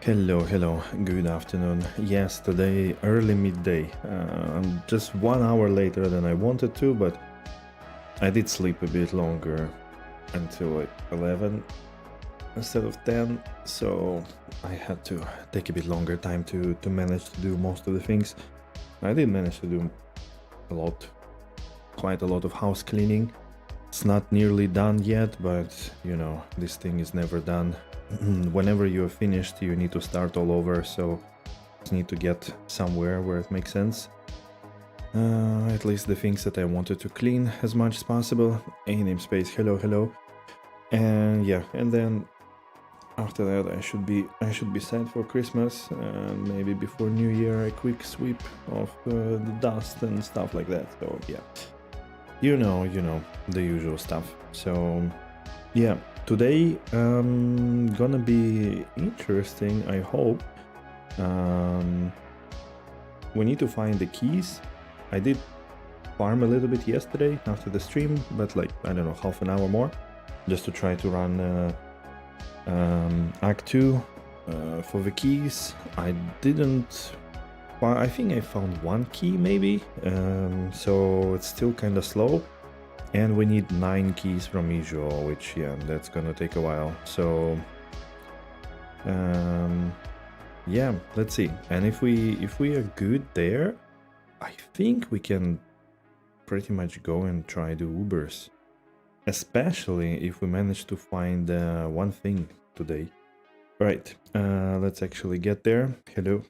Hello, good afternoon. Yes, today early midday. I'm just 1 hour later than I wanted to, but I did sleep a bit longer until like 11 instead of 10, so I had to take a bit longer time to manage to do most of the things. I did manage to do quite a lot of house cleaning. It's not nearly done yet, but you know, this thing is never done. Whenever you're finished, you need to start all over, so just need to get somewhere where it makes sense. At least the things that I wanted to clean as much as possible. A namespace, hello. And yeah, and then after that I should be set for Christmas, and maybe before New Year a quick sweep of the dust and stuff like that. So yeah, you know the usual stuff. So yeah, today gonna be interesting, I hope. We need to find the keys. I did farm a little bit yesterday after the stream, but like, I don't know, half an hour more, just to try to run Act 2 for the keys. I didn't... Well, I think I found one key maybe, so it's still kind of slow. And we need 9 keys from usual, which, yeah, that's gonna take a while. So, yeah, let's see. And if we are good there, I think we can pretty much go and try the Ubers. Especially if we manage to find one thing today. Right, let's actually get there. Hello.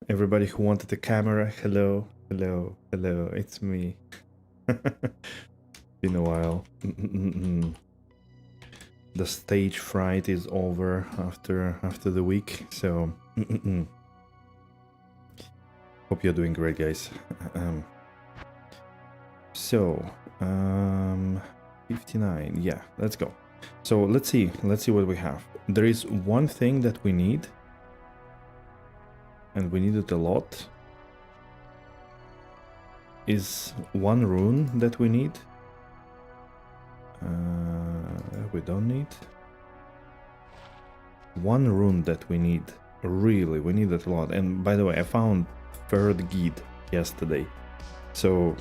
Everybody who wanted a camera, hello, it's me. Been a while. The stage fright is over after the week, so hope you're doing great, guys. So 59, yeah, let's go. So let's see what we have. There is one thing that we need, and we need it a lot. Is one rune that we need. We don't need. One rune that we need. Really, we need it a lot. And by the way, I found third guide yesterday. So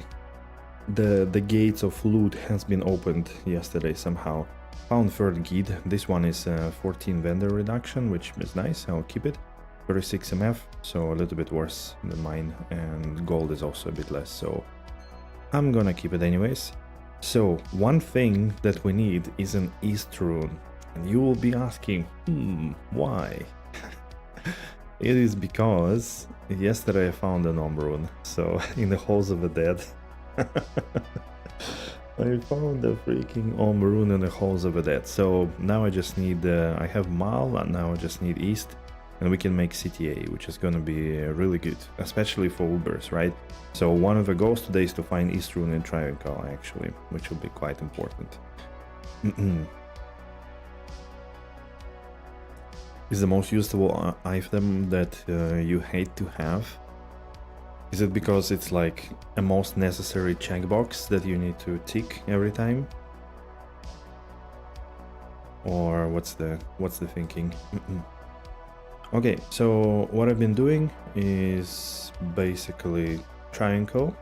the gates of loot has been opened yesterday somehow. Found third guide. This one is 14 vendor reduction, which is nice. I'll keep it. 36 MF, so a little bit worse than mine, and gold is also a bit less, so I'm gonna keep it anyways. So one thing that we need is an East rune, and you will be asking, why? It is because yesterday I found an rune, so in the halls of the dead. I found a freaking rune in the halls of the dead, so now I just need, I have Mal, and now I just need East. And we can make CTA, which is gonna be really good, especially for Ubers, right? So one of the goals today is to find East Rune and Travincal, actually, which will be quite important. Is the most useful item that you hate to have? Is it because it's like a most necessary checkbox that you need to tick every time? Or what's the thinking? Okay, so what I've been doing is basically Travincal.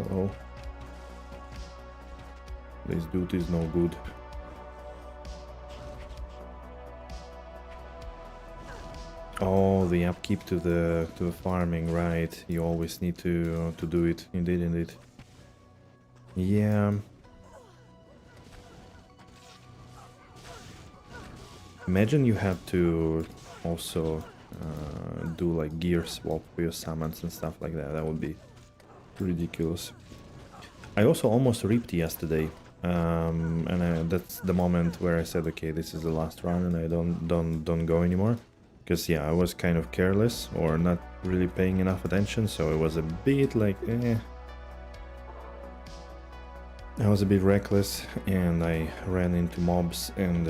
Uh-oh. This dude is no good. Oh, the upkeep to the farming, right? You always need to do it. Indeed. Yeah. Imagine you had to also do like gear swap for your summons and stuff like that. That would be ridiculous. I also almost reaped yesterday, and that's the moment where I said, okay, this is the last run, and I don't go anymore, because yeah, I was kind of careless or not really paying enough attention, so it was a bit like I was a bit reckless, and I ran into mobs, and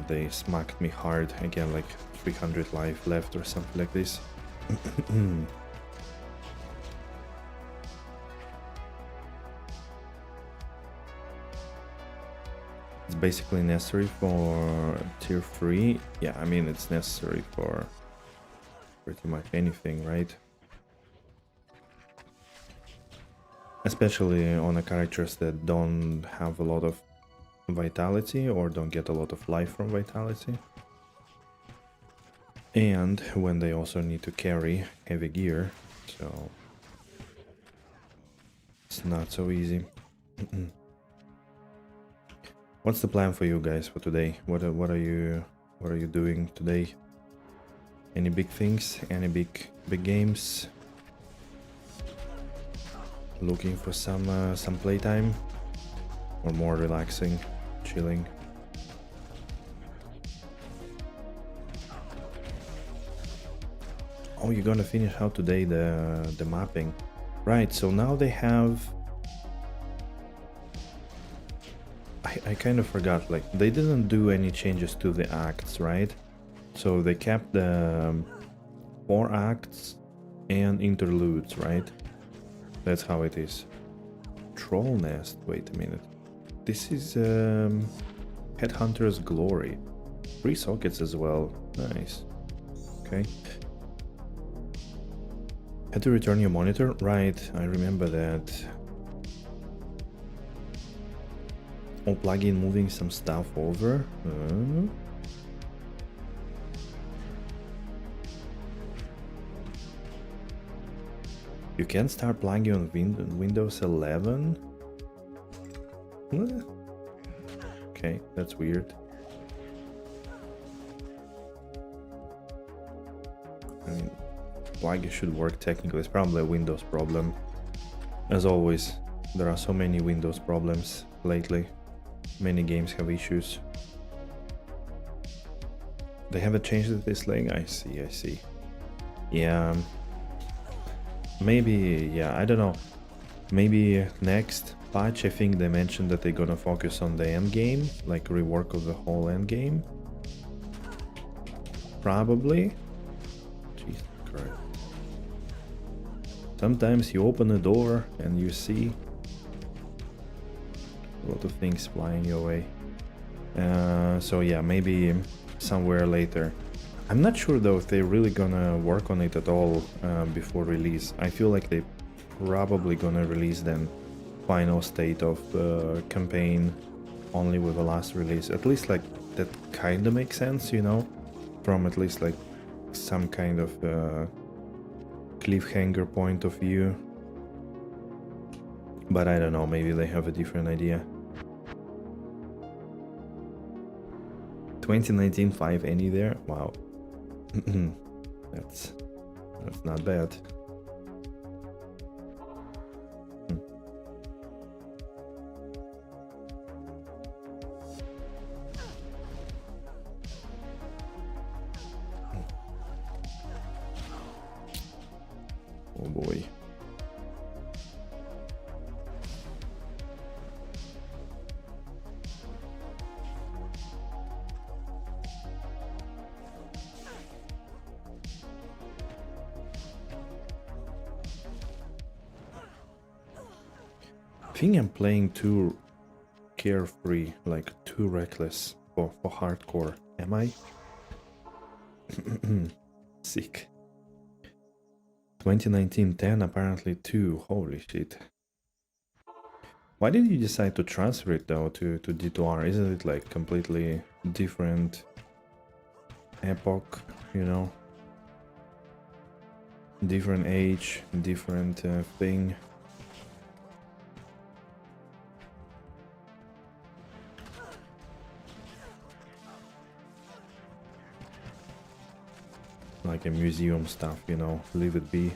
they smacked me hard again, like 300 life left or something like this. It's basically necessary for tier 3. Yeah, I mean, it's necessary for pretty much anything, right? Especially on the characters that don't have a lot of vitality or don't get a lot of life from vitality. And when they also need to carry heavy gear, so it's not so easy. What's the plan for you guys for today? What are you doing today? Any big things? Any big games? Looking for some playtime, or more relaxing, chilling? Oh, you're gonna finish out today the mapping, right? So now they have. I kind of forgot. Like, they didn't do any changes to the acts, right? So they kept the 4 acts and interludes, right? That's how it is. Troll nest. Wait a minute. This is Headhunter's Glory. 3 sockets as well. Nice. Okay. Had to return your monitor? Right, I remember that. Oh, plugin moving some stuff over. You can start plugging on Windows 11? Okay, that's weird. I mean, plugin should work technically. It's probably a Windows problem. As always, there are so many Windows problems lately. Many games have issues. They haven't changed this link? I see. Yeah. Maybe, yeah, I don't know. Maybe next patch, I think they mentioned that they're gonna focus on the end game, like rework of the whole end game. Probably. Jesus Christ. Sometimes you open a door and you see a lot of things flying your way. So yeah, maybe somewhere later. I'm not sure though if they're really gonna work on it at all before release. I feel like they probably gonna release the final state of the campaign only with the last release. At least like that kind of makes sense, you know, from at least like some kind of cliffhanger point of view. But I don't know, maybe they have a different idea. 2019 5 any there? Wow. That's not bad. Oh boy. I think I'm playing too carefree, like too reckless for hardcore. Am I? Sick. 2019 10 apparently 2. Holy shit. Why did you decide to transfer it though to D2R? Isn't it like completely different epoch, you know? Different age, different thing. Like a museum stuff, you know, leave it be.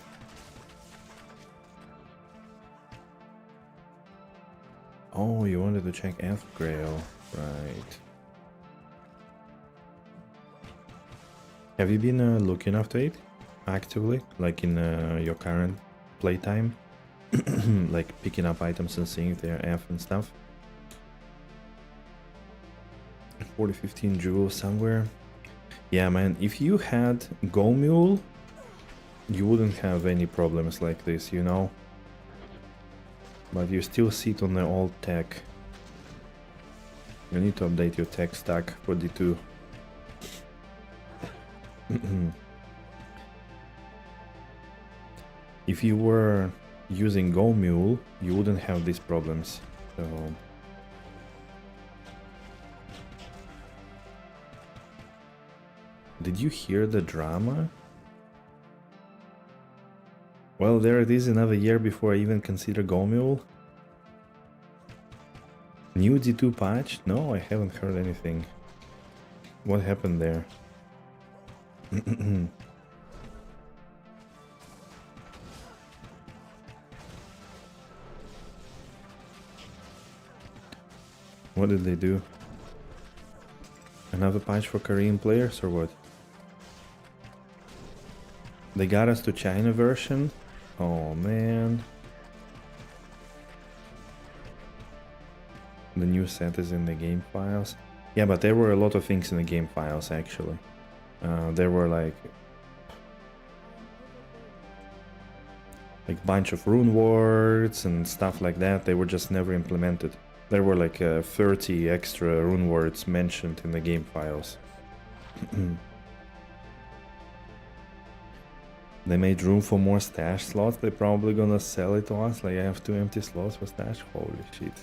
Oh, you wanted to check F Grail, right. Have you been looking after it actively, like in your current playtime? Like picking up items and seeing if they're F and stuff? 40-15 jewels somewhere. Yeah, man, if you had Go Mule, you wouldn't have any problems like this, you know? But you still sit on the old tech. You need to update your tech stack for D2. If you were using Go Mule, you wouldn't have these problems. So did you hear the drama? Well, there it is, another year before I even consider Go Mule. New D2 patch? No, I haven't heard anything. What happened there? What did they do? Another patch for Korean players or what? They got us to China version? Oh man. The new set is in the game files. Yeah, but there were a lot of things in the game files actually. There were like bunch of rune words and stuff like that. They were just never implemented. There were like 30 extra rune words mentioned in the game files. They made room for more stash slots. They're probably gonna sell it to us. Like, I have 2 empty slots for stash. Holy shit.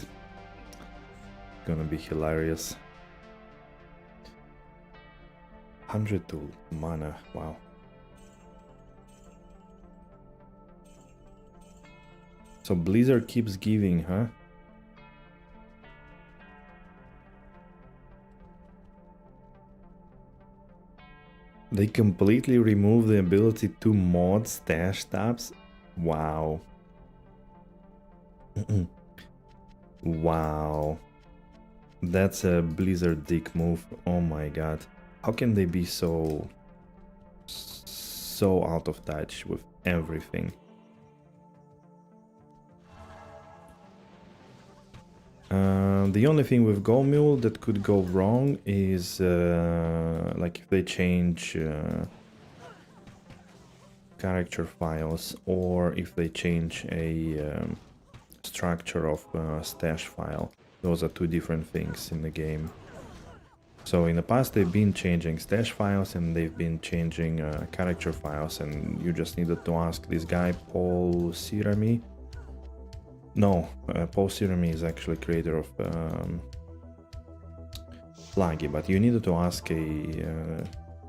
Gonna be hilarious. 102 mana. Wow. So Blizzard keeps giving, huh? They completely remove the ability to mod stash tabs. Wow. Wow. That's a Blizzard dick move. Oh my god. How can they be so out of touch with everything? The only thing with Go Mule that could go wrong is like if they change character files, or if they change a structure of stash file. Those are 2 different things in the game. So in the past they've been changing stash files and they've been changing character files, and you just needed to ask this guy Paul Sirami. No, Paul Sirami is actually creator of Plagi, but you needed to ask a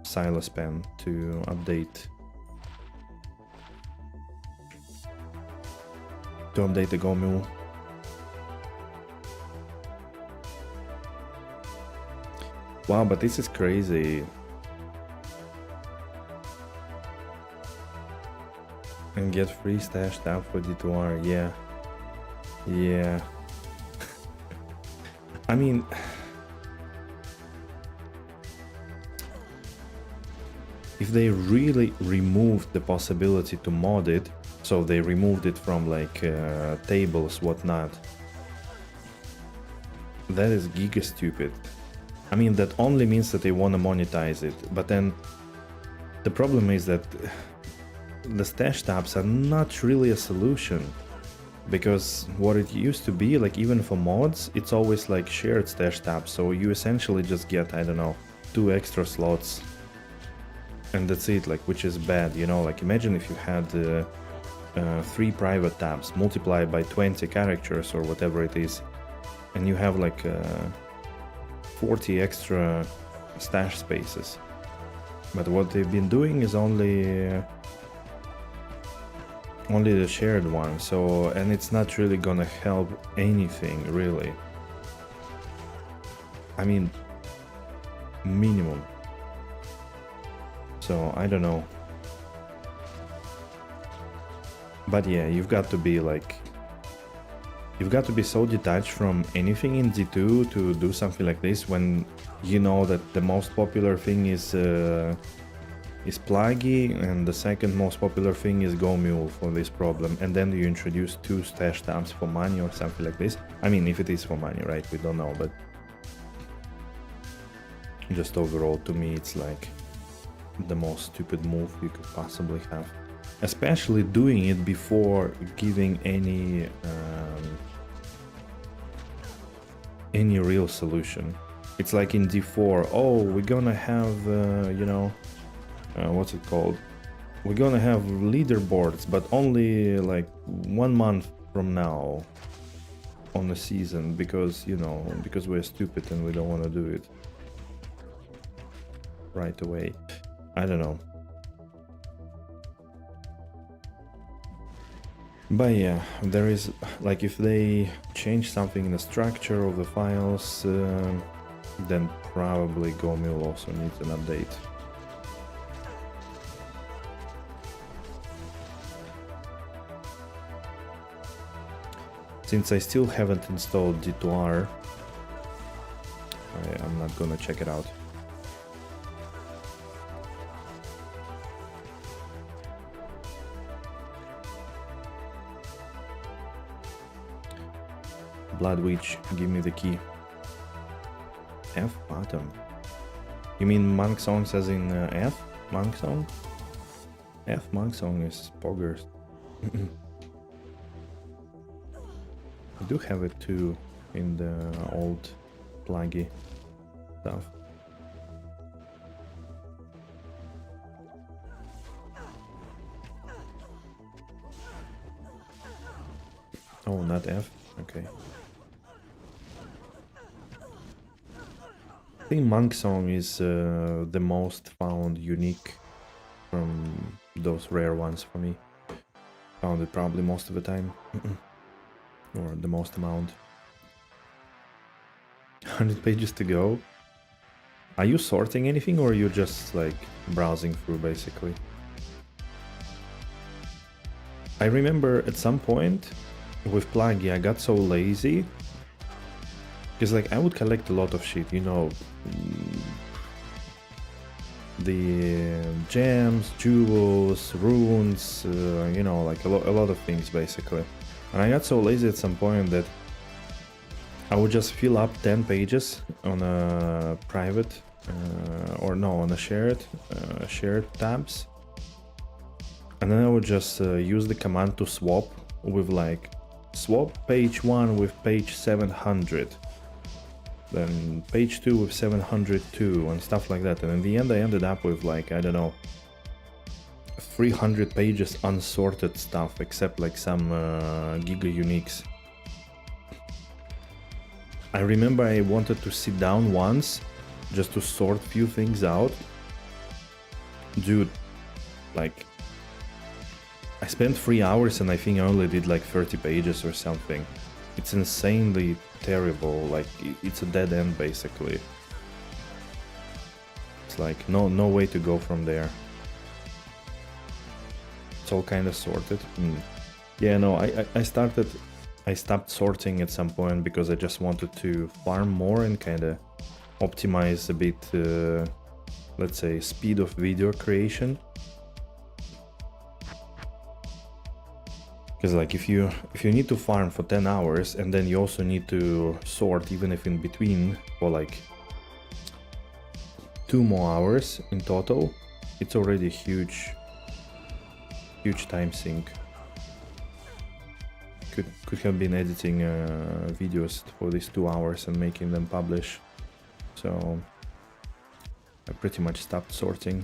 Silas pen to update the Go Mule. Wow, but this is crazy. And get free stash tab for D2R, yeah. Yeah. I mean, if they really removed the possibility to mod it, so they removed it from like tables, whatnot, that is giga stupid. I mean, that only means that they want to monetize it, but then the problem is that the stash tabs are not really a solution, because what it used to be, like even for mods, it's always like shared stash tabs, so you essentially just get, I don't know, 2 extra slots and that's it, like, which is bad, you know. Like, imagine if you had 3 private tabs multiplied by 20 characters or whatever it is, and you have like 40 extra stash spaces. But what they've been doing is only the shared one, so, and it's not really gonna help anything, really. I mean, minimum. So, I don't know. But yeah, you've got to be like... You've got to be so detached from anything in D2 to do something like this, when you know that the most popular thing is Plagi, and the second most popular thing is Go Mule for this problem, and then you introduce 2 stash tabs for money or something like this. I mean, if it is for money, right? We don't know, but just overall, to me, it's like the most stupid move you could possibly have. Especially doing it before giving any any real solution. It's like in D4, oh, we're gonna have, you know, what's it called? We're gonna have leaderboards, but only like 1 month from now on the season, because, you know, because we're stupid and we don't want to do it right away. I don't know. But yeah, there is, like, if they change something in the structure of the files, then probably GoMule also needs an update. Since I still haven't installed D2R, I'm not gonna check it out. Blood Witch, give me the key. F bottom. You mean Monk Songs as in F? Monk Song? F Monk Song is poggers. I do have it too in the old pluggy stuff. Oh, not F? Okay. I think Monk Song is the most found unique from those rare ones for me. Found it probably most of the time. Or the most amount. 100 pages to go. Are you sorting anything, or are you just like browsing through basically? I remember at some point with Pluggy I got so lazy, because like I would collect a lot of shit, you know, the gems, jewels, runes, you know, like a lot of things basically. And I got so lazy at some point that I would just fill up 10 pages on a private, or no, on a shared tabs. And then I would just use the command to swap with like, swap page 1 with page 700. Then page 2 with 702 and stuff like that. And in the end I ended up with like, I don't know, 300 pages unsorted stuff, except like some Giga Uniques. I remember I wanted to sit down once just to sort few things out. Dude, like, I spent 3 hours and I think I only did like 30 pages or something. It's insanely terrible, like it's a dead end basically. It's like no way to go from there. It's all kind of sorted. Yeah, no, I stopped sorting at some point because I just wanted to farm more and kind of optimize a bit, let's say, speed of video creation. Because like if you need to farm for 10 hours and then you also need to sort, even if in between, for like 2 more hours in total, it's already a huge time sink. Could have been editing videos for these 2 hours and making them publish. So I pretty much stopped sorting.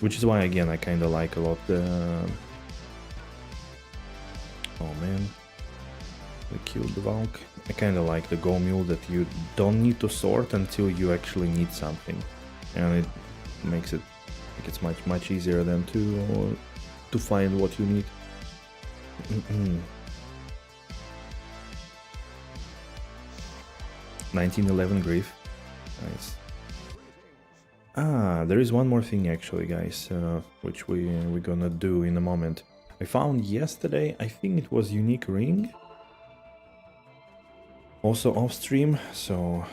Which is why, again, I kind of like a lot the... Oh man, we killed the Valk. I kind of like the Go Mule, that you don't need to sort until you actually need something. And it makes it like it's much easier than to find what you need. 1911 Grief. Nice. Ah, there is one more thing actually, guys, which we're gonna do in a moment. I found yesterday, I think it was unique ring. Also off stream, so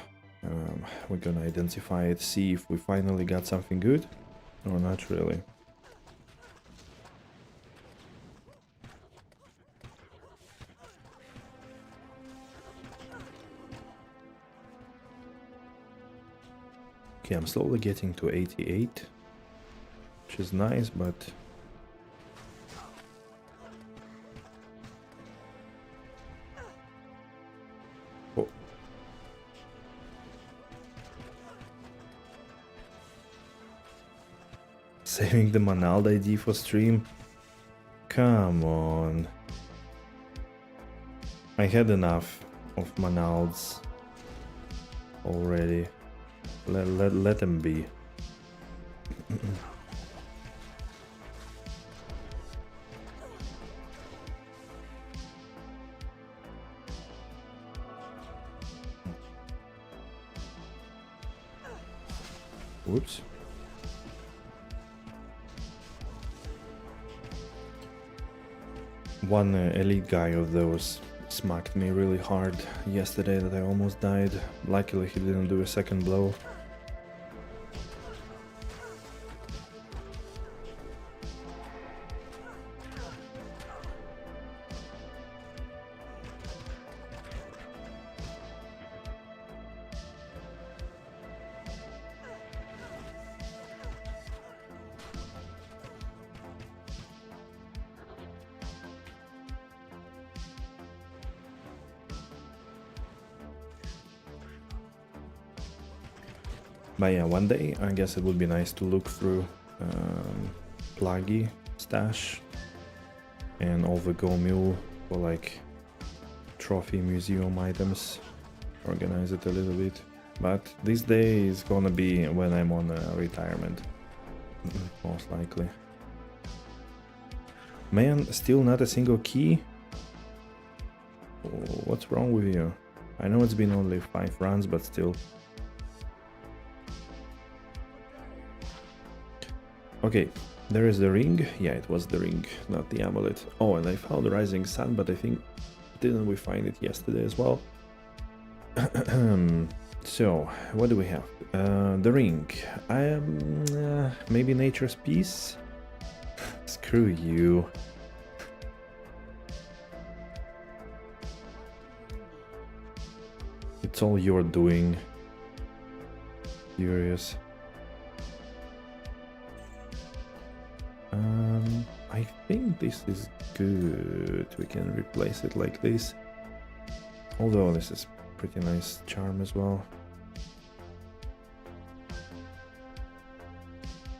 we're gonna identify it, see if we finally got something good or not really. Okay, I'm slowly getting to 88, which is nice, but saving the Manald ID for stream. Come on. I had enough of Manalds already. Let them be. Whoops. One elite guy of those smacked me really hard yesterday that I almost died. Luckily he didn't do a second blow. But yeah, one day I guess it would be nice to look through Pluggy stash and overgo mule for like trophy museum items. Organize it a little bit. But this day is gonna be when I'm on retirement, most likely. Man, still not a single key? What's wrong with you? I know it's been only 5 runs, but still. Okay, there is the ring. Yeah, it was the ring, not the amulet. Oh, and I found the Rising Sun, but I think didn't we find it yesterday as well? So, what do we have? The ring. I am maybe Nature's Peace. Screw you. It's all you're doing. Furious. I think this is good. We can replace it like this. Although this is pretty nice charm as well.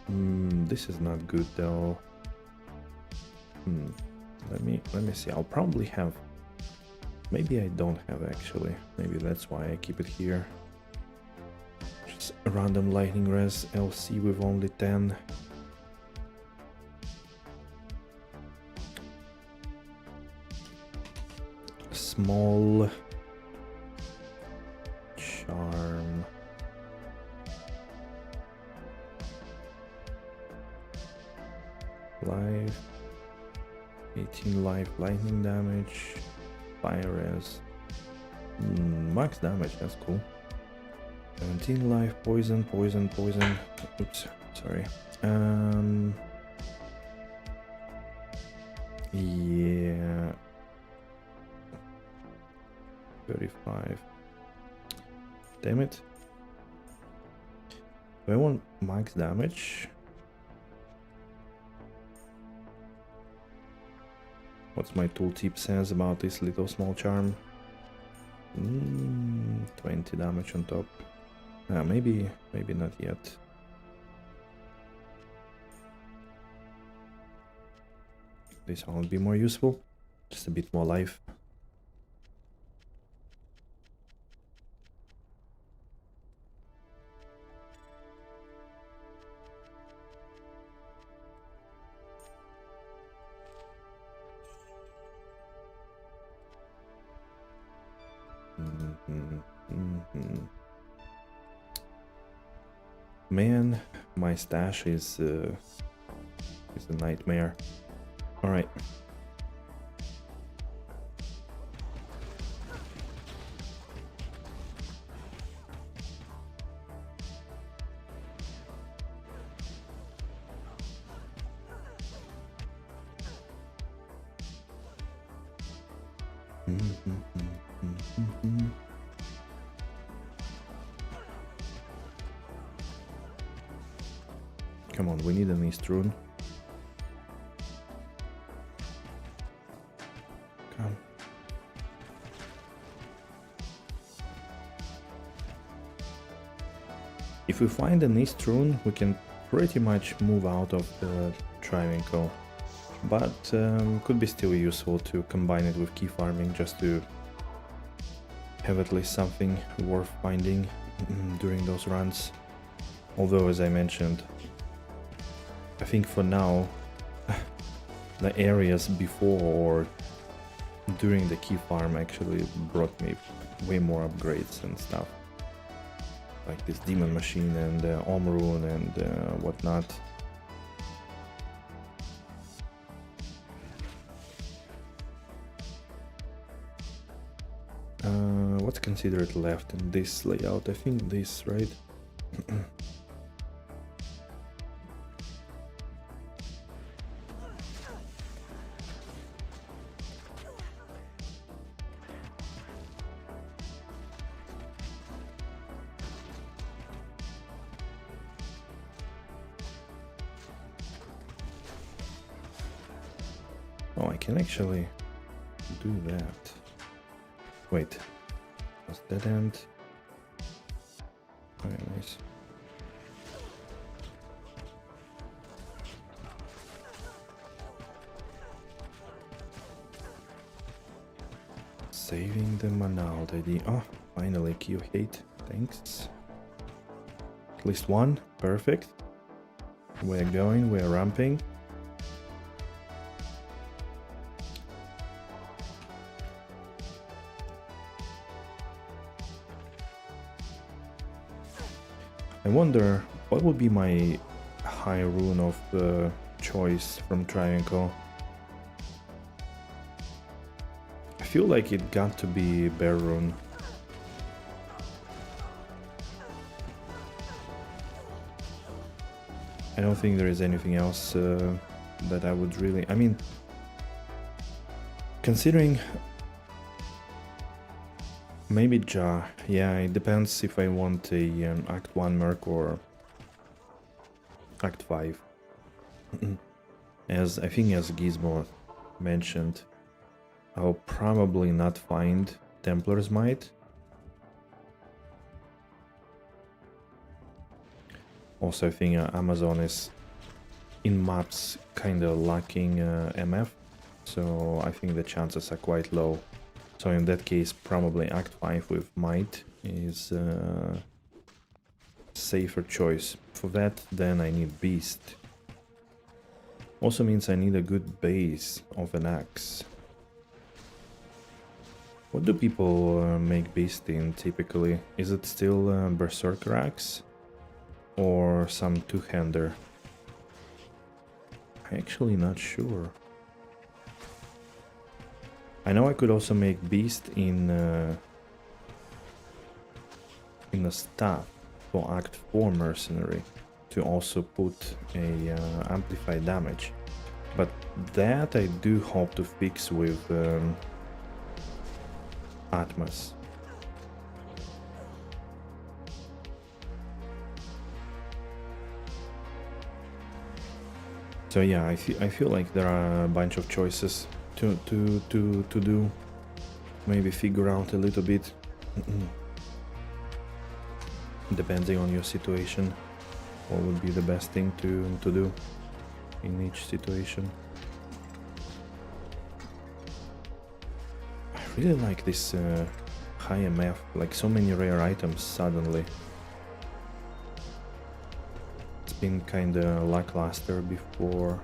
This is not good though. Let me see. I'll probably have. Maybe I don't have actually. Maybe that's why I keep it here. Just a random lightning res LC with only 10. Small charm. Life. 18 life lightning damage. Fire res. Max damage, that's cool. 17 life, poison. Oops, sorry. Yeah. 35. Damn it. Do I want max damage? What's my tooltip says about this little small charm? 20 damage on top. Maybe not yet. This one will be more useful. Just a bit more life. Man, my stash is a nightmare. All right. Come on, we need an East rune. Come. If we find an East rune, we can pretty much move out of the Travincal, but could be still useful to combine it with key farming just to have at least something worth finding during those runs. Although, as I mentioned, I think for now the areas before or during the key farm actually brought me way more upgrades and stuff, like this demon machine and Omrune and whatnot. What's considered left in this layout? I think this, right? Oh, I can actually do that. Wait, was that end? Very nice. Saving the Manald ID. Oh, finally, Q hate. Thanks. At least one. Perfect. We're going, we're ramping. I wonder what would be my high rune of choice from Travincal. I feel like it got to be Bear Rune. I don't think there is anything else that I would really... I mean, considering... Maybe Ja. Yeah, it depends if I want a Act 1 Merc or Act 5. As I think as Gizmo mentioned, I'll probably not find Templar's Might. Also, I think Amazon is in maps kinda lacking MF, so I think the chances are quite low. So in that case, probably Act 5 with Might is a safer choice. For that, then I need Beast. Also means I need a good base of an axe. What do people make Beast in typically? Is it still Berserker Axe? Or some two-hander? I'm actually not sure. I know I could also make Beast in a staff for Act 4 Mercenary to also put a amplified damage, but that I do hope to fix with Atmas. So yeah, I feel like there are a bunch of choices to do. Maybe figure out a little bit depending on your situation what would be the best thing to do in each situation. I really like this high MF, like so many rare items suddenly. It's been kinda lackluster before.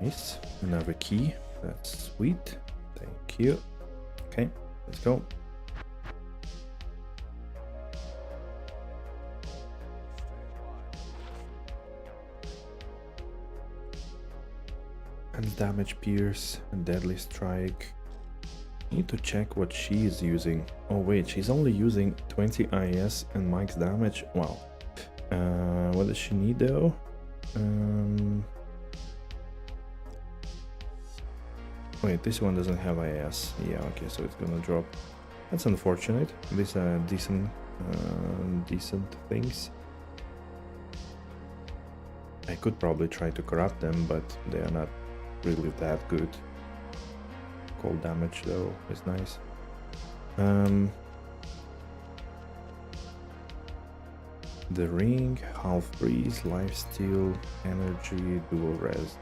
Nice, another key, that's sweet, thank you. Okay, let's go. And damage pierce, and deadly strike. Need to check what she is using. Oh wait, she's only using 20 IS and max damage. Wow. What does she need though? Wait, this one doesn't have IS. Yeah, okay, so it's gonna drop. That's unfortunate. These are decent things. I could probably try to corrupt them, but they are not really that good. Cold damage though is nice. The ring, half freeze, lifesteal, energy, dual res.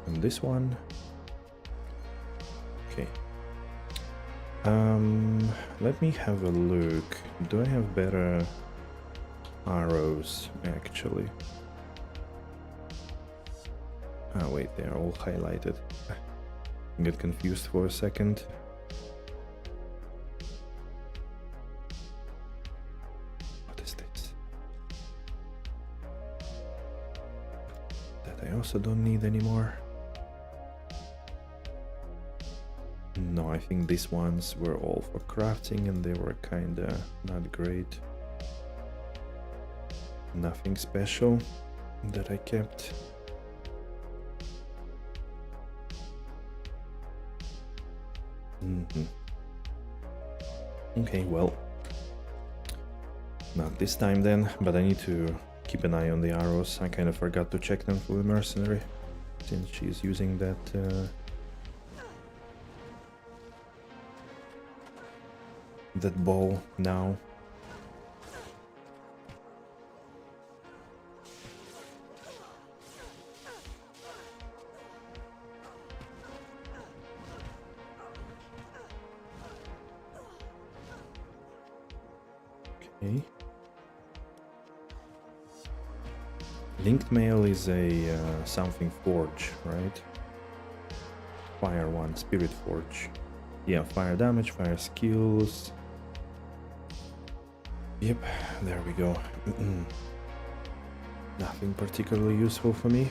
And this one. Okay. Let me have a look. Do I have better arrows actually? Oh wait, they are all highlighted. I get confused for a second. What is this? That I also don't need anymore. No, I think these ones were all for crafting and they were kinda not great. Nothing special that I kept. Okay, well, not this time then, but I need to keep an eye on the arrows. I kind of forgot to check them for the mercenary, since she's using that that bow now. Okay. Linked mail is a something forge, right? Fire one, spirit forge. Yeah, fire damage, fire skills. Yep, there we go. Nothing particularly useful for me.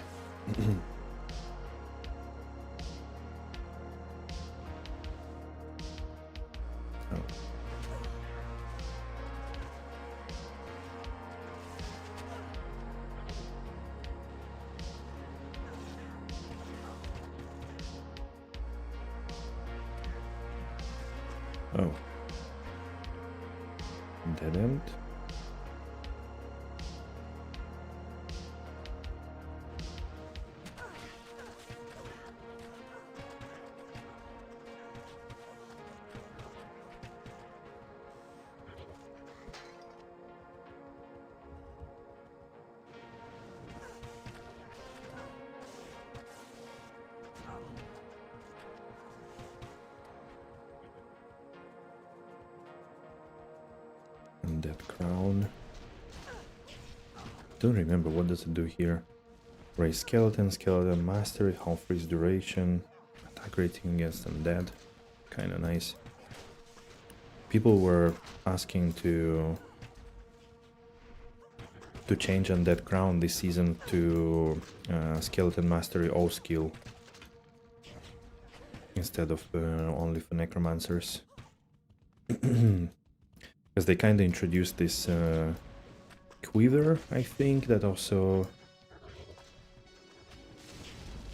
Oh. Dead end. And that crown. Don't remember what does it do here. Raise skeleton, skeleton mastery, half freeze duration, attack rating against undead. Kinda nice. People were asking to change undead crown this season to skeleton mastery O skill instead of only for necromancers. Because they kind of introduced this quiver, I think, that also...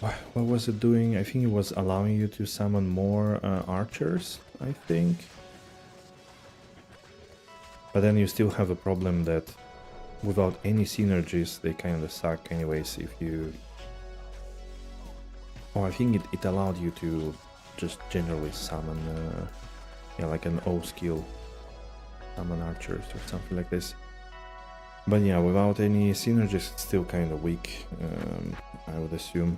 What was it doing? I think it was allowing you to summon more archers, I think. But then you still have a problem that without any synergies, they kind of suck anyways if you... Oh, I think it allowed you to just generally summon, yeah, like an O skill. Summon archers or something like this. But yeah, without any synergies, it's still kind of weak, I would assume.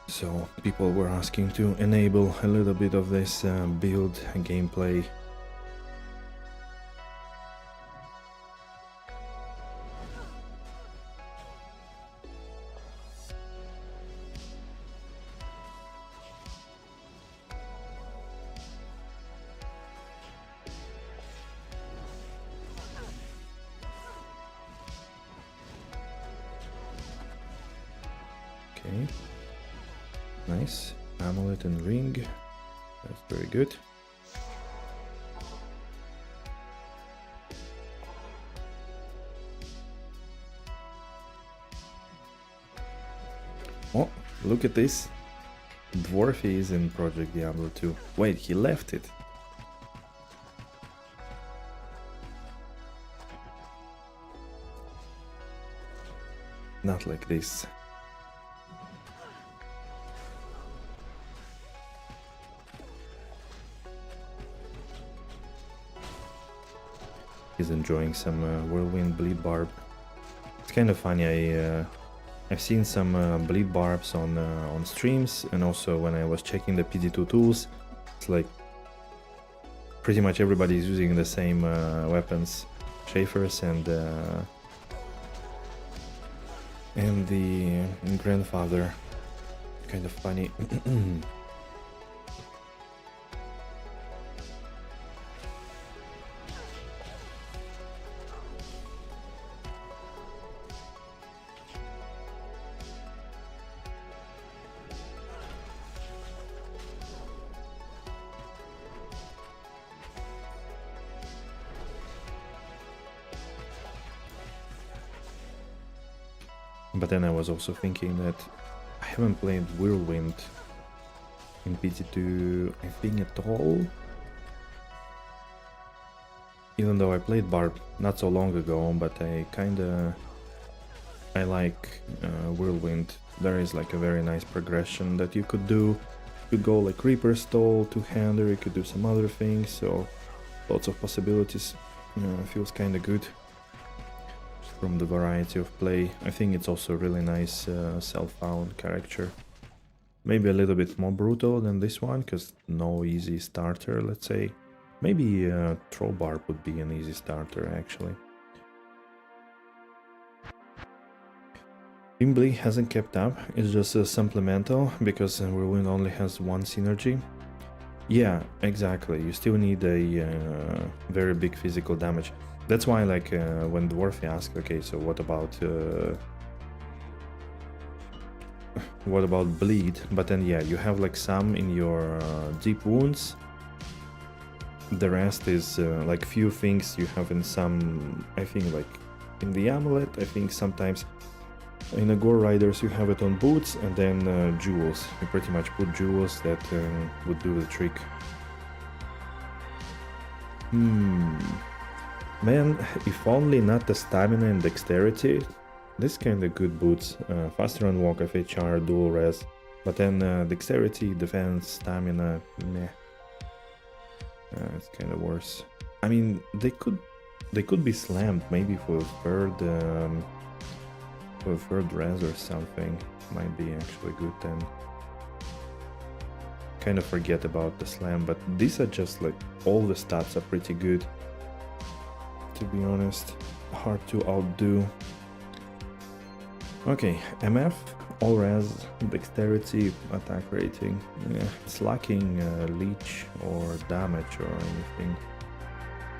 So people were asking to enable a little bit of this build and gameplay. Okay. Nice. Amulet and ring. That's very good. Oh, look at this. Dwarfy is in Project Diablo 2. Wait, he left it. Not like this. He's enjoying some whirlwind bleed barb. It's kind of funny. I've seen some bleed barbs on streams, and also when I was checking the PD2 tools, it's like pretty much everybody is using the same weapons, Schaefer's and the grandfather. Kind of funny. But then I was also thinking that I haven't played Whirlwind in PT2, I think, at all. Even though I played Barb not so long ago, but I like Whirlwind. There is like a very nice progression that you could do. You could go like Reaper Stall, two-hander, you could do some other things, so lots of possibilities. Feels kinda good. From the variety of play. I think it's also a really nice self-found character. Maybe a little bit more brutal than this one, because no easy starter, let's say. Maybe Trollbarb would be an easy starter, actually. Imbly hasn't kept up, it's just a supplemental, because Whirlwind only has one synergy. Yeah, exactly, you still need a very big physical damage. That's why, like, when Dwarfy asked, okay, so what about bleed? But then, yeah, you have like some in your deep wounds. The rest is like few things you have in some, I think, like in the amulet. I think sometimes in the Gore Riders you have it on boots, and then jewels. You pretty much put jewels that would do the trick. Man, if only not the stamina and dexterity. This kinda good boots. Faster on walk, FHR, dual res. But then dexterity, defense, stamina, meh. It's kinda worse. I mean, they could be slammed maybe for a third res or something. Might be actually good then. Kind of forget about the slam, but these are just like all the stats are pretty good. To be honest, hard to outdo. Okay, MF, all res, dexterity, attack rating. Yeah, it's lacking leech or damage or anything.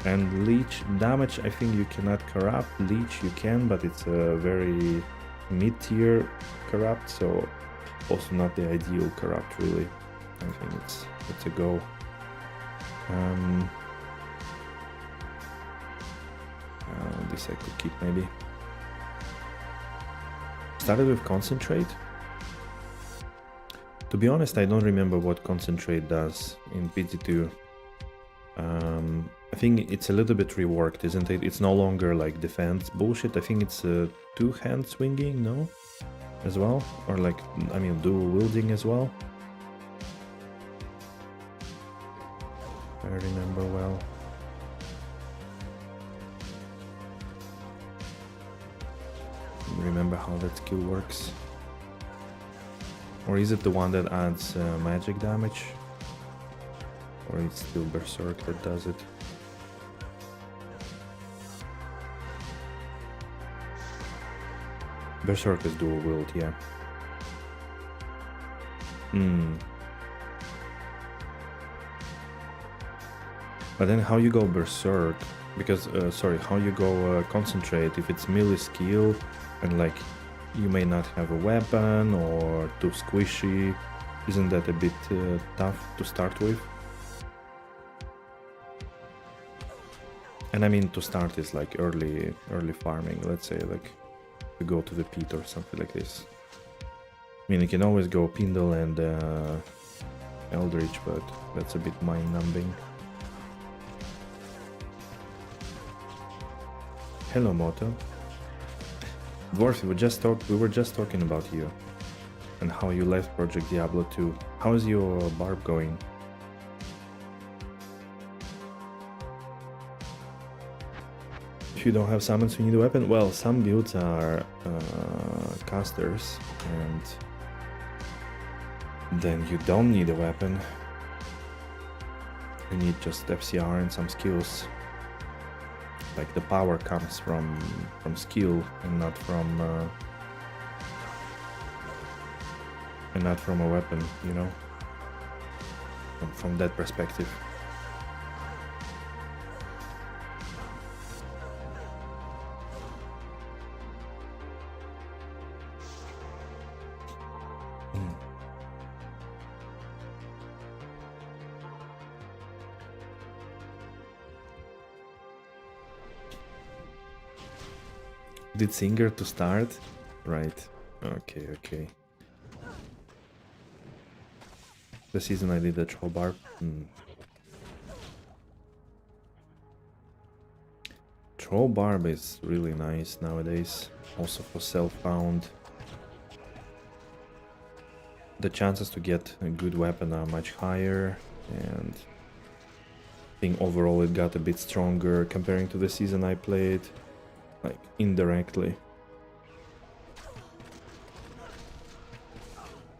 And leech damage, I think you cannot corrupt. Leech you can, but it's a very mid-tier corrupt, so also not the ideal corrupt really. I think it's a go. This I could keep maybe. Started with concentrate. To be honest, I don't remember what concentrate does in PT2. I think it's a little bit reworked, isn't it? It's no longer like defense bullshit. I think it's two-hand swinging, no? As well? Or like, I mean, dual wielding as well? If I remember well. Remember how that skill works? Or is it the one that adds magic damage? Or it's still Berserk that does it? Berserk is dual wield, yeah. But then how you go Berserk? Because, sorry, how you go concentrate if it's melee skill and like you may not have a weapon or too squishy? Isn't that a bit tough to start with? And I mean to start is like early farming, let's say, like to go to the pit or something like this. I mean, you can always go Pindle and Eldritch, but that's a bit mind-numbing. Hello, Moto. Dwarf, we were just talking about you and how you left Project Diablo 2. How's your barb going? If you don't have summons, you need a weapon. Well, some builds are casters, and then you don't need a weapon. You need just FCR and some skills. Like the power comes from skill and not from a weapon, you know. From that perspective. Did Singer to start? Right. Okay, okay. The season I did the Troll Barb. Troll Barb is really nice nowadays. Also for self-found. The chances to get a good weapon are much higher, and I think overall it got a bit stronger comparing to the season I played. Like, indirectly.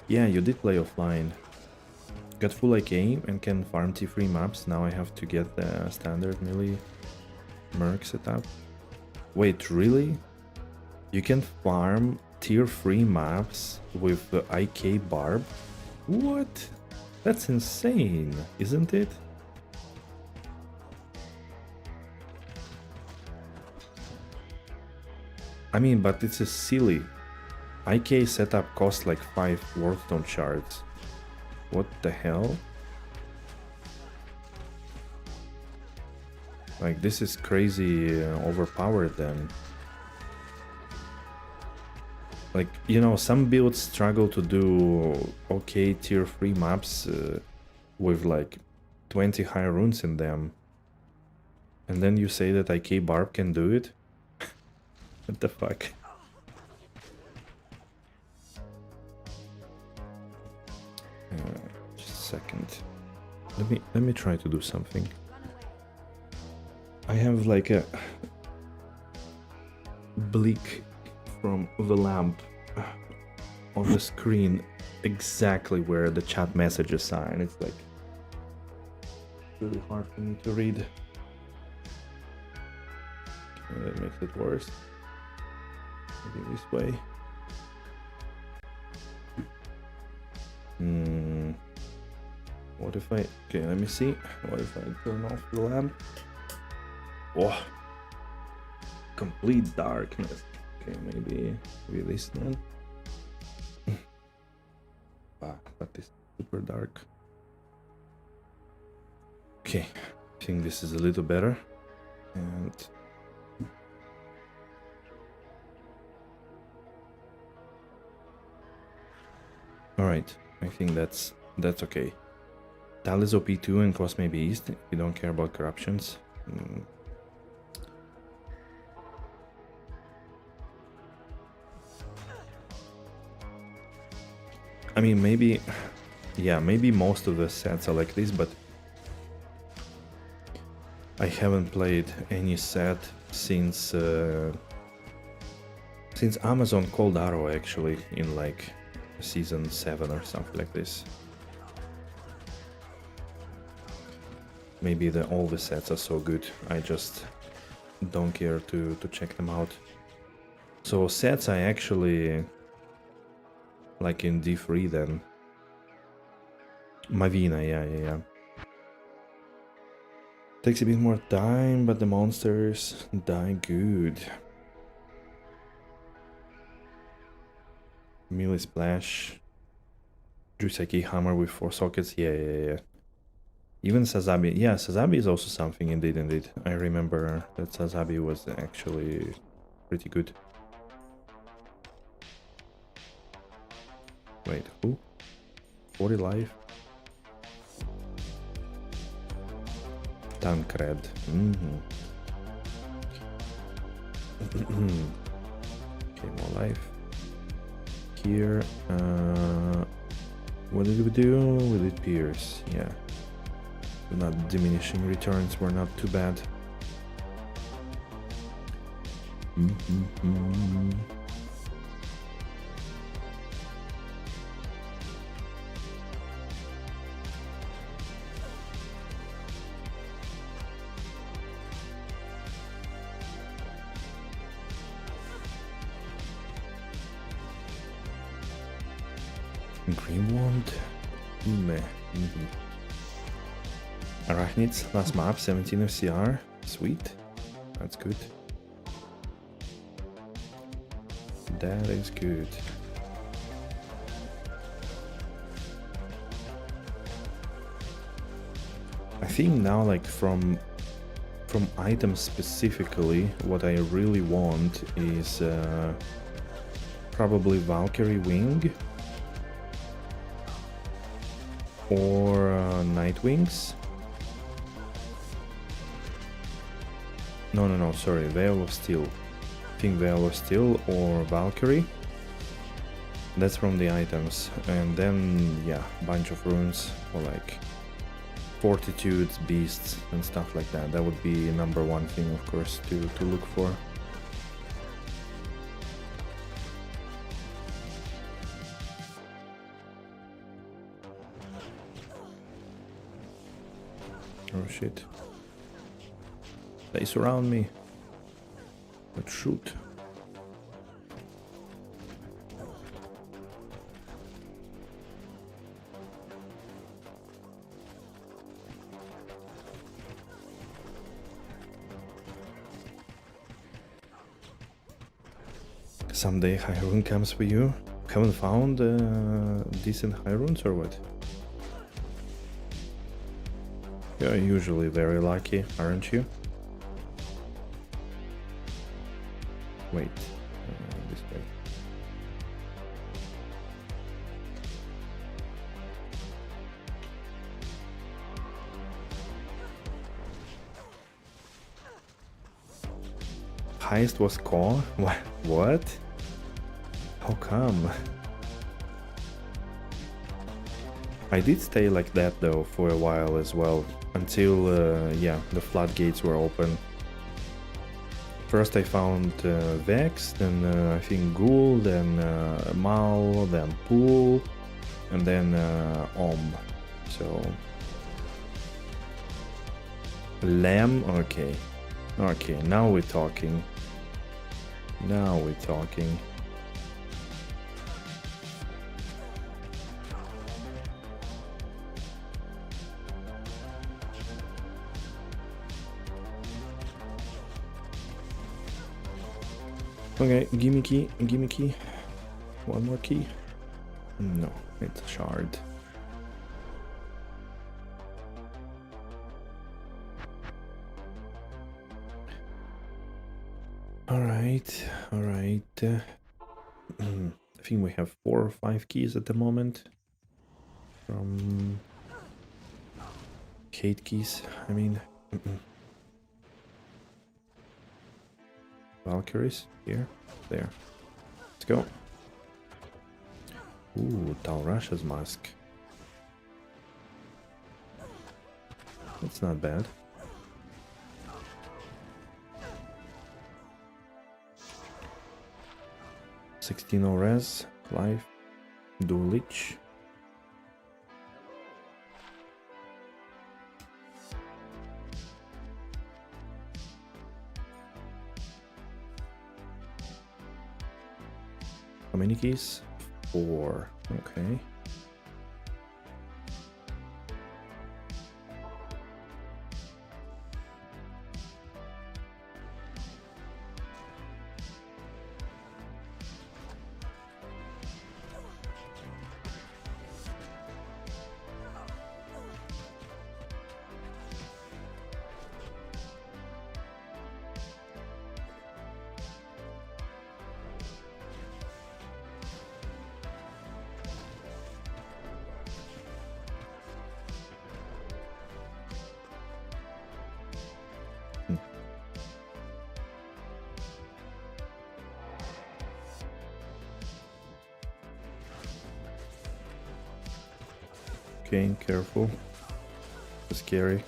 Yeah, you did play offline. Got full AK and can farm T3 maps. Now I have to get the standard melee merc setup. Wait, really? You can farm tier 3 maps with the IK barb? What? That's insane, isn't it? I mean, but it's a silly. IK setup costs like 5 Warstone shards. What the hell? Like, this is crazy overpowered then. Like, you know, some builds struggle to do okay tier 3 maps with like 20 high runes in them. And then you say that IK barb can do it? What the fuck? Just a second. Let me try to do something. I have like a blink from the lamp on the screen exactly where the chat messages are, and it's like really hard for me to read. Okay, that makes it worse. Maybe this way. What if I... Okay, let me see. What if I turn off the lamp? Oh, complete darkness. Okay, maybe this one. But it's super dark. Okay, I think this is a little better. And all right, I think that's okay. Tal is OP2 and cost maybe East. You don't care about corruptions. I mean, maybe, yeah, maybe most of the sets are like this, but I haven't played any set since Amazon Cold Arrow, actually, in like season 7 or something like this. Maybe all the sets are so good, I just don't care to check them out. So sets I actually like in D3 then. Mavina, yeah. Takes a bit more time, but the monsters die good. Melee splash. Juseki hammer with 4 sockets, yeah. Even Sazabi, yeah, Sazabi is also something, indeed. I remember that Sazabi was actually pretty good. Wait, who? 40 life? Tancred. Okay, more life. Here, what did we do? We did Pierce, yeah. Not diminishing returns were not too bad. Green wand. Meh. Arachnids, last map, 17 of CR. Sweet. That's good. That is good. I think now, like from items specifically, what I really want is probably Valkyrie Wing or Night Wings. No, sorry, Veil of Steel. I think Veil of Steel or Valkyrie. That's from the items. And then, yeah, bunch of runes for like Fortitudes, Beasts, and stuff like that. That would be number one thing, of course, to look for. Oh shit. They surround me. Let's shoot. Someday high rune comes for you. Haven't found decent high runes or what? You're usually very lucky, aren't you? Wait, this way. Highest was Karl? What? How come? I did stay like that though for a while as well, until yeah, the floodgates were open. First I found Vex, then I think Ghoul, then Mal, then Pool, and then Om. So Lamb, okay. Okay, now we're talking. Now we're talking. Okay, gimme key, gimme key. One more key. No, it's a shard. Alright, alright. I think we have 4 or 5 keys at the moment. From... Hate keys, I mean. Valkyries, here, there. Let's go. Ooh, Talrasha's mask. That's not bad. $16 res, life, dual lich. How many keys? 4. Okay. Okay, careful. It's scary.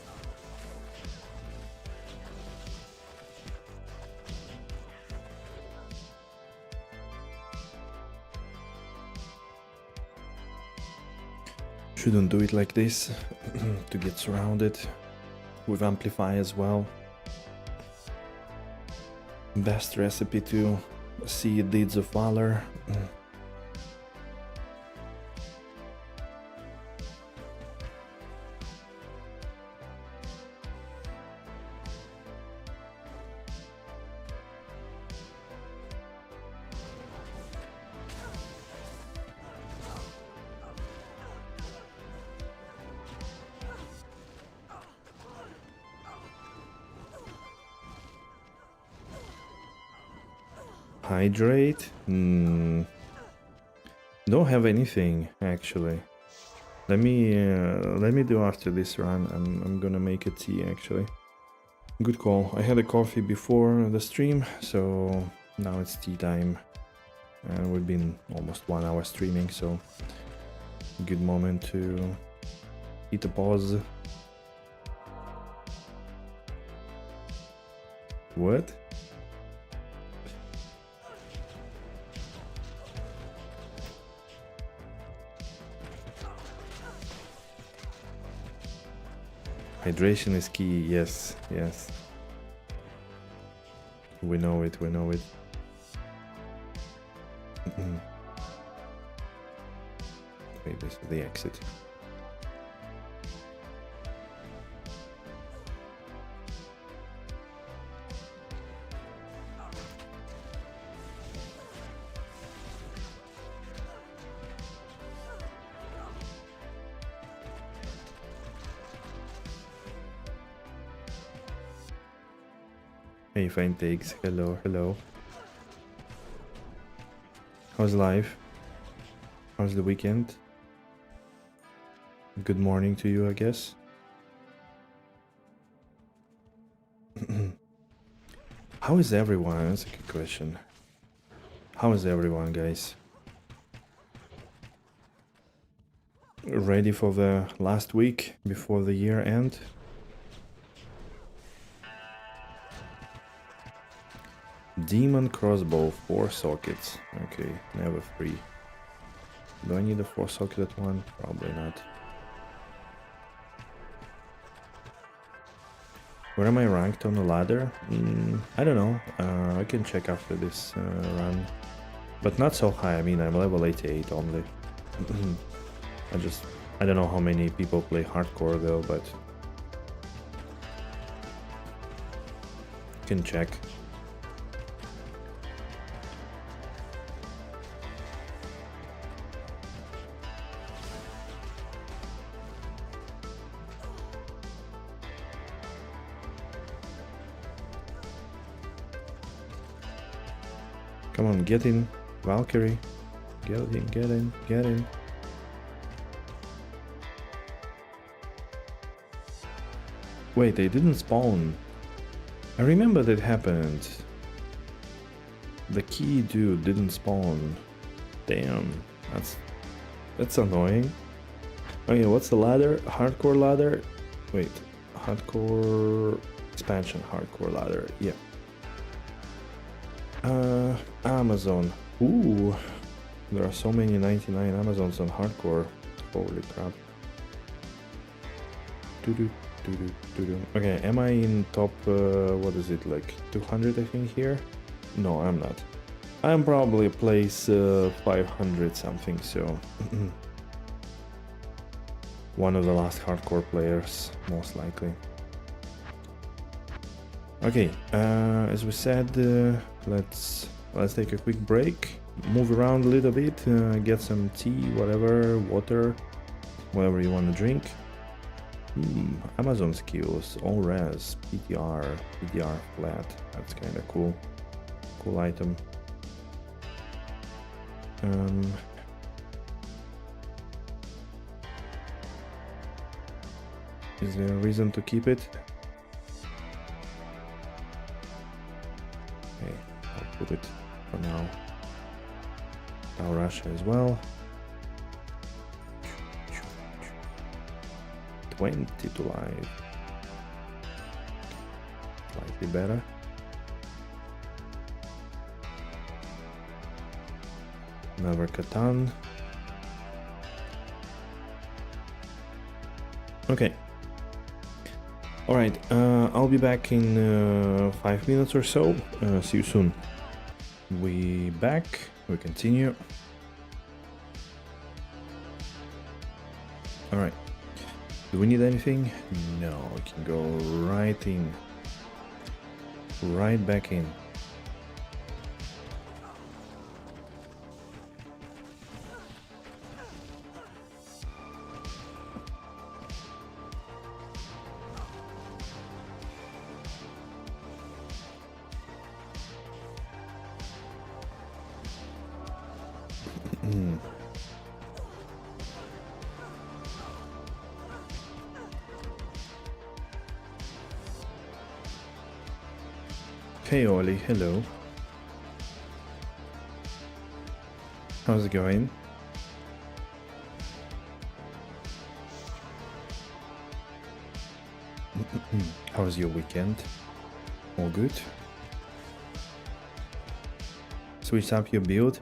Shouldn't do it like this to get surrounded with amplify as well. Best recipe to see deeds of valor. Hydrate? Don't have anything actually. Let me do after this run. I'm gonna make a tea actually. Good call. I had a coffee before the stream, so now it's tea time. And we've been almost 1 hour streaming, so good moment to hit a pause. What? Hydration is key, yes, yes. We know it, we know it. Wait, this is the exit. Hey, fine takes. Hello, hello. How's life? How's the weekend? Good morning to you, I guess. How is everyone? That's a good question. How is everyone, guys? Ready for the last week before the year end? Demon crossbow, 4 sockets. Okay, never free. Do I need a 4-socketed one? Probably not. Where am I ranked on the ladder? I don't know. I can check after this run. But not so high. I mean, I'm level 88 only. I don't know how many people play hardcore though, but can check. Come on, get in, Valkyrie. Get in, get in, get in. Wait, they didn't spawn. I remember that happened. The key dude didn't spawn. Damn, that's annoying. Okay, what's the ladder? Hardcore ladder? Wait, hardcore expansion, hardcore ladder, yeah. Amazon. Ooh, there are so many 99 Amazons on hardcore. Holy crap. Okay, am I in top, what is it, like 200 I think here? No, I'm not. I'm probably place 500 something, so one of the last hardcore players, most likely. Okay, as we said, let's take a quick break, move around a little bit, get some tea, whatever, water, whatever you want to drink. Amazon skills, all res, PDR flat, that's kind of cool item. Is there a reason to keep it? Okay, I'll put it for now. Now Russia as well. 22 life. Slightly better. Another Catan. Okay. Alright, I'll be back in 5 minutes or so. See you soon. We back. We continue. Alright. Do we need anything? No, we can go right in. Right back in. Hey Oli, hello. How's it going? How was your weekend? All good? Switch up your build.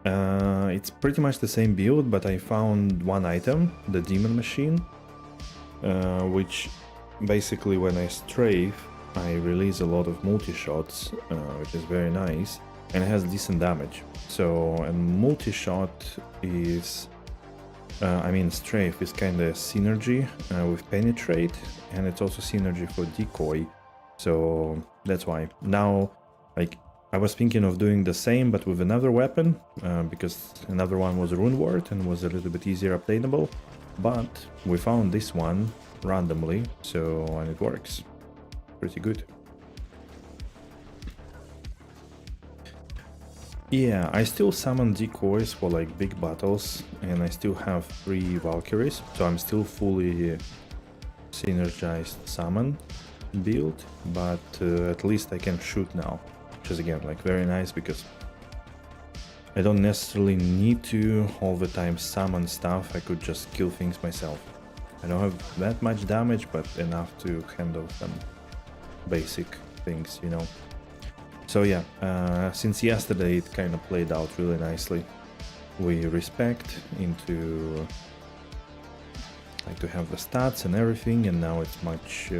It's pretty much the same build, but I found one item, the demon machine, which basically when I strafe, I release a lot of multi-shots, which is very nice, and it has decent damage. So, and multi-shot is, strafe is kind of synergy with penetrate, and it's also synergy for decoy. So that's why. Now, like, I was thinking of doing the same, but with another weapon, because another one was runewizard and was a little bit easier obtainable. But we found this one randomly, so, and it works. Pretty good. Yeah, I still summon decoys for like big battles, and I still have 3 Valkyries, so I'm still fully synergized summon build, but at least I can shoot now, which is again like very nice because I don't necessarily need to all the time summon stuff. I could just kill things myself. I don't have that much damage, but enough to handle some basic things, you know. So yeah, since yesterday it kind of played out really nicely. We respect into like to have the stats and everything, and now it's much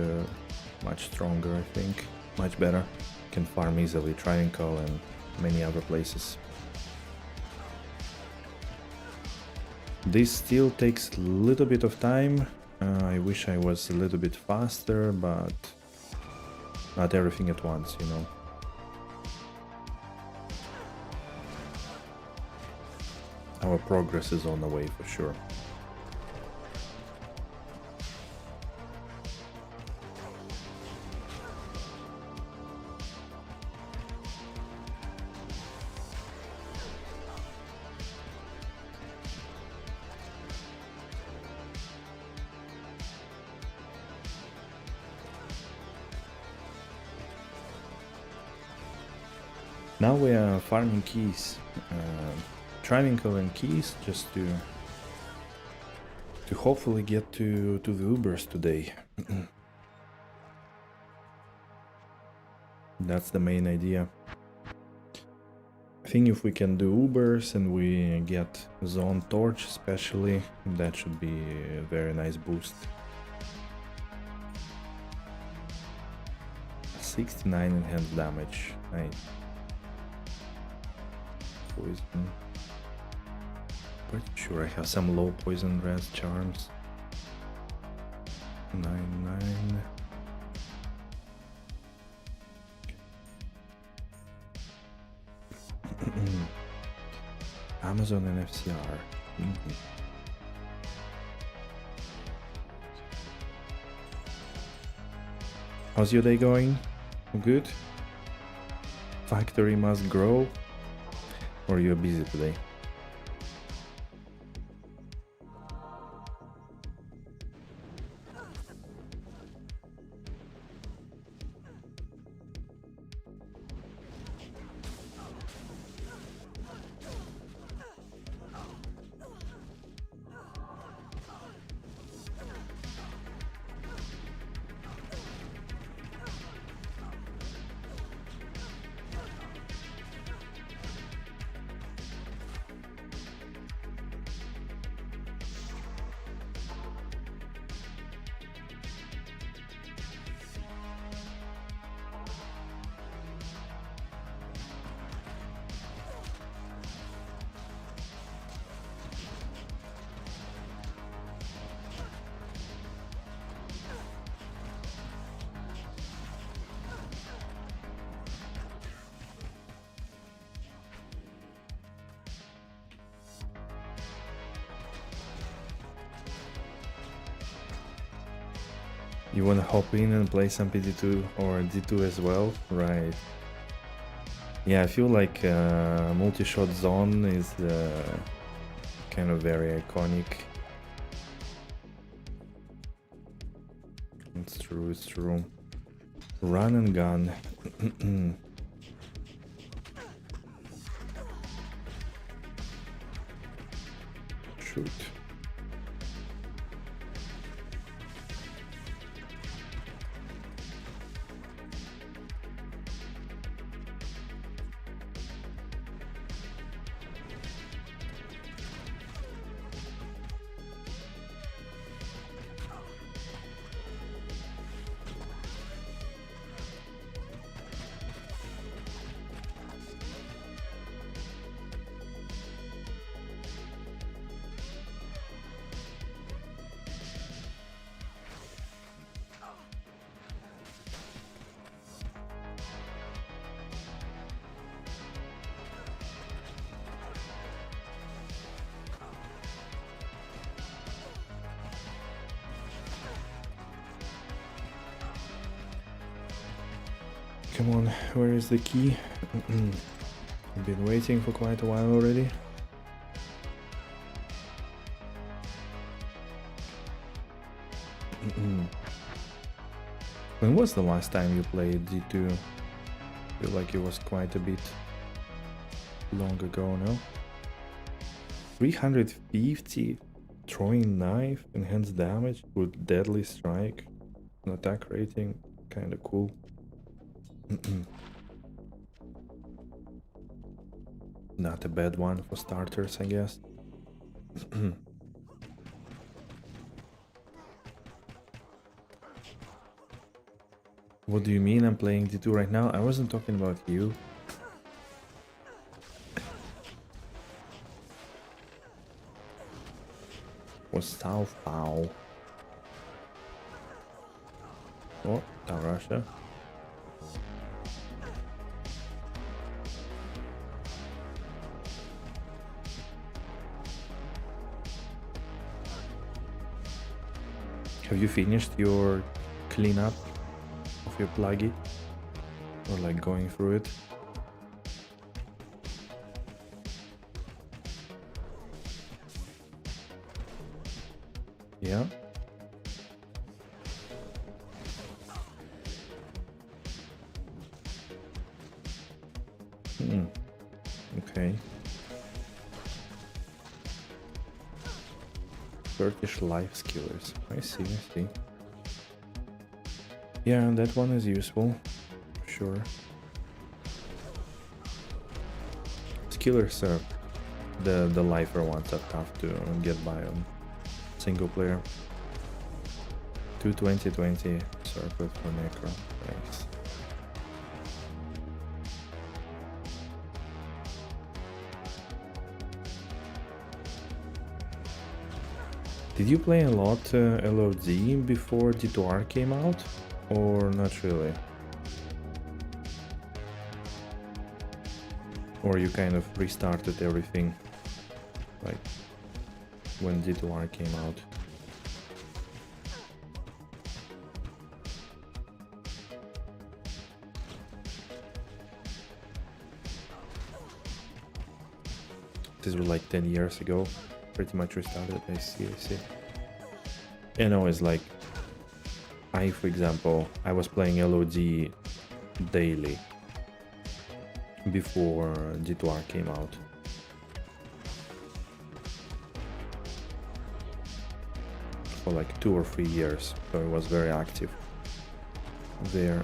stronger, I think, much better. Can farm easily Travincal and many other places. This still takes a little bit of time. I wish I was a little bit faster, but not everything at once, you know. Our progress is on the way for sure. Now we are farming keys, Travincal and keys, just to hopefully get to the Ubers today. That's the main idea. I think if we can do Ubers and we get Zone Torch especially, that should be a very nice boost. 69 enhanced damage, nice. Poison. Pretty sure I have some low poison red charms. 9. Amazon and FCR. How's your day going? Good? Factory must grow? Or you're busy today? You wanna hop in and play some PD2 or D2 as well? Right. Yeah, I feel like multi-shot zone is kind of very iconic. It's true, it's true. Run and gun. Shoot. Come on, where is the key? I've been waiting for quite a while already. When was the last time you played D2? I feel like it was quite a bit long ago, no? 350 throwing knife, enhanced damage with deadly strike, an attack rating, kinda cool. Not a bad one for starters, I guess. What do you mean I'm playing D2 right now? I wasn't talking about you. Was Southbow. Oh, down Russia. Have you finished your cleanup of your plugin? Or like going through it? Yeah? Okay. Turkish life skillers. I see, I see. Yeah, that one is useful. Sure. Skillers are the lifer ones are tough to get by on single player. 220-20 circuit for Necro. Nice. Did you play a lot LOD before D2R came out? Or not really? Or you kind of restarted everything like when D2R came out? This was like 10 years ago. Pretty much restarted. I see, I see. You know, it's like for example, I was playing LOD daily before D2R came out. For like 2 or 3 years, so I was very active there.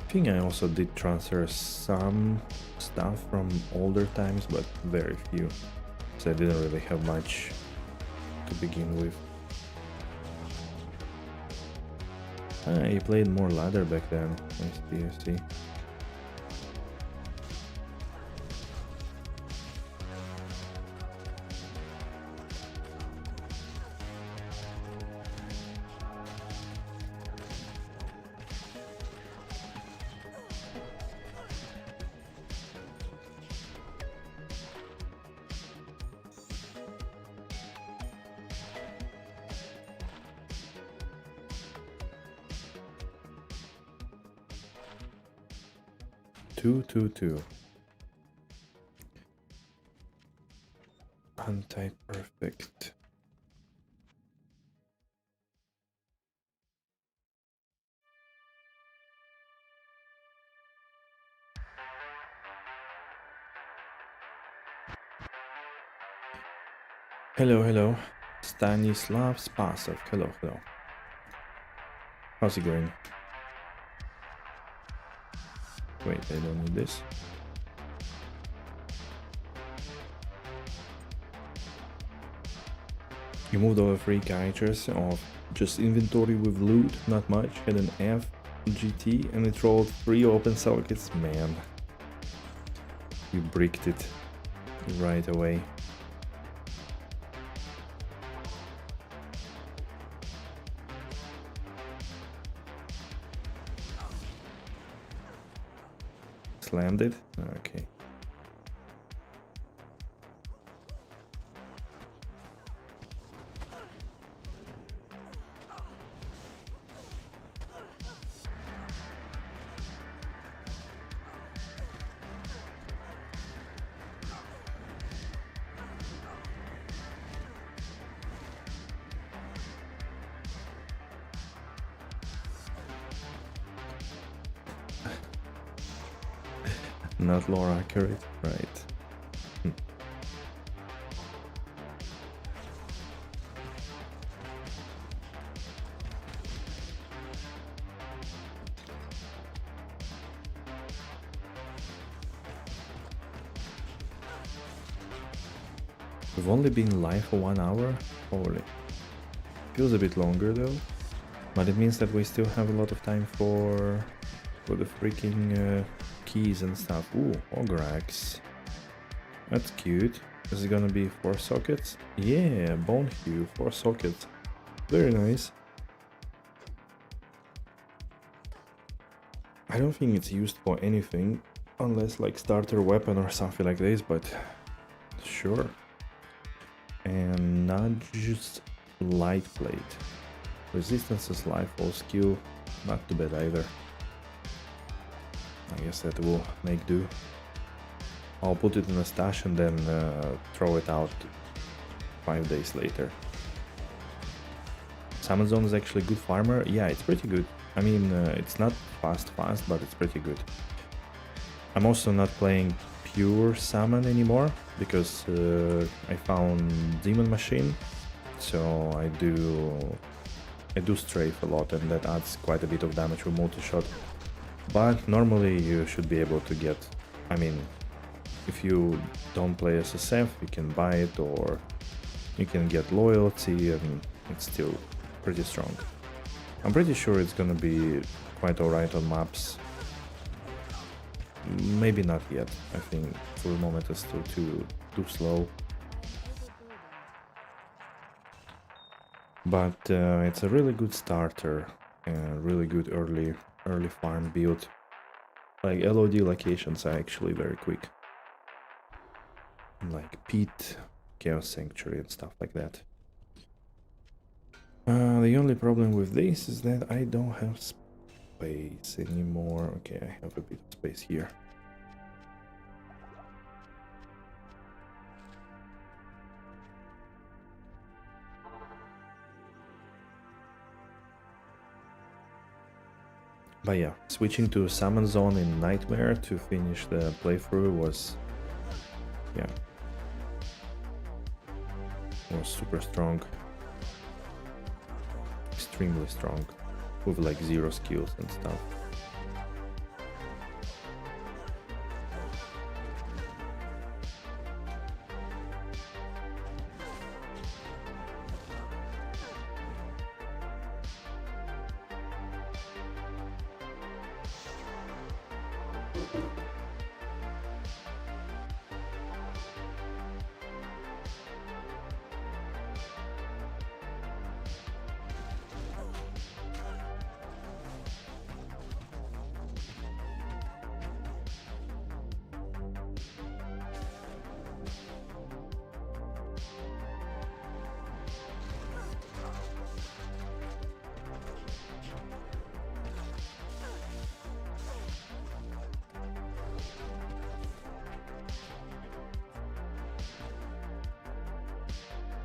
I think I also did transfer some stuff from older times, but very few, so I didn't really have much to begin with. Ah, he played more ladder back then. I see. Two. Anti-perfect. Hello. Stanislav Spasov. Hello. How's it going? Wait, I don't need this. You moved over 3 characters of just inventory with loot, not much. Had an F, GT, and it rolled 3 open sockets. Man, you bricked it right away. Slammed it? Okay. Not lore accurate, right? We've only been live for 1 hour? Holy. Feels a bit longer though. But it means that we still have a lot of time for the freaking keys and stuff. Ooh, Ograx. That's cute. Is it gonna be 4 sockets? Yeah, bone hue, 4 sockets. Very nice. I don't think it's used for anything, unless like starter weapon or something like this, but sure. And not just light plate. Resistance is life, all skill, not too bad either. I guess that will make do. I'll put it in a stash and then throw it out 5 days later. Summon Zone is actually good farmer. Yeah, it's pretty good. I mean, it's not fast, but it's pretty good. I'm also not playing pure summon anymore because I found Demon Machine, so I do strafe a lot, and that adds quite a bit of damage with multi-shot. But normally you should be able to get, I mean, if you don't play SSF, you can buy it, or you can get loyalty, and it's still pretty strong. I'm pretty sure it's gonna be quite alright on maps. Maybe not yet. I think for the moment it's still too slow. But it's a really good starter and really good early farm build. Like LOD locations are actually very quick. Like Pete, Chaos Sanctuary and stuff like that. The only problem with this is that I don't have space anymore. Okay, I have a bit of space here. But yeah, switching to Summon Zone in Nightmare to finish the playthrough was, yeah, was super strong. Extremely strong, with like 0 skills and stuff.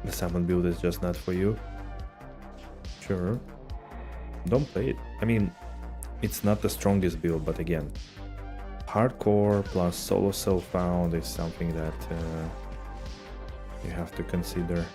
the summon build is just not for you, sure, don't play it. I mean, it's not the strongest build, but again, hardcore plus solo self-found is something that you have to consider.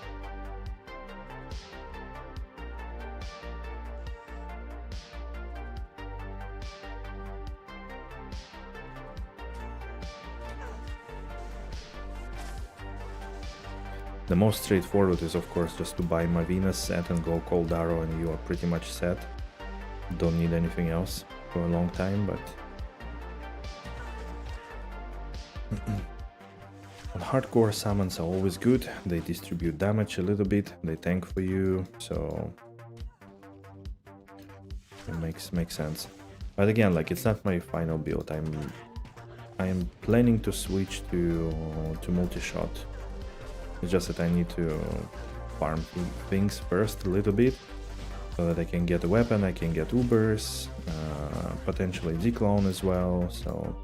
The most straightforward is of course just to buy Mavina's set and go Cold Arrow and you are pretty much set. Don't need anything else for a long time, but hardcore summons are always good. They distribute damage a little bit, they tank for you, so it makes sense. But again, like, it's not my final build. I am planning to switch to multi-shot. It's just that I need to farm things first a little bit, so that I can get a weapon, I can get Ubers, potentially Declone as well, so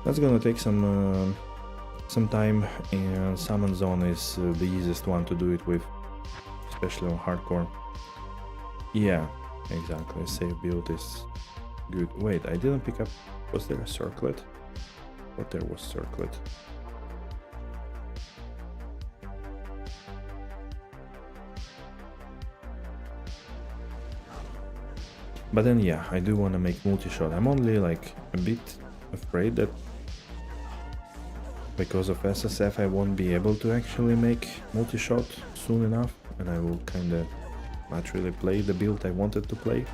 that's gonna take some time, and Summon Zone is the easiest one to do it with, especially on hardcore. Yeah, exactly, save build is good. Wait, I didn't pick up, was there a circlet? But there was circlet. But then yeah, I do want to make multi-shot. I'm only like a bit afraid that because of SSF I won't be able to actually make multi-shot soon enough, and I will kinda not really play the build I wanted to play.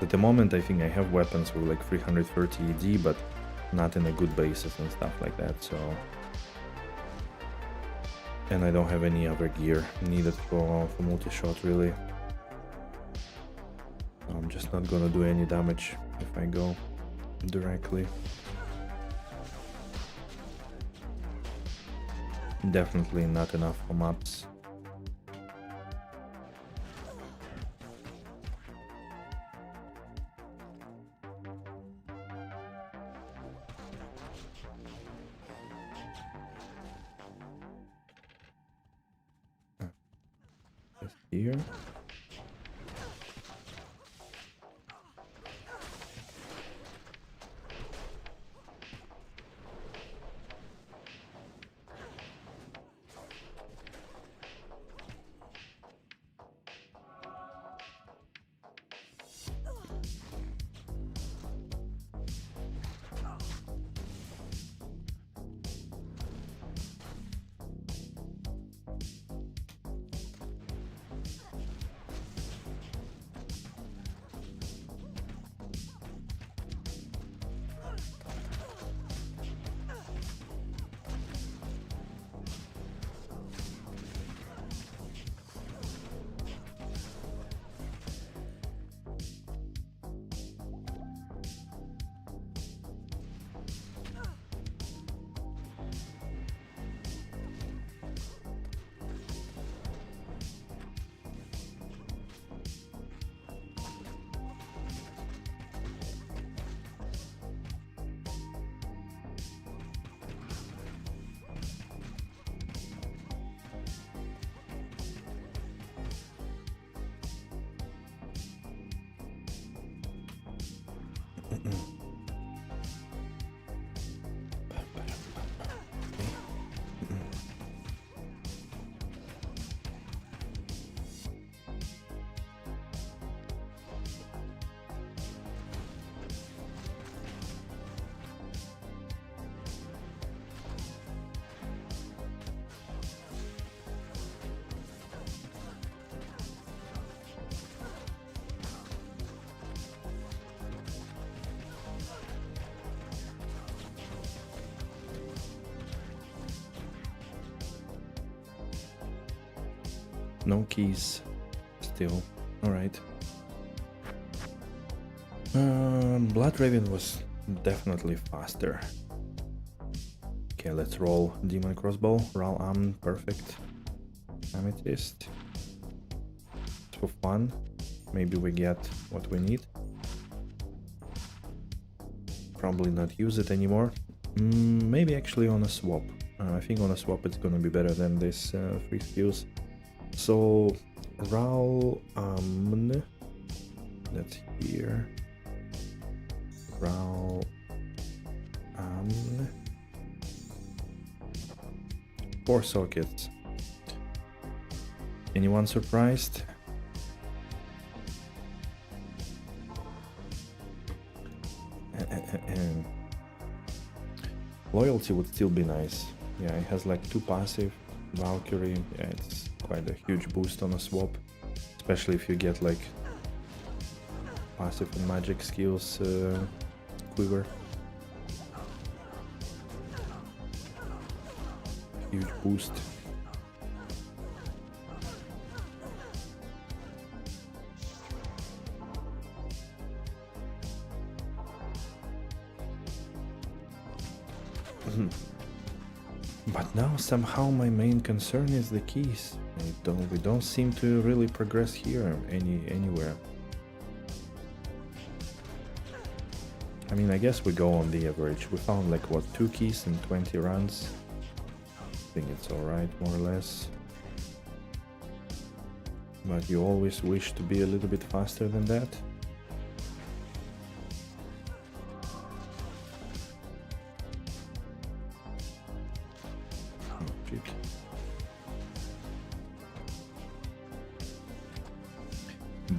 At the moment I think I have weapons with like 330 ED, but not in a good basis and stuff like that, so... And I don't have any other gear needed for multi-shot really. I'm just not gonna do any damage if I go directly. Definitely not enough for maps. Here. No keys, still. Alright. Blood Raven was definitely faster. Okay, let's roll Demon Crossbow. Ral Am, perfect. Amethyst. For fun. Maybe we get what we need. Probably not use it anymore. Maybe actually on a swap. I think on a swap it's gonna be better than this 3 skills. So Raul that's here. Raul 4 sockets. Anyone surprised? Loyalty would still be nice. Yeah, it has like 2 passive. Valkyrie, yeah, it's quite a huge boost on a swap, especially if you get like passive and magic skills quiver. Huge boost. But now somehow my main concern is the keys. We don't seem to really progress here anywhere. I mean, I guess we go on the average. We found like what, 2 keys in 20 runs. I think it's alright, more or less. But you always wish to be a little bit faster than that.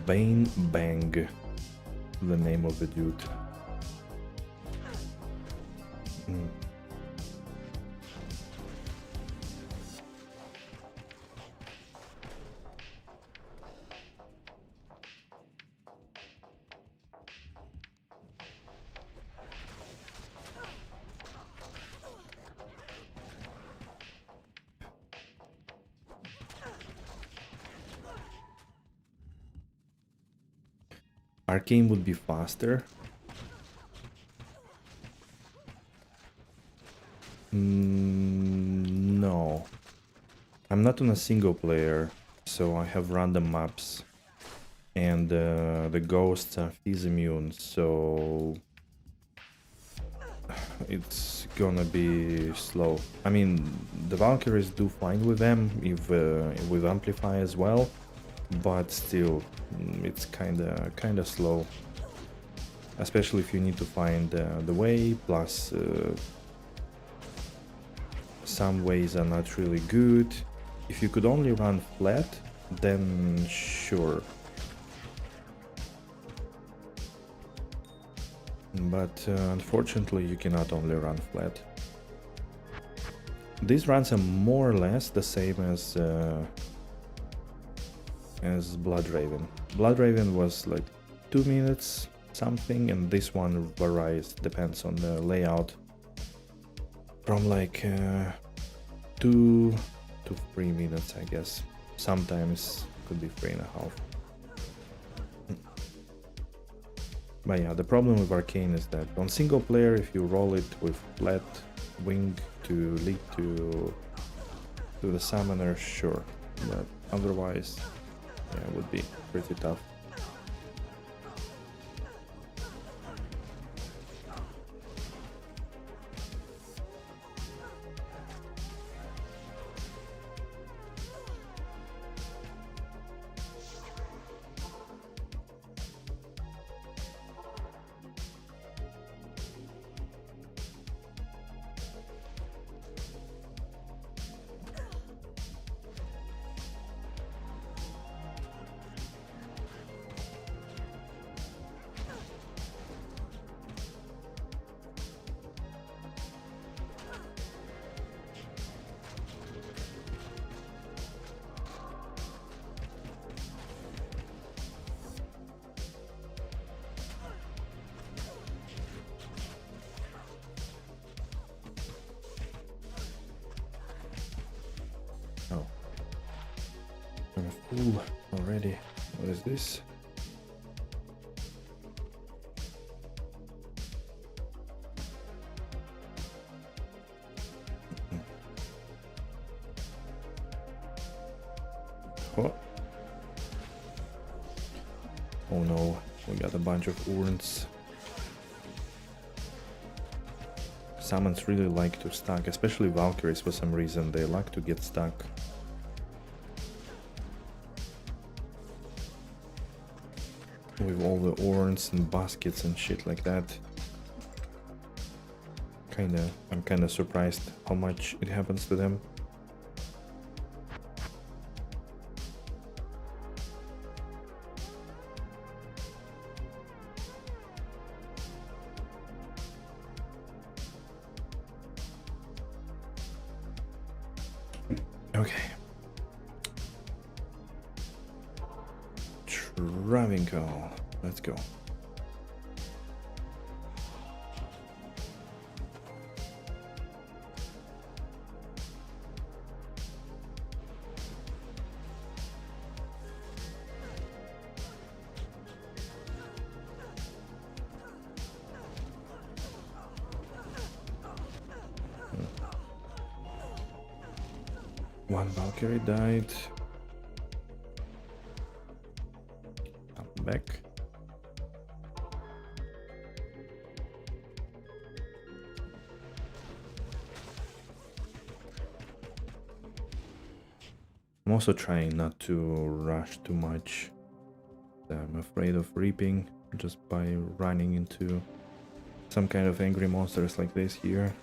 Bane Bang, the name of the dude. Arcane would be faster. No. I'm not on a single player, so I have random maps. And the ghosts are phys immune, so it's gonna be slow. I mean, the Valkyries do fine with them, if with Amplify as well. But still, it's kinda slow, especially if you need to find the way. Plus, some ways are not really good. If you could only run flat, then sure. But unfortunately, you cannot only run flat. These runs are more or less the same as Bloodraven. Bloodraven was like 2 minutes something, and this one varies, depends on the layout, from like 2 to 3 minutes, I guess. Sometimes could be 3.5. But yeah, the problem with Arcane is that on single player, if you roll it with flat wing to lead to the summoner, sure, but otherwise, yeah, it would be pretty tough. Oh, I'm full already. What is this? Oh. Oh no, we got a bunch of urns. summons really like to stack, especially Valkyries for some reason, they like to get stuck. With all the urns and baskets and shit like that. I'm kinda surprised how much it happens to them. Okay. Travincal. Let's go. One Valkyrie died. Come back. I'm also trying not to rush too much. I'm afraid of reaping just by running into some kind of angry monsters like this here.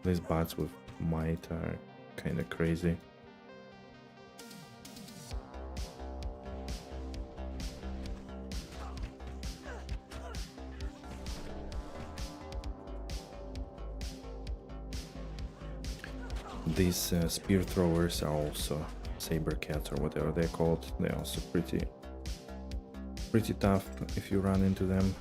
These bots with might are kind of crazy. These spear throwers are also saber cats or whatever they're called. They're also pretty tough if you run into them.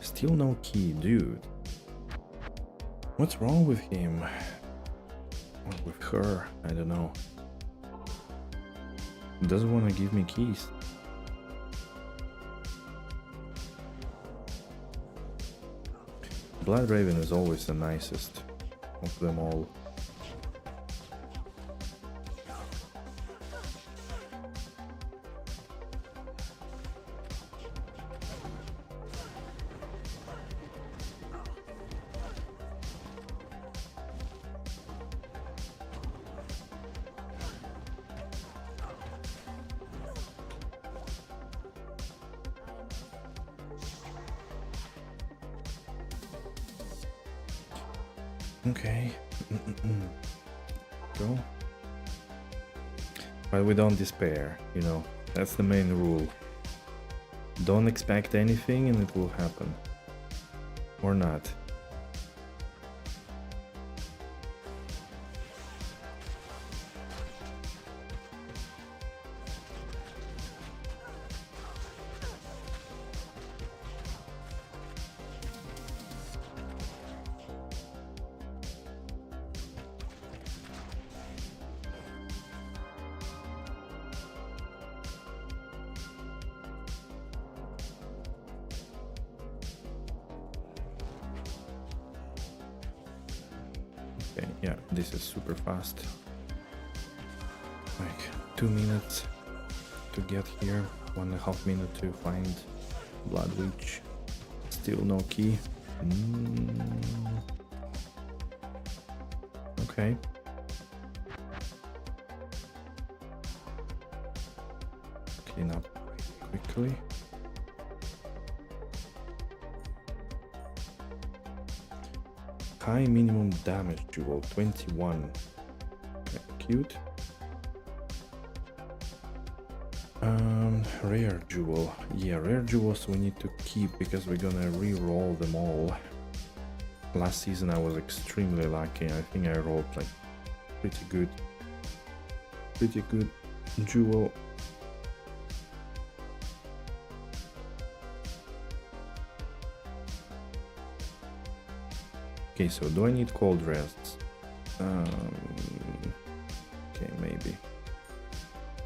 Still no key, dude. What's wrong with him? Or with her? I don't know. Doesn't want to give me keys. Blood Raven is always the nicest of them all. Okay. Go. But we don't despair, you know. That's the main rule. Don't expect anything and it will happen. Or not. Okay, yeah, this is super fast. Like 2 minutes to get here, 1.5 minutes to find Blood Witch. Still no key. Okay. Clean up quickly. High minimum damage jewel, 21. Cute. Rare jewel. Yeah, rare jewels we need to keep because we're gonna re-roll them all. Last season I was extremely lucky. I think I rolled like pretty good jewel. Okay, so do I need cold rests? Okay, maybe.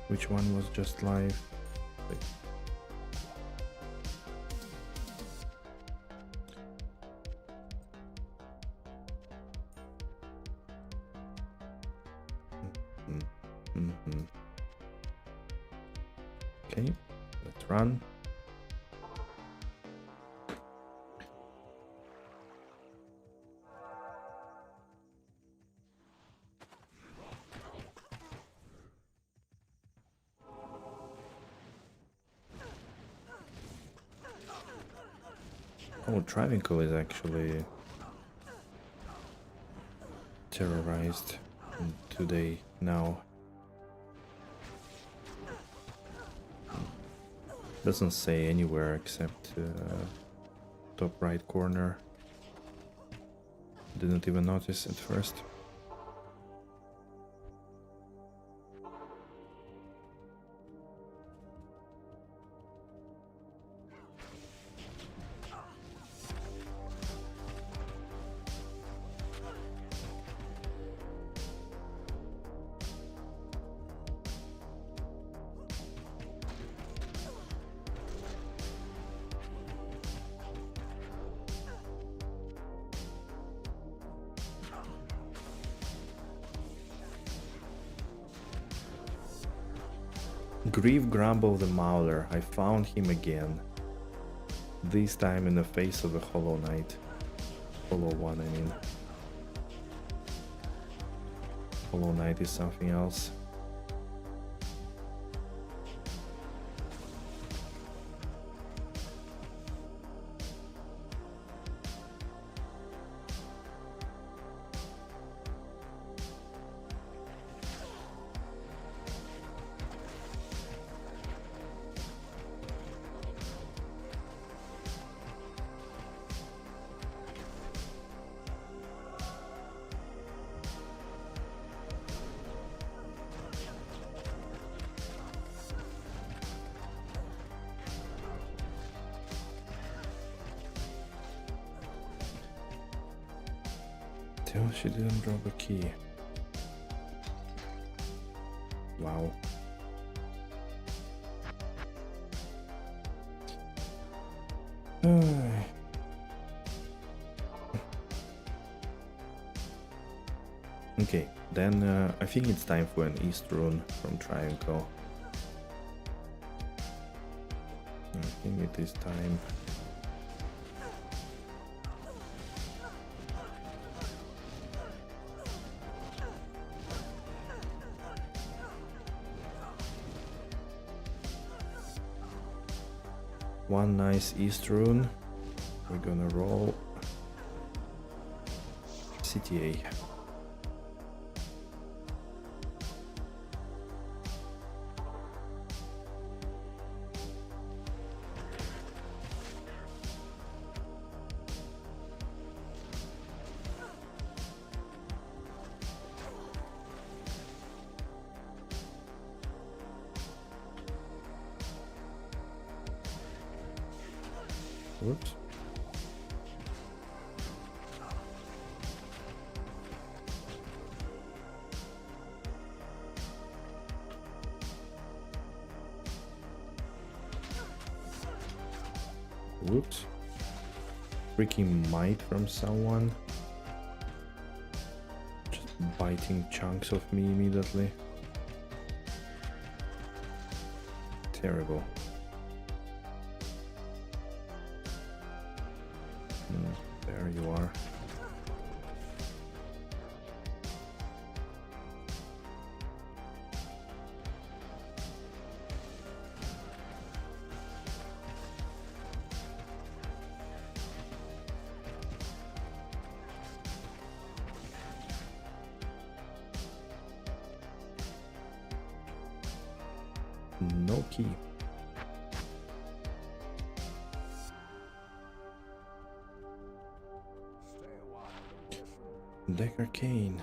Which one was just live? Wait. Okay, let's run. Oh, Travincal is actually terrorized today now. Doesn't say anywhere except top right corner. Didn't even notice at first. Grief Grumble the Mauler, I found him again. This time in the face of a Hollow Knight. Hollow One, I mean. Hollow Knight is something else. Still, she didn't drop a key. Wow. Okay, then I think it's time for an East Rune from Travincal. I think it is time. One nice East Rune. We're gonna roll CTA. Whoops. Whoops. Freaking might from someone. Just biting chunks of me immediately. Terrible. There you are. No key. Deck Arcane.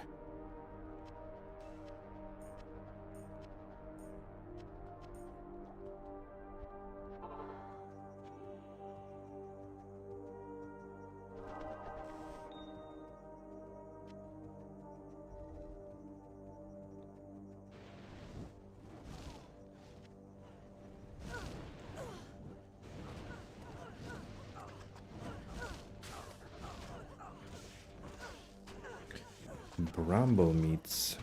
Bramble meats.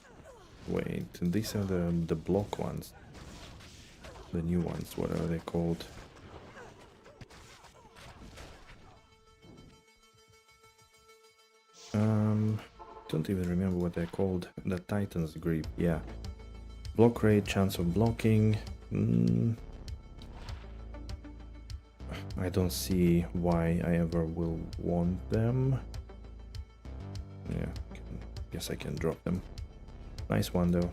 Wait, these are the block ones. The new ones, what are they called? Don't even remember what they're called. The Titan's Grip, yeah. Block rate, chance of blocking. I don't see why I ever will want them. Yeah, guess I can drop them. Nice one though.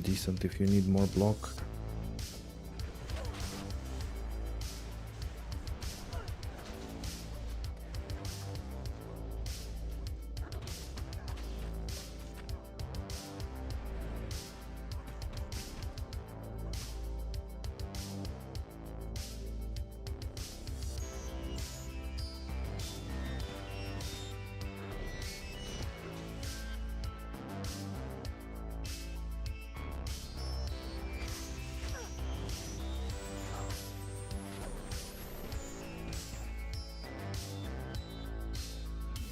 Decent if you need more block.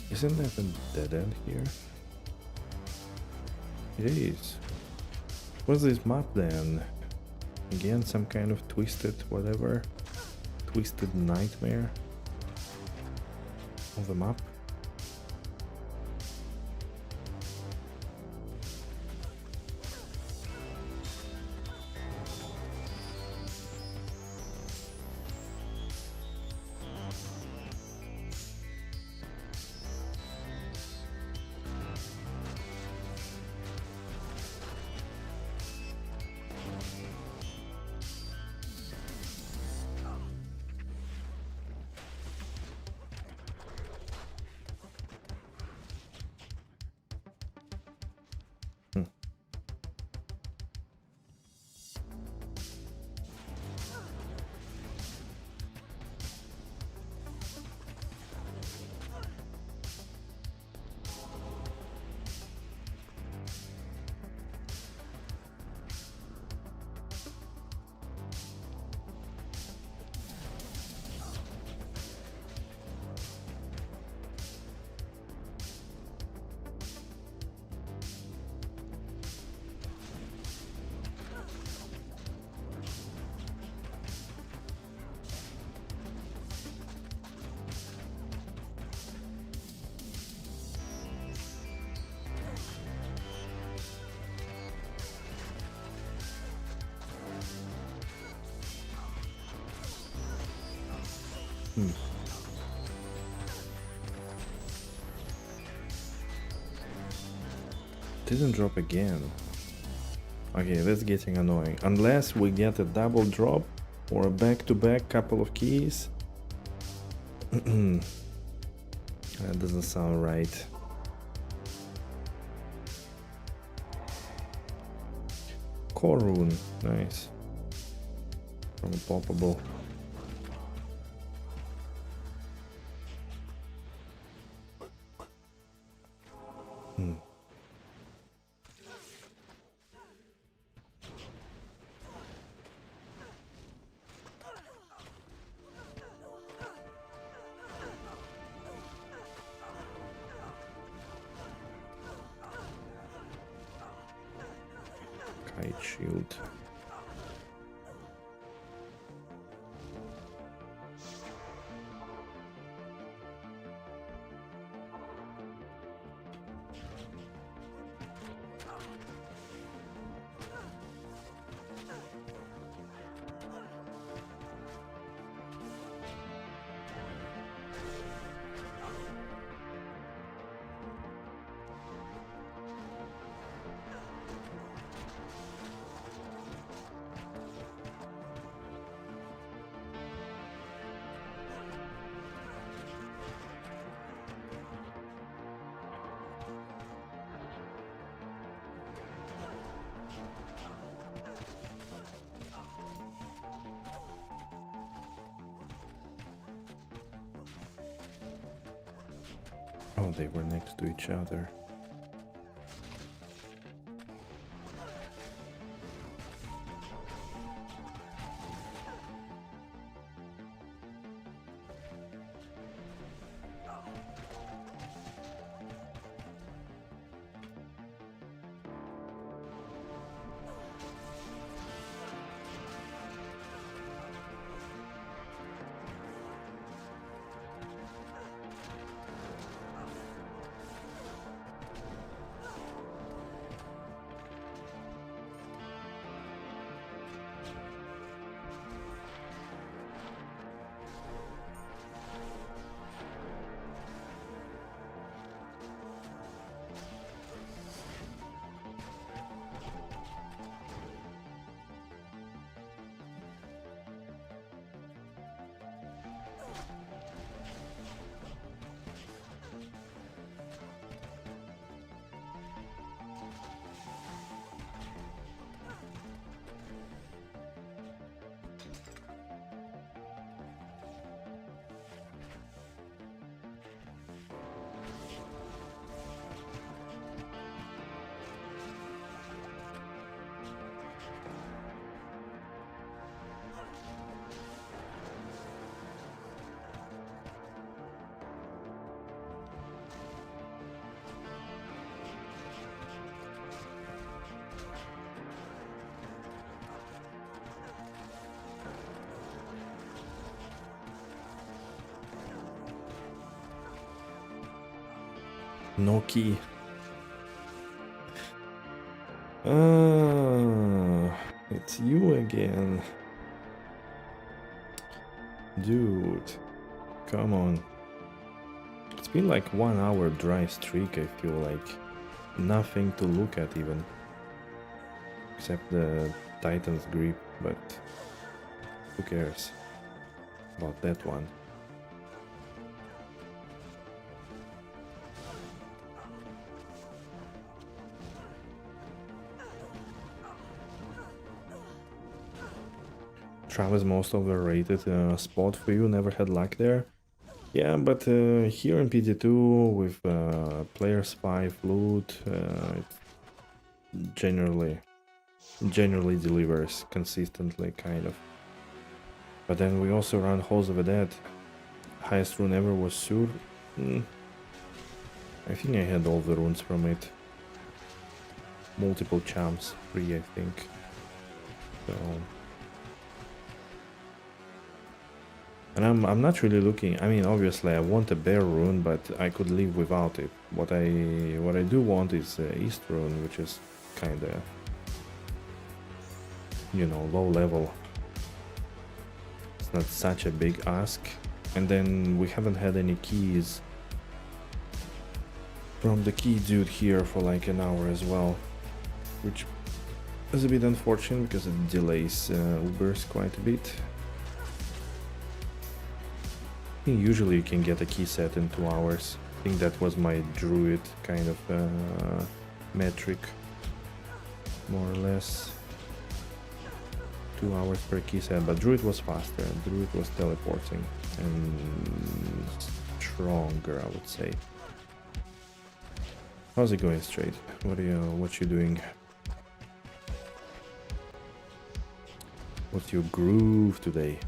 Isn't that a dead end here? It is. What's this map then? Again, some kind of twisted whatever? Twisted nightmare of a map? Didn't drop again. Okay, that's getting annoying. Unless we get a double drop or a back-to-back couple of keys. That doesn't sound right. Core rune, nice. From a poppable. Kite shield. Oh, they were next to each other. No key. It's you again. Dude, come on. It's been like 1 hour dry streak, I feel like. Nothing to look at even. Except the Titan's grip, but who cares about that one? Travis most overrated spot for you, never had luck there. Yeah, but here in PD2 with players 5 loot, it generally delivers consistently, kind of. But then we also run Halls of the Dead. Highest rune ever was Sur. I think I had all the runes from it. Multiple champs, 3 I think. So... And I'm not really looking. I mean, obviously I want a bear rune, but I could live without it. What I do want is East rune, which is kinda, you know, low level. It's not such a big ask. And then we haven't had any keys from the key dude here for like an hour as well, which is a bit unfortunate because it delays Ubers quite a bit. Usually you can get a key set in 2 hours. I think that was my druid kind of metric, more or less. 2 hours per key set, but druid was faster. Druid was teleporting and stronger, I would say. How's it going, Straight? What you doing? What's your groove today?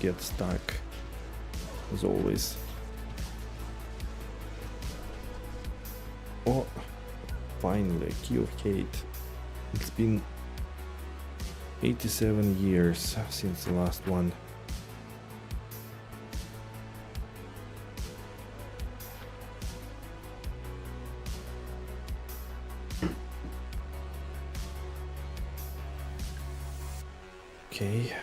Get stuck as always. Oh, finally, key of Kate. It's been 87 years since the last one. Okay.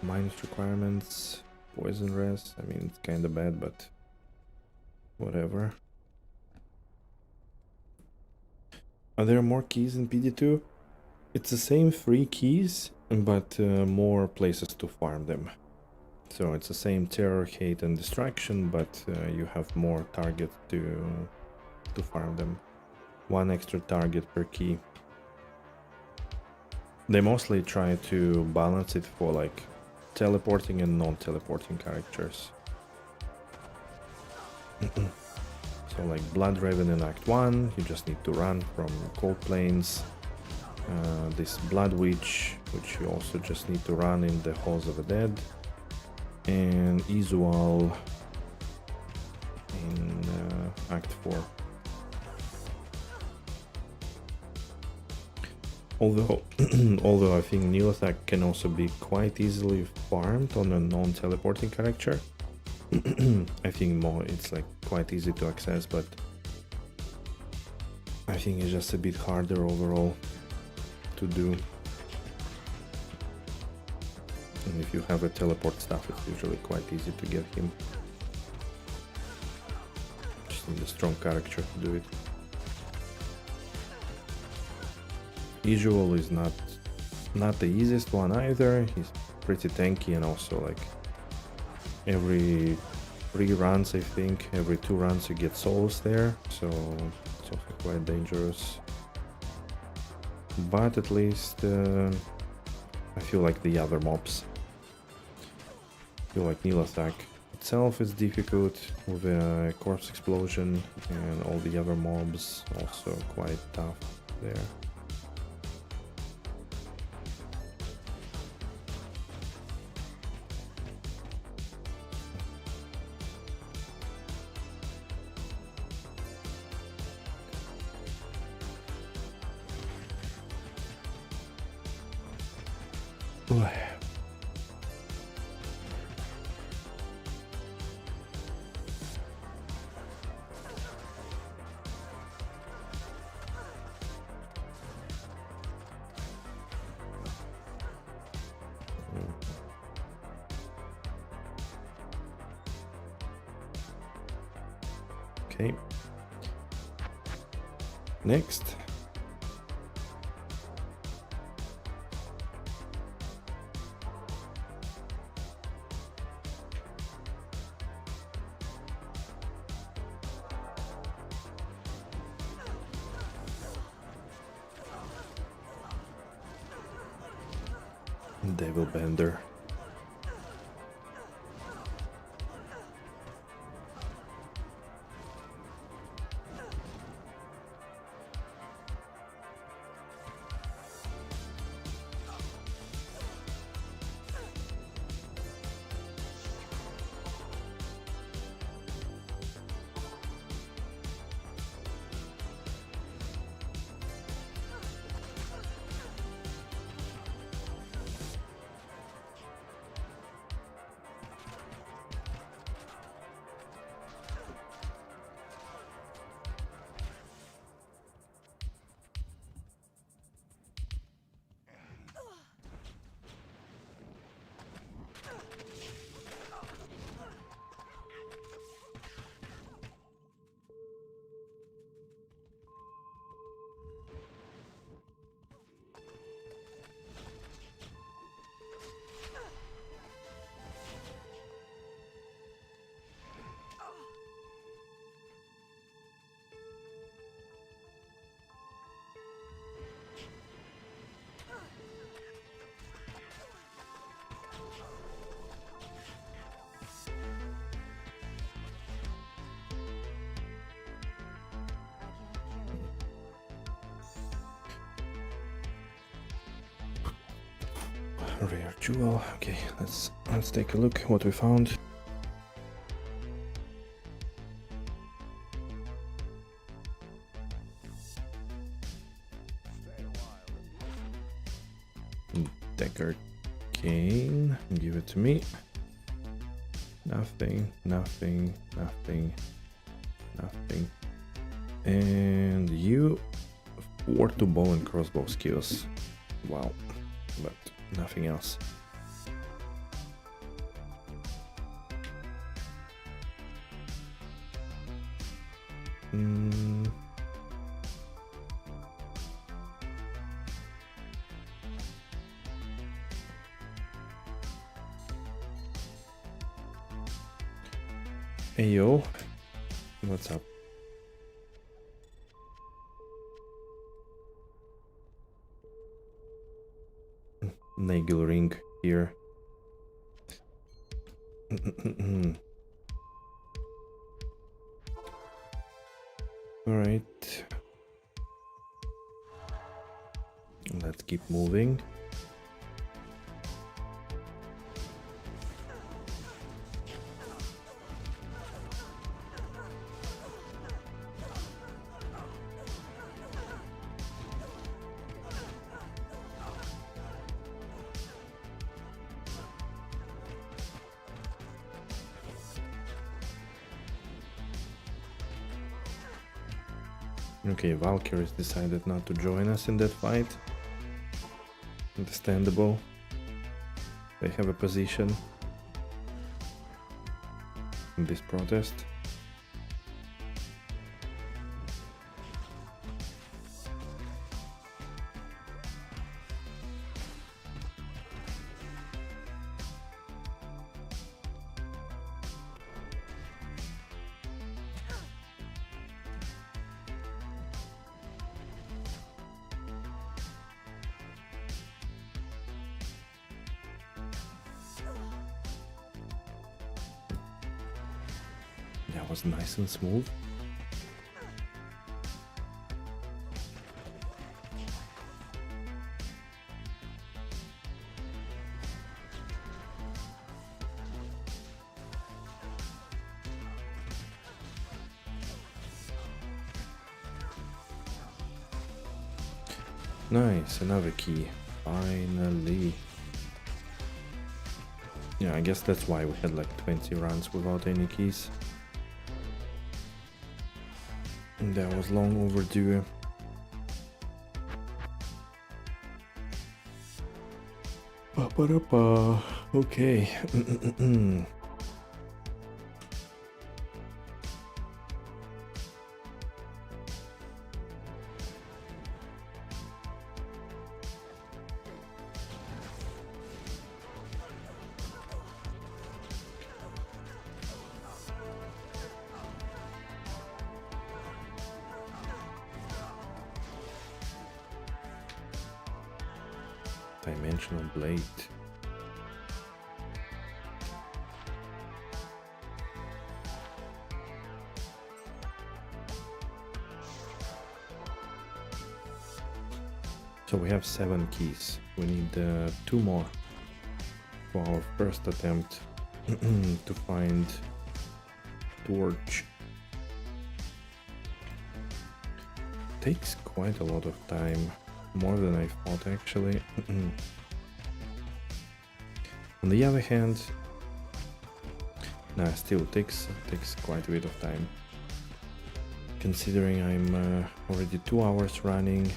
minus requirements, poison rest. I mean, it's kind of bad, but whatever. Are there more keys in PD2? It's the same 3 keys, but more places to farm them. So it's the same terror, hate, and distraction, but you have more targets to farm them. 1 extra target per key. They mostly try to balance it for like teleporting and non-teleporting characters. So like Blood Raven in Act 1, you just need to run from Cold Plains. This Blood Witch, which you also just need to run in the Halls of the Dead. And Izual in Act 4. Although I think Kneel Attack can also be quite easily farmed on a non-teleporting character. I think it's like quite easy to access, but I think it's just a bit harder overall to do. And if you have a teleport staff, it's usually quite easy to get him. Just need a strong character to do it. Visual is not the easiest one either. He's pretty tanky, and also like every 3 runs, I think, every 2 runs you get souls there, so it's also quite dangerous. But at least I feel like the other mobs. I feel like Kneel Attack itself is difficult with a corpse explosion, and all the other mobs also quite tough there. Okay. Next. Devil Bender. Rare jewel. Okay, let's take a look what we found. Dagger cane. Give it to me. Nothing, nothing, nothing, nothing. And you 4 to bow and crossbow skills. Wow, but nothing else. Hey yo, what's up? Nagel ring here. Alright. Let's keep moving. Okay, Valkyries decided not to join us in that fight. Understandable. They have a position in this protest. That was nice and smooth. Nice, another key. Finally. Yeah, I guess that's why we had like 20 runs without any keys. And that was long overdue. Ba-ba-da-ba. Okay. Dimensional blade. So we have 7 keys. We need 2 more for our first attempt to find torch. Takes quite a lot of time. More than I thought, actually. On the other hand, nah, still takes quite a bit of time. Considering I'm already 2 hours running.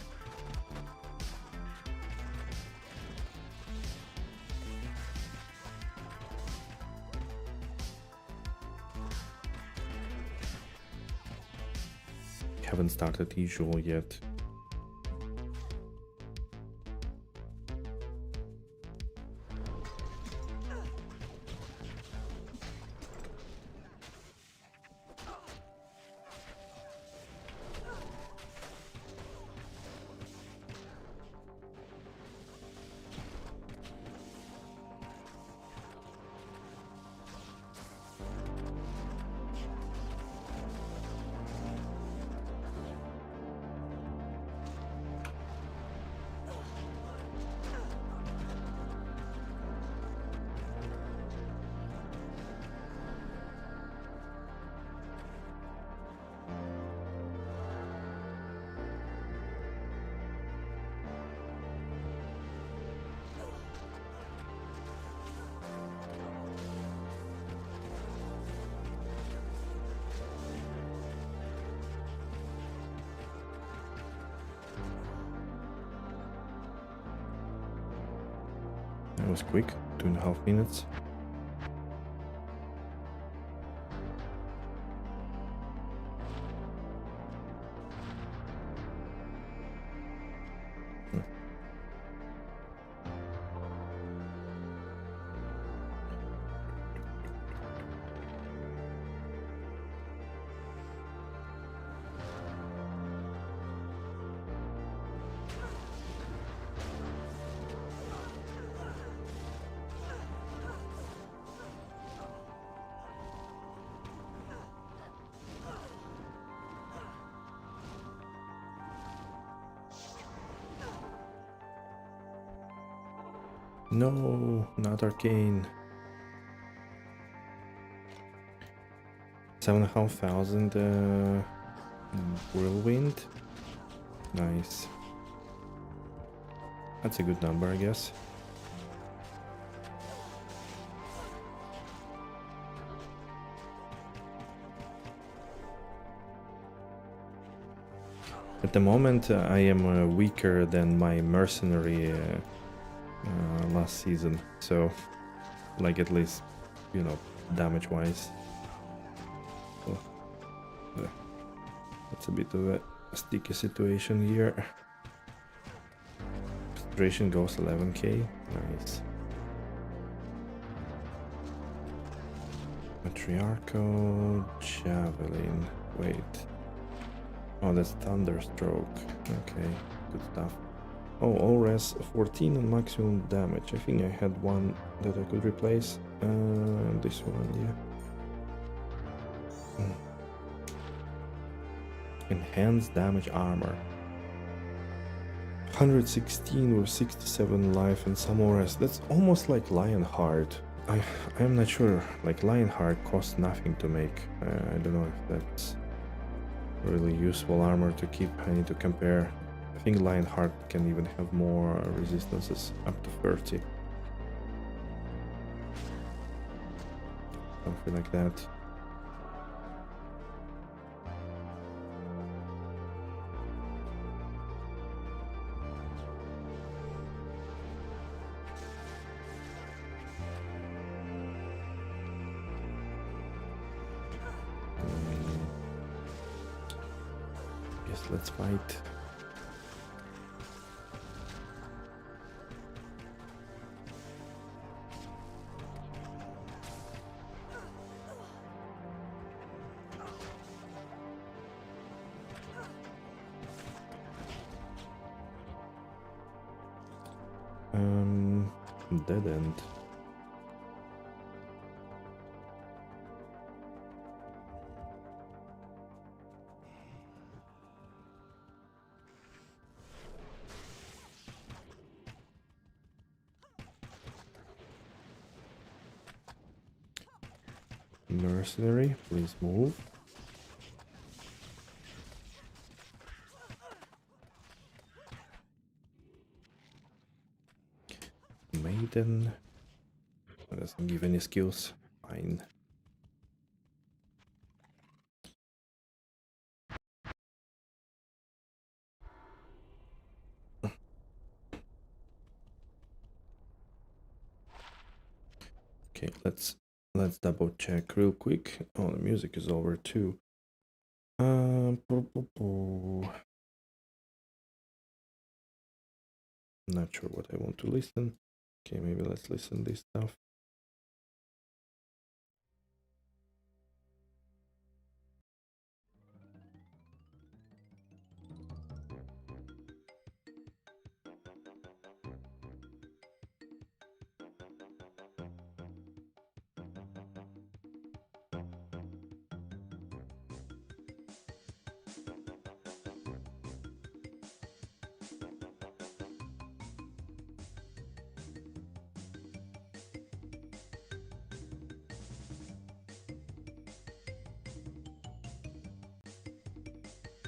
Haven't started usual yet. That was quick, 2.5 minutes. No, not arcane. 7,500 whirlwind. Nice. That's a good number, I guess. At the moment, I am weaker than my mercenary last season, so like at least, you know, damage-wise. Oh, that's a bit of a sticky situation here. Concentration goes 11k. Nice. Matriarchal Javelin. Wait. Oh, that's Thunderstroke. Okay, good stuff. Oh, ORES 14 and maximum damage. I think I had one that I could replace. This one, yeah. Enhanced damage armor. 116 with 67 life and some ORES. That's almost like Lionheart. I'm not sure. Like Lionheart costs nothing to make. I don't know if that's really useful armor to keep. I need to compare. I think Lionheart can even have more resistances, up to 30. Something like that. Yes, let's fight. Dead end. Mercenary, please move. Maiden. That doesn't give any skills. Fine. Okay, let's double check real quick. Oh, the music is over too. Not sure what I want to listen. Okay, maybe let's listen this stuff.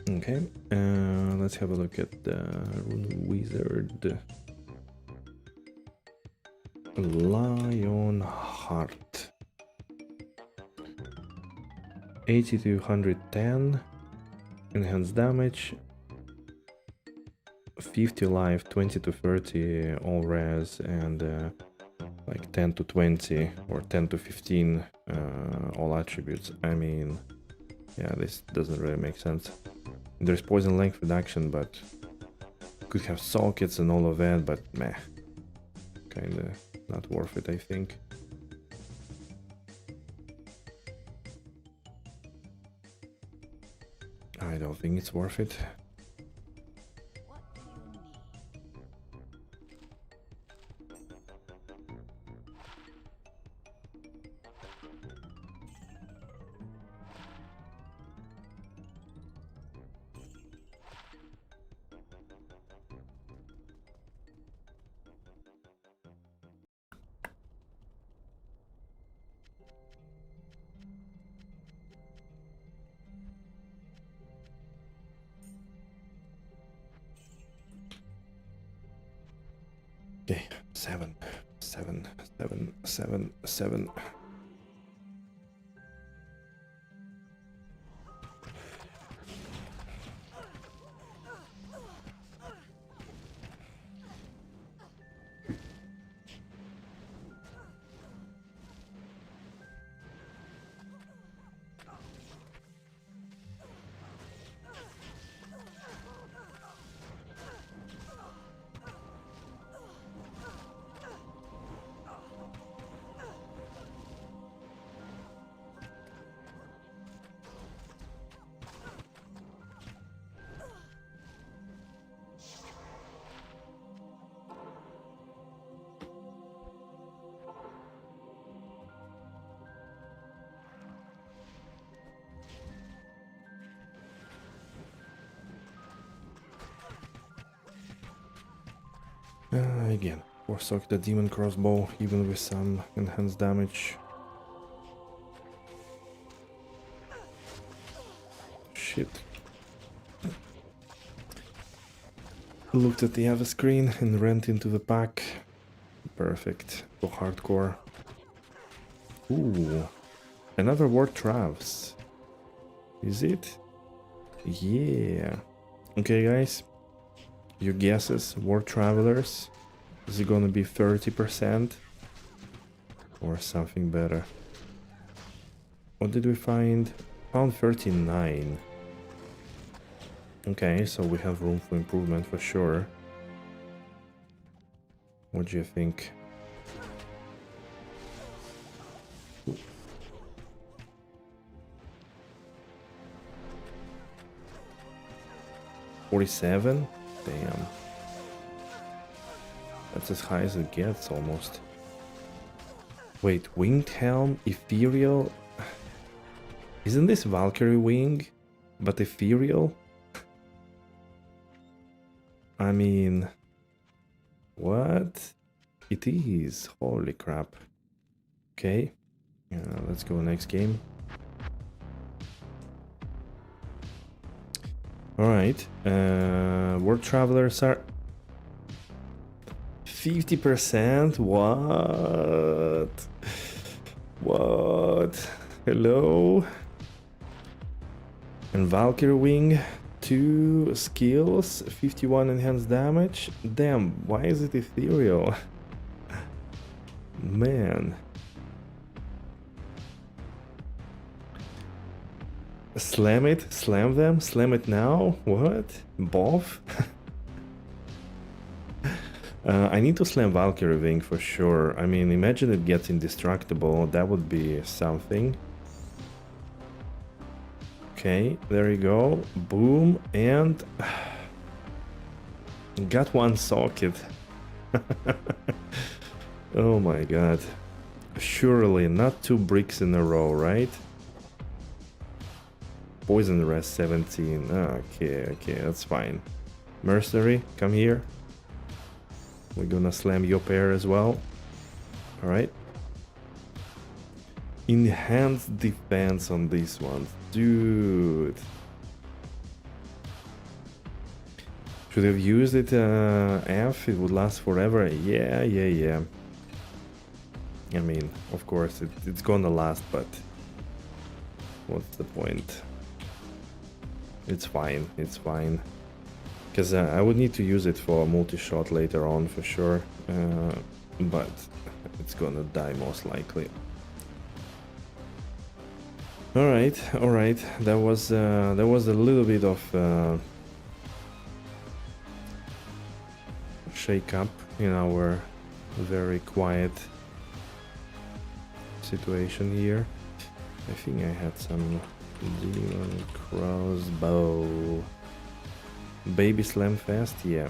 Okay, let's have a look at the runewizard. Lionheart. 80 to 110 enhanced damage, 50 life, 20 to 30 all res, and like 10 to 20 or 10 to 15 all attributes. I mean, yeah, this doesn't really make sense. There's poison length reduction, but could have sockets and all of that, but meh, kinda not worth it, I think. I don't think it's worth it. 7, 7, 7, 7, 7. Again, 4-sock the demon crossbow, even with some enhanced damage. Shit. Looked at the other screen and ran into the pack. Perfect. So hardcore. Ooh. Another ward Travs. Is it? Yeah. Okay, guys. Your guesses, War Travelers. Is it gonna be 30%? Or something better? What did we find? Found 39. Okay, so we have room for improvement for sure. What do you think? Ooh. 47? Damn. That's as high as it gets, almost. Wait, Winged Helm? Ethereal? Isn't this Valkyrie Wing? But Ethereal? I mean... What? It is. Holy crap. Okay. Let's go next game. Alright. World Travelers are... 50%? What? What? Hello? And Valkyrie Wing, 2 skills, 51 enhanced damage. Damn, why is it ethereal? Man. Slam it? Slam them? Slam it now? What? Both? I need to slam Valkyrie Wing for sure. I mean, imagine it gets indestructible. That would be something. Okay, there you go. Boom, and... got one socket. Oh my god. Surely not 2 bricks in a row, right? Poison rest 17. Okay, that's fine. Mercenary, come here. We're gonna slam your pair as well. Alright. Enhanced defense on this one. Dude. Should have used it F, it would last forever. Yeah. I mean, of course, it's gonna last, but what's the point? It's fine. Because I would need to use it for multi-shot later on for sure, but it's gonna die most likely. All right. That was a little bit of shake up in our very quiet situation here. I think I had some demon crossbow. Baby slam fast, yeah.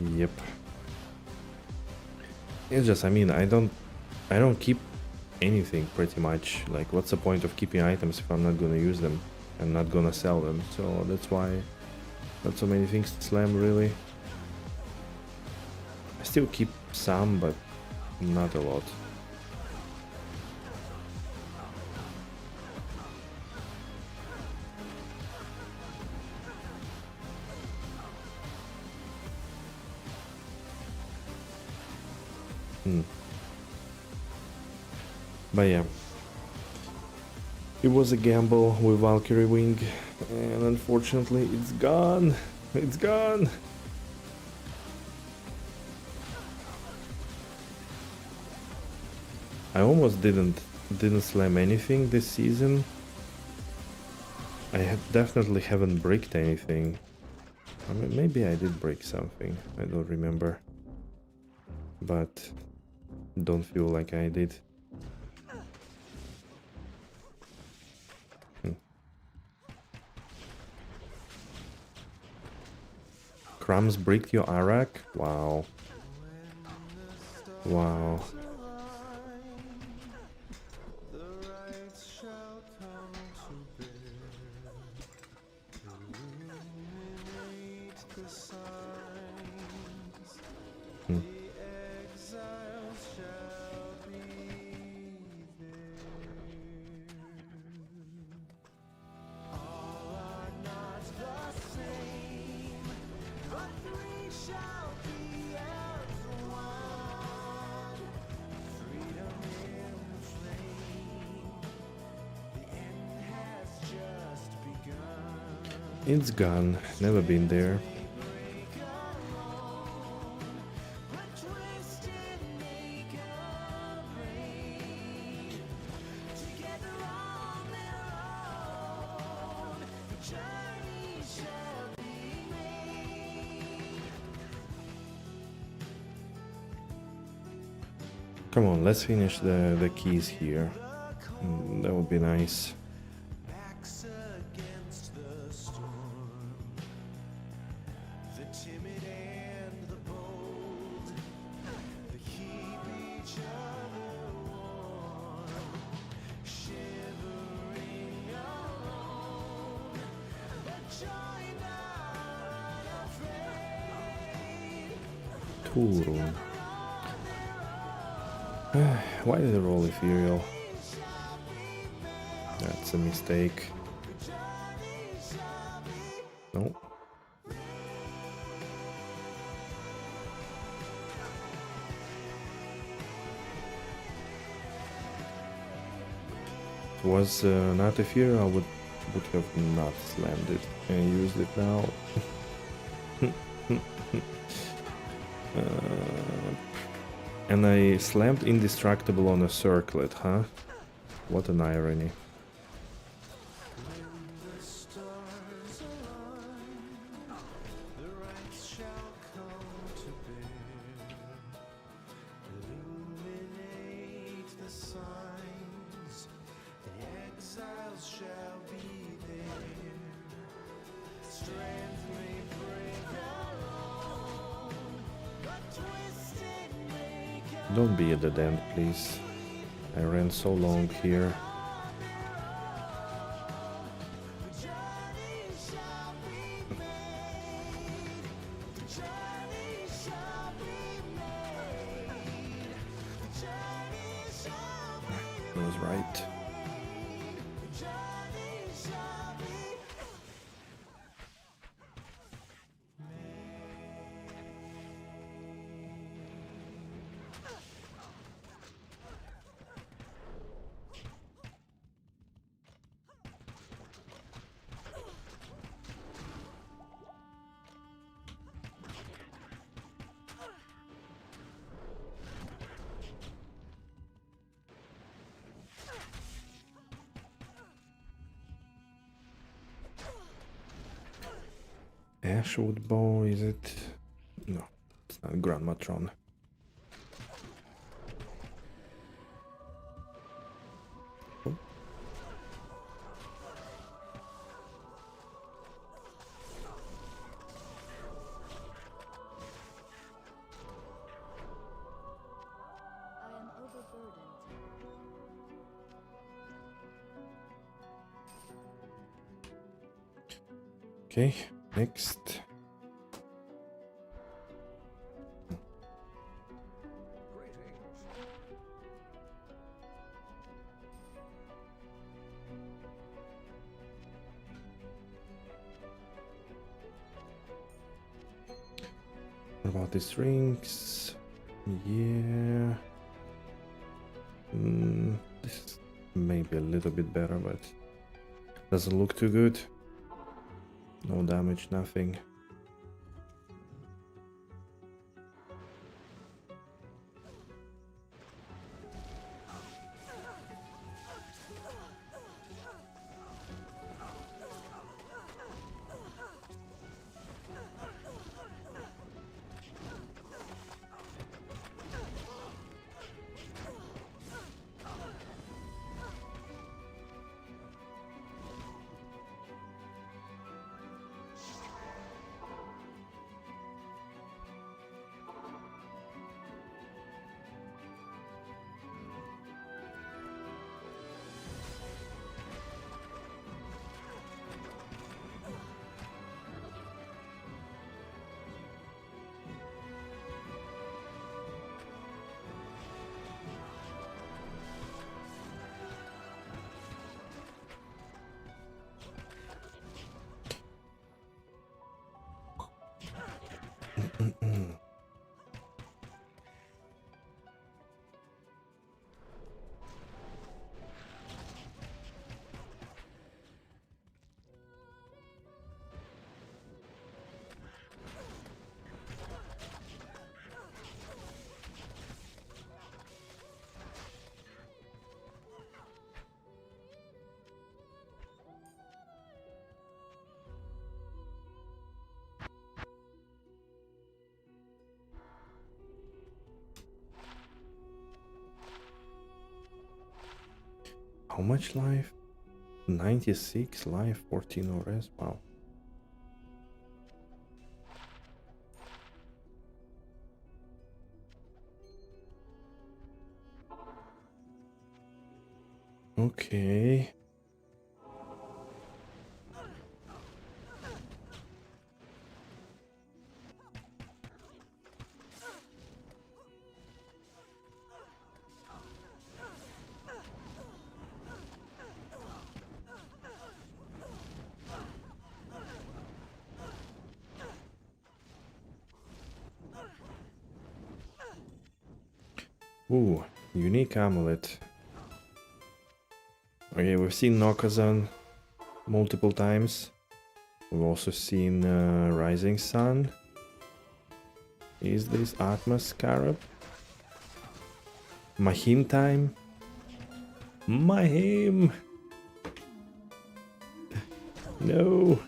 Yep. It's just, I mean, I don't keep anything pretty much. Like, what's the point of keeping items if I'm not gonna use them? I'm not gonna sell them, so that's why not so many things to slam, really. I still keep some, but not a lot. But yeah, it was a gamble with Valkyrie Wing, and unfortunately it's gone. It's gone. I almost didn't slam anything this season. I definitely haven't bricked anything. I mean, maybe I did break something, I don't remember, but don't feel like I did. Crumbs bricked your Arak? Wow. Wow. It's gone. Never been there. Come on, let's finish the keys here. That would be nice. Tool room. Why did I roll ethereal? That's a mistake. No. If it was not ethereal, I would have not slammed it and used it now. And I slammed indestructible on a circlet, huh? What an irony. Don't be a dead end, please. I ran so long here. I was right. Ashwood bow, is it? No, it's not Grandmatron. Oh. Okay, next. What about these rings? Yeah. This may be a little bit better, but doesn't look too good. No damage, nothing. How much life? 96 life, 14 ores. Wow. Okay. Ooh, unique amulet. Okay, we've seen Nokazan multiple times. We've also seen Rising Sun. Is this Atma Scarab? Mahim time? Mahim! No!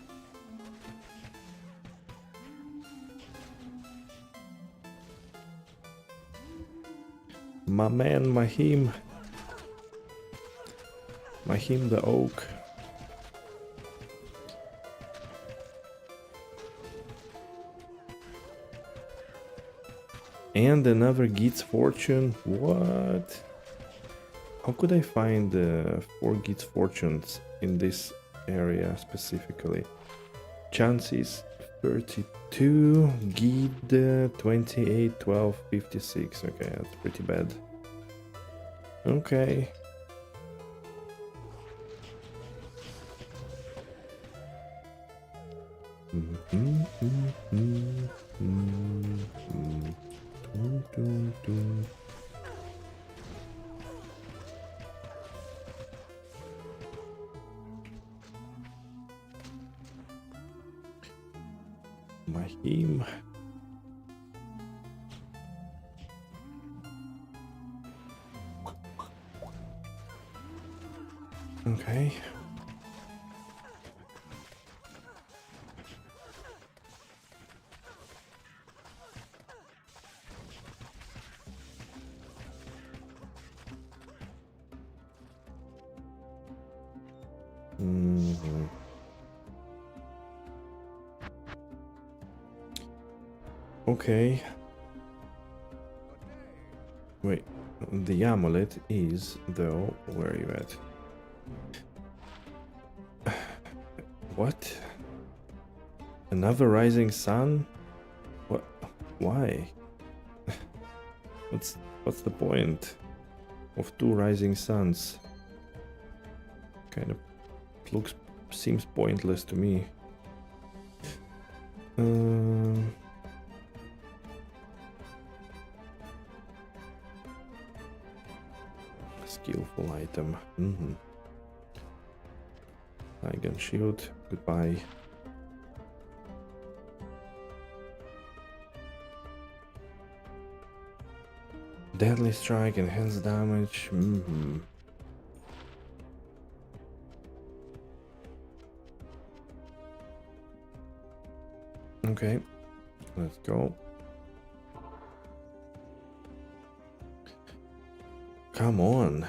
My man Mahim. Mahim the Oak. And another Geet's Fortune? What? How could I find 4 Geet's Fortunes in this area specifically? Chances 32, Geet 28, 12, 56. Okay, that's pretty bad. Okay. Mahim. Okay. Okay. Wait, the amulet is, though, where are you at? What? Another rising sun? What? Why? What's the point of 2 rising suns? Kind of seems pointless to me. skillful item. Gun shield, goodbye. Deadly strike, enhanced damage. Okay, let's go. Come on,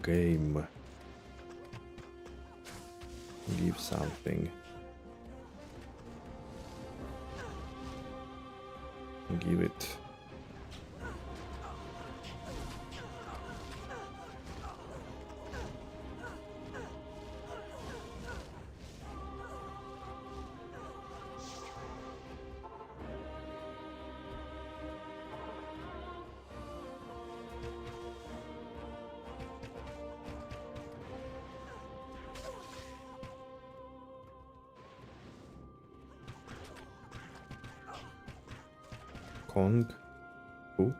game. Give something. Give it. Kong. Who?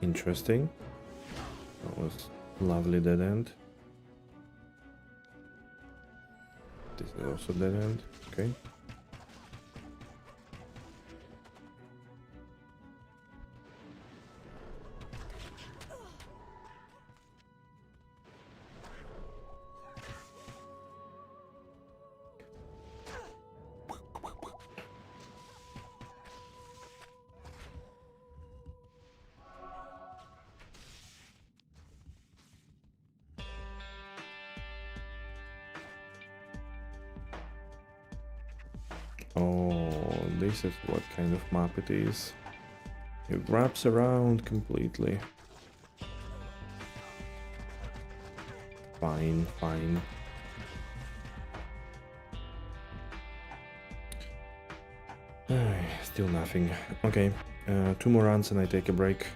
Interesting. That was lovely dead end. This is also dead end. Okay. Oh, this is what kind of map it is. It wraps around completely. Fine, fine. Still nothing. Okay, 2 more runs and I take a break.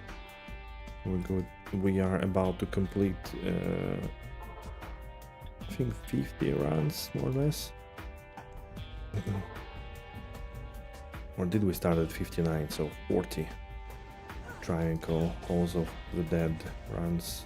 We're good. We are about to complete, I think 50 runs, more or less. Or did we start at 59, so 40. Travincal, Halls of the Dead runs.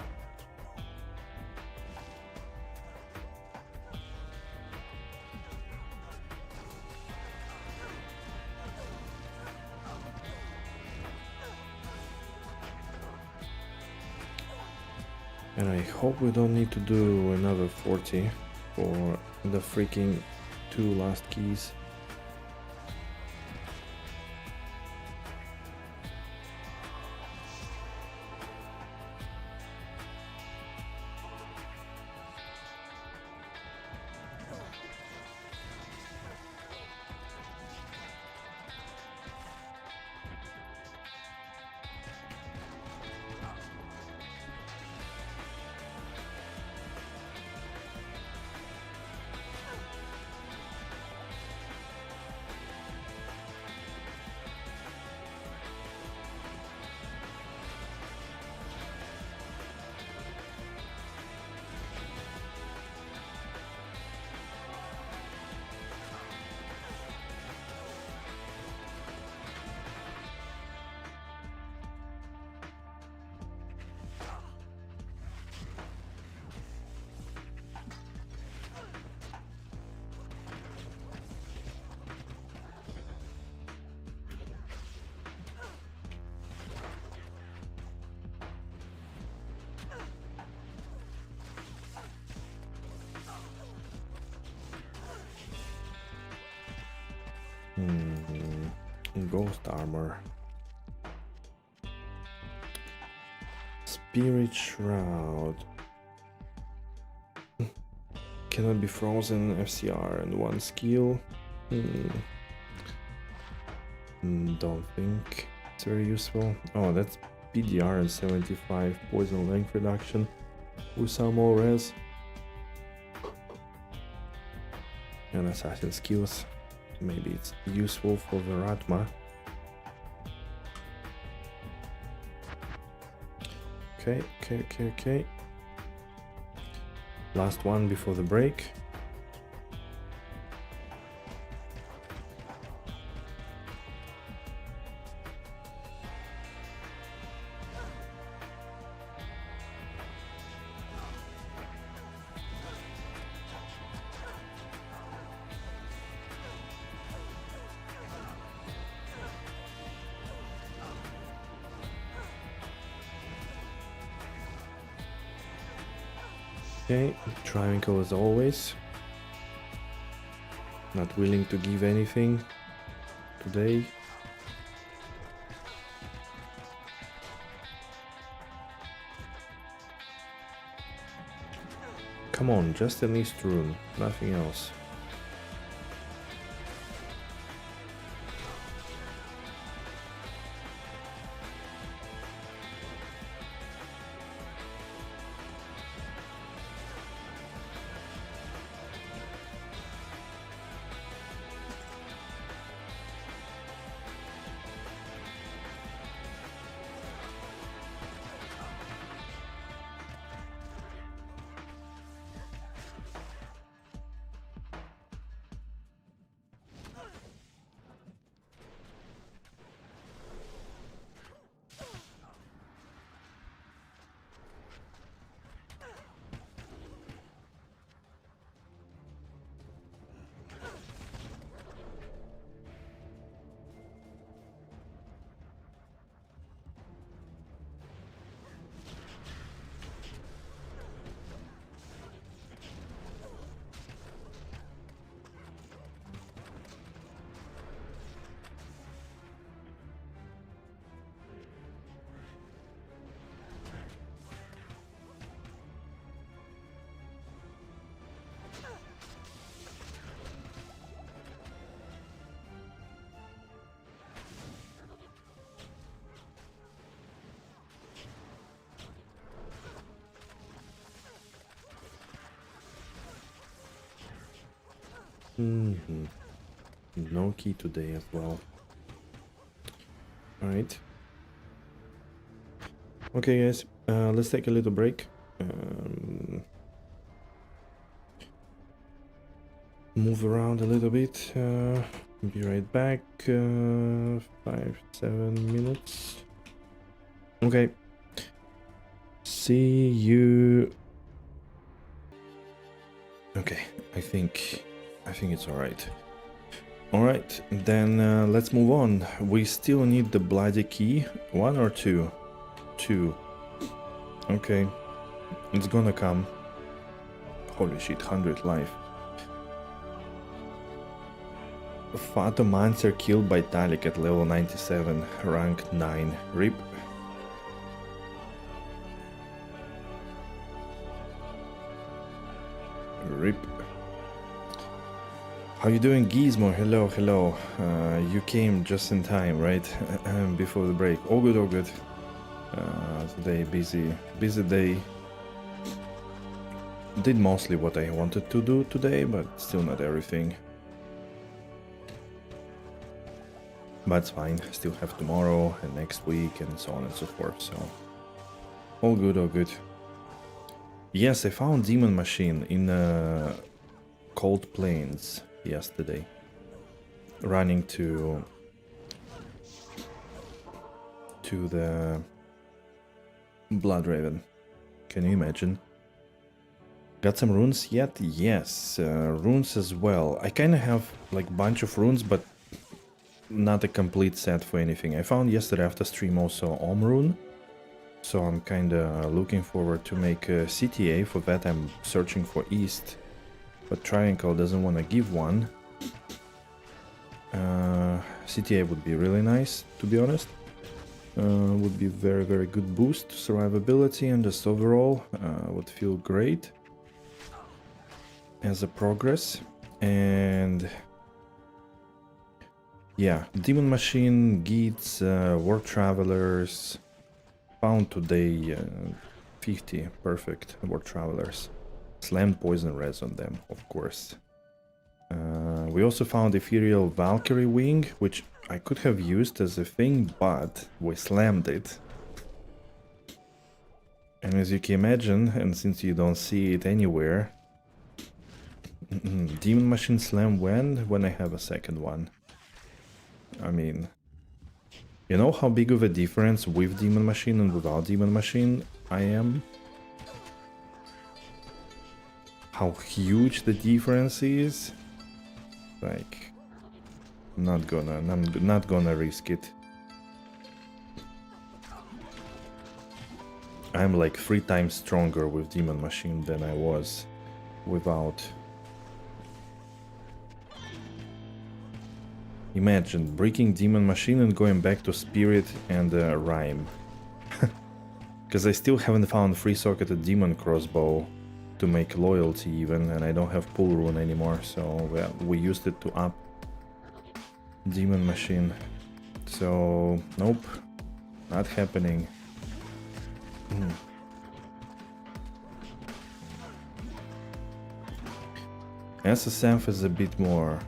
And I hope we don't need to do another 40 for the freaking 2 last keys. Ghost armor. Spirit shroud. Cannot be frozen, FCR and one skill. Don't think it's very useful. Oh, that's PDR and 75 poison length reduction with some more res. And assassin skills. Maybe it's useful for Veratma. Okay. Last one before the break. Okay, Travincal as always. Not willing to give anything today. Come on, just an East rune, nothing else. No key today as well. Alright. Okay guys, let's take a little break. Move around a little bit. Be right back. 5-7 minutes. Okay. See you. Okay, I think it's alright. Alright, then let's move on. We still need the bloody key. 1 or 2? 2. Okay, it's gonna come. Holy shit, 100 life. Phantomancer killed by Talik at level 97, rank 9. RIP. RIP. How you doing, Gizmo? Hello, hello. You came just in time, right? Before the break. All good, all good. Today busy day. Did mostly what I wanted to do today, but still not everything. But it's fine. Still have tomorrow and next week and so on and so forth. So all good, all good. Yes, I found Demon Machine in Cold Plains yesterday, running to the Blood Raven. Can you imagine? Got some runes yet? Yes, runes as well. I kind of have like bunch of runes, but not a complete set for anything. I found yesterday after stream also Om rune, so I'm kind of looking forward to make a CTA. For that I'm searching for East, but Travincal doesn't want to give one. CTA would be really nice, to be honest. Would be very, very good boost to survivability and just overall would feel great. as a progress. And yeah, Demon Machine, Geats, War Travelers, found today 50 perfect War Travelers. Slammed Poison Res on them, of course. We also found Ethereal Valkyrie Wing, which I could have used as a thing, but we slammed it. And as you can imagine, and since you don't see it anywhere, Demon Machine slam when I have a second one. I mean, you know how big of a difference with Demon Machine and without Demon Machine I am? How huge the difference is? Like, I'm not gonna risk it. I'm like 3 times stronger with Demon Machine than I was without. Imagine breaking Demon Machine and going back to Spirit and Rhyme. Because I still haven't found free socketed Demon Crossbow to make Loyalty even, and I don't have Pull Rune anymore, so well, we used it to up Demon Machine. So, nope, not happening. SSF is a bit more,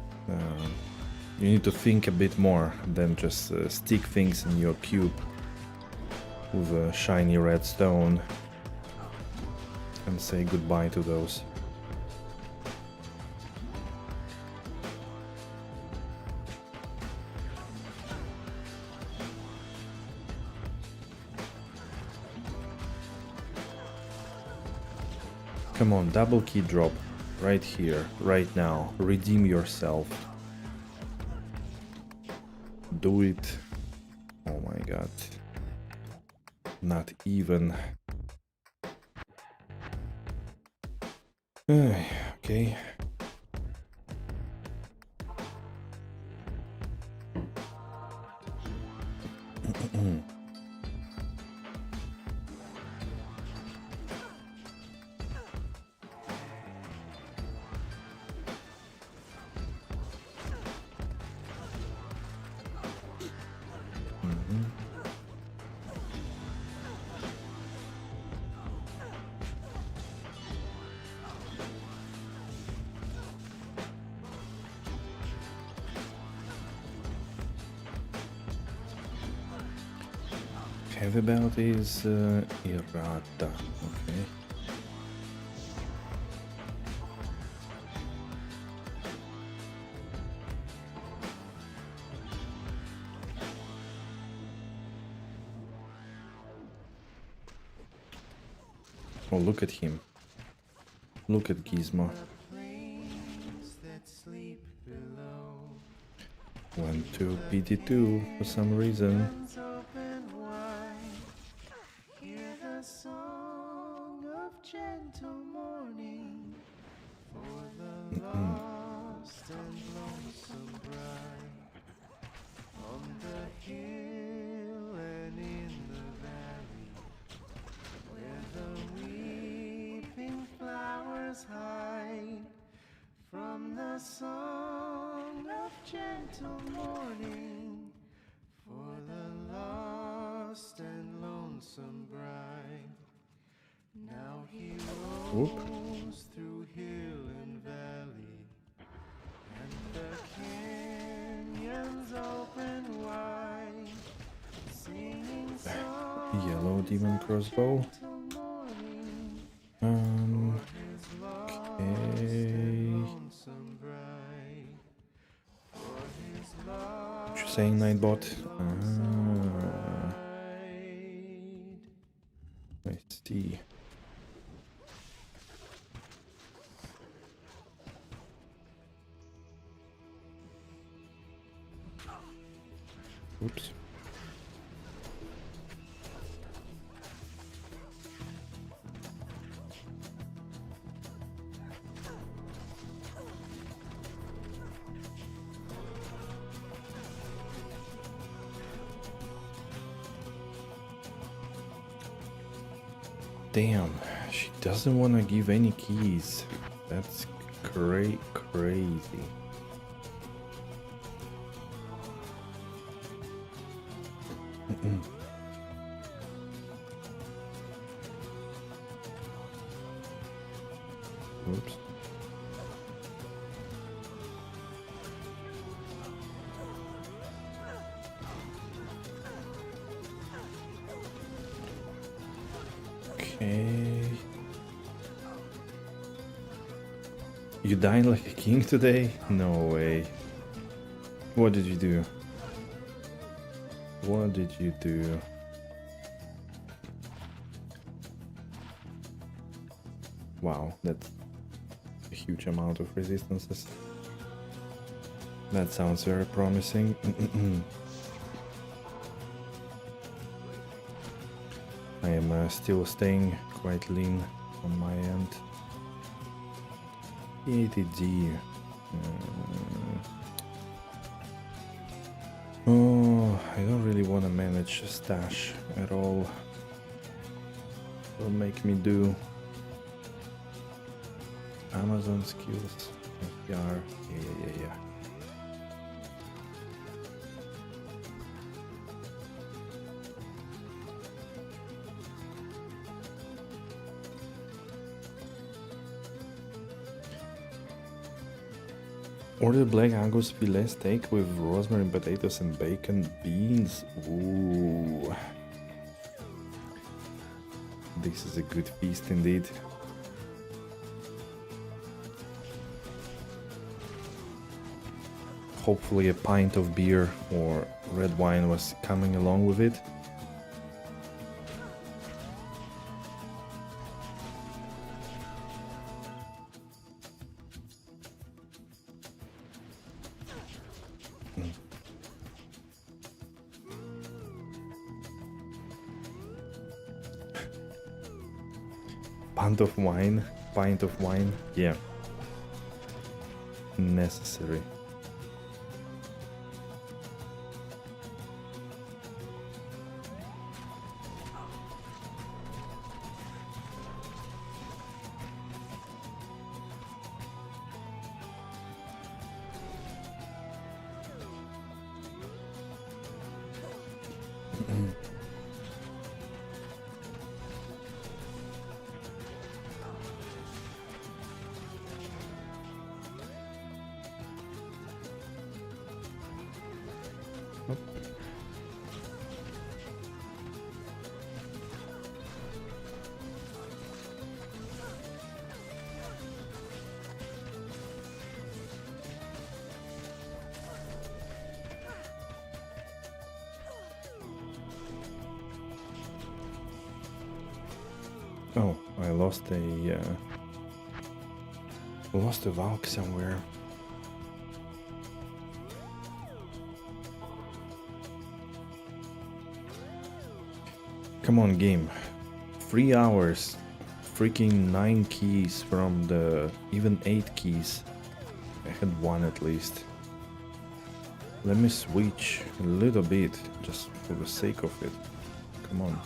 you need to think a bit more than just stick things in your cube with a shiny red stone and say goodbye to those. Come on, double key drop. Right here, right now. Redeem yourself. Do it. Oh my god. Not even. Okay. Heavy belt is Errata. Okay. Oh, look at him. Look at Gizmo. Went to PD2 for some reason. Whoop. Through hill and valley, and the canyons open wide, singing songs. Yellow demon crossbow. Okay. What you saying, Nightbot? I see. Oops. Damn, she doesn't want to give any keys. That's crazy. Oops. Okay. You died like a king today? No way. What did you do? What did you do? Wow, that's a huge amount of resistances. That sounds very promising. I am still staying quite lean on my end. PATG. Oh, I don't really want to manage a stash at all. Don't make me do Amazon skills. FPR. Yeah. Order black Angus filet steak with rosemary, potatoes and bacon, beans. Ooh. This is a good feast indeed. Hopefully a pint of beer or red wine was coming along with it. Pint of wine, yeah. Necessary. Oh, I lost a Valk somewhere. Come on, game. 3 hours. Freaking 9 keys from the... even 8 keys. I had 1 at least. Let me switch a little bit, just for the sake of it. Come on.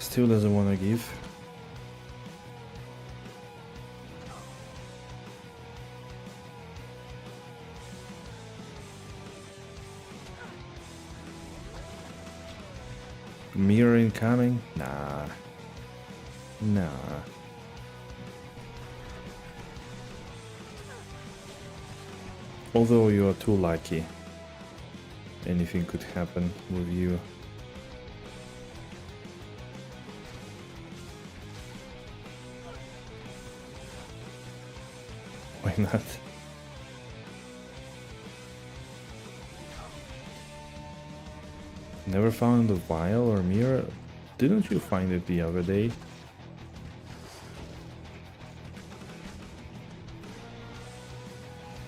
Still doesn't want to give. Mirror incoming? Nah. Although you are too lucky, anything could happen with you. Why not? Never found a vial or mirror? Didn't you find it the other day?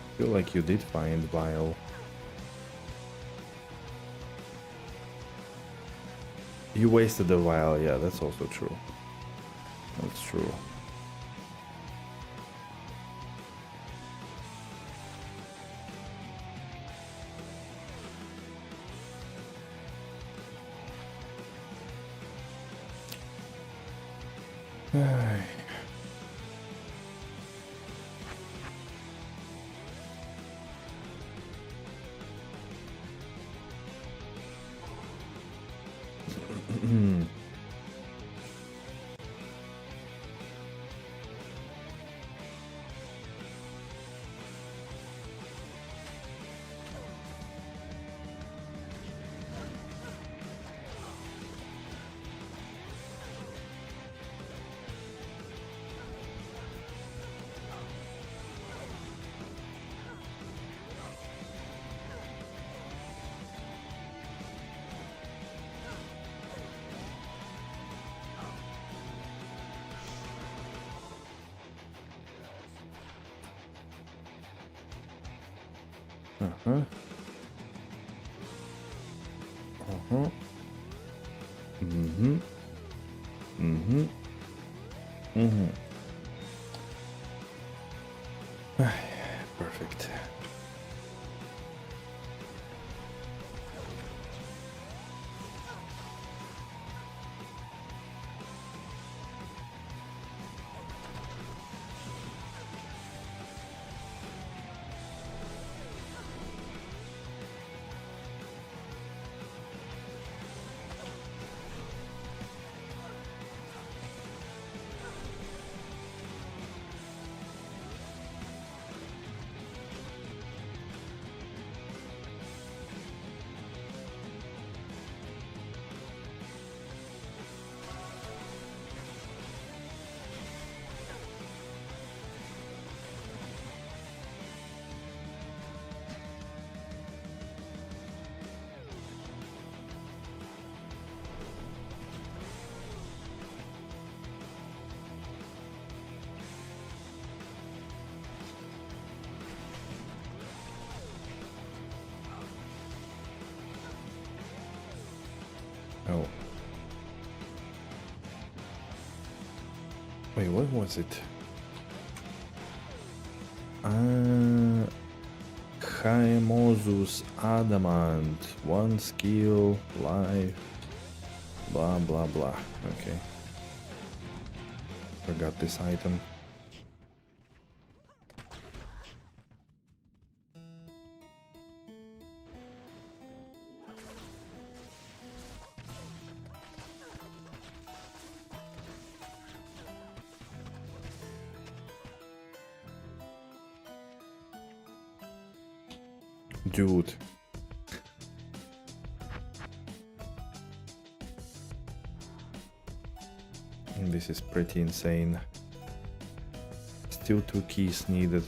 I feel like you did find vial. You wasted the vial, yeah, that's also true. That's true. Ay. Uh-huh. Uh-huh. Mm-hmm. Mm-hmm. Mm-hmm. Perfect. Oh. Wait, what was it? Chymosus Adamant. One skill, life, blah blah blah. Okay. Forgot this item. Dude. This is pretty insane. Still 2 keys needed.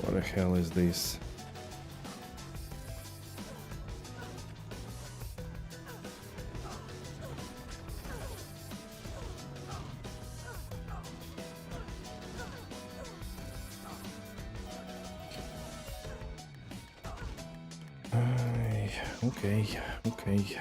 What the hell is this? Okay, okay.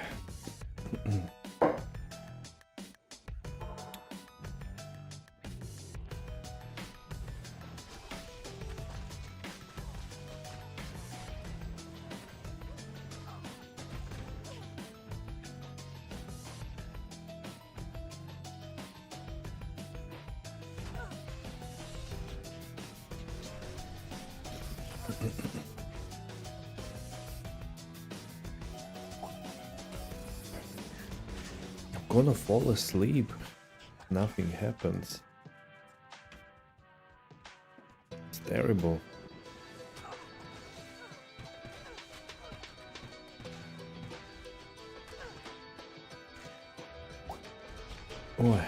Gonna fall asleep. Nothing happens. It's terrible. Oh.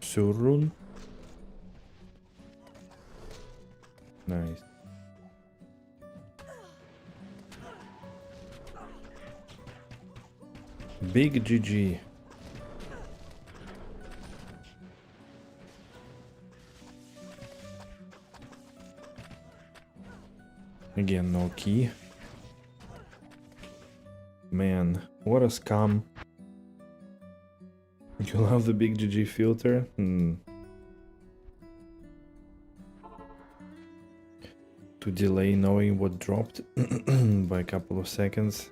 Surun. Nice. Big GG. Again, no key. Man, what a scam. You love the big GG filter? To delay knowing what dropped by a couple of seconds.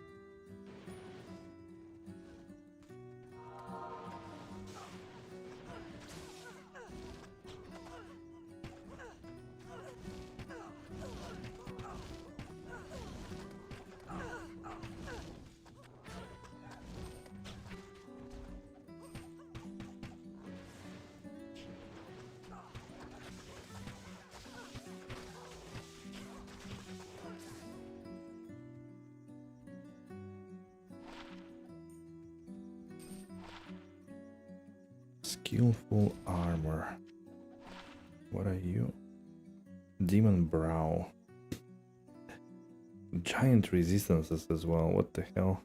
Skillful armor. What are you? Demon brow. Giant resistances as well. What the hell?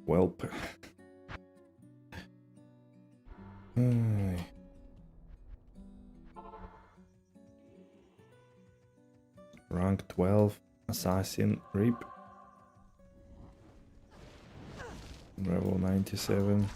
Welp. Rank 12, Assassin, RIP. Level 97.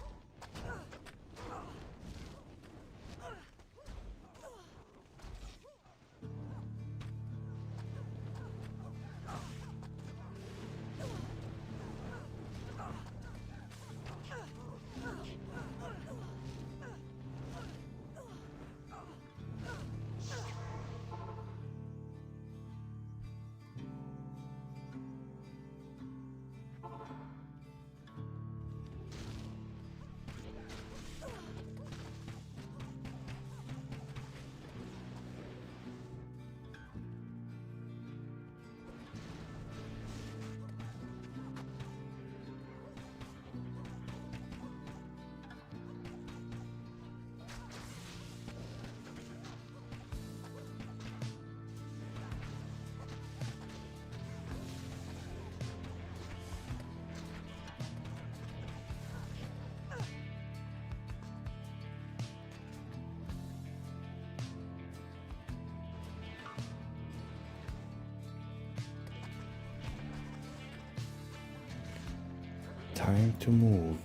Time to move.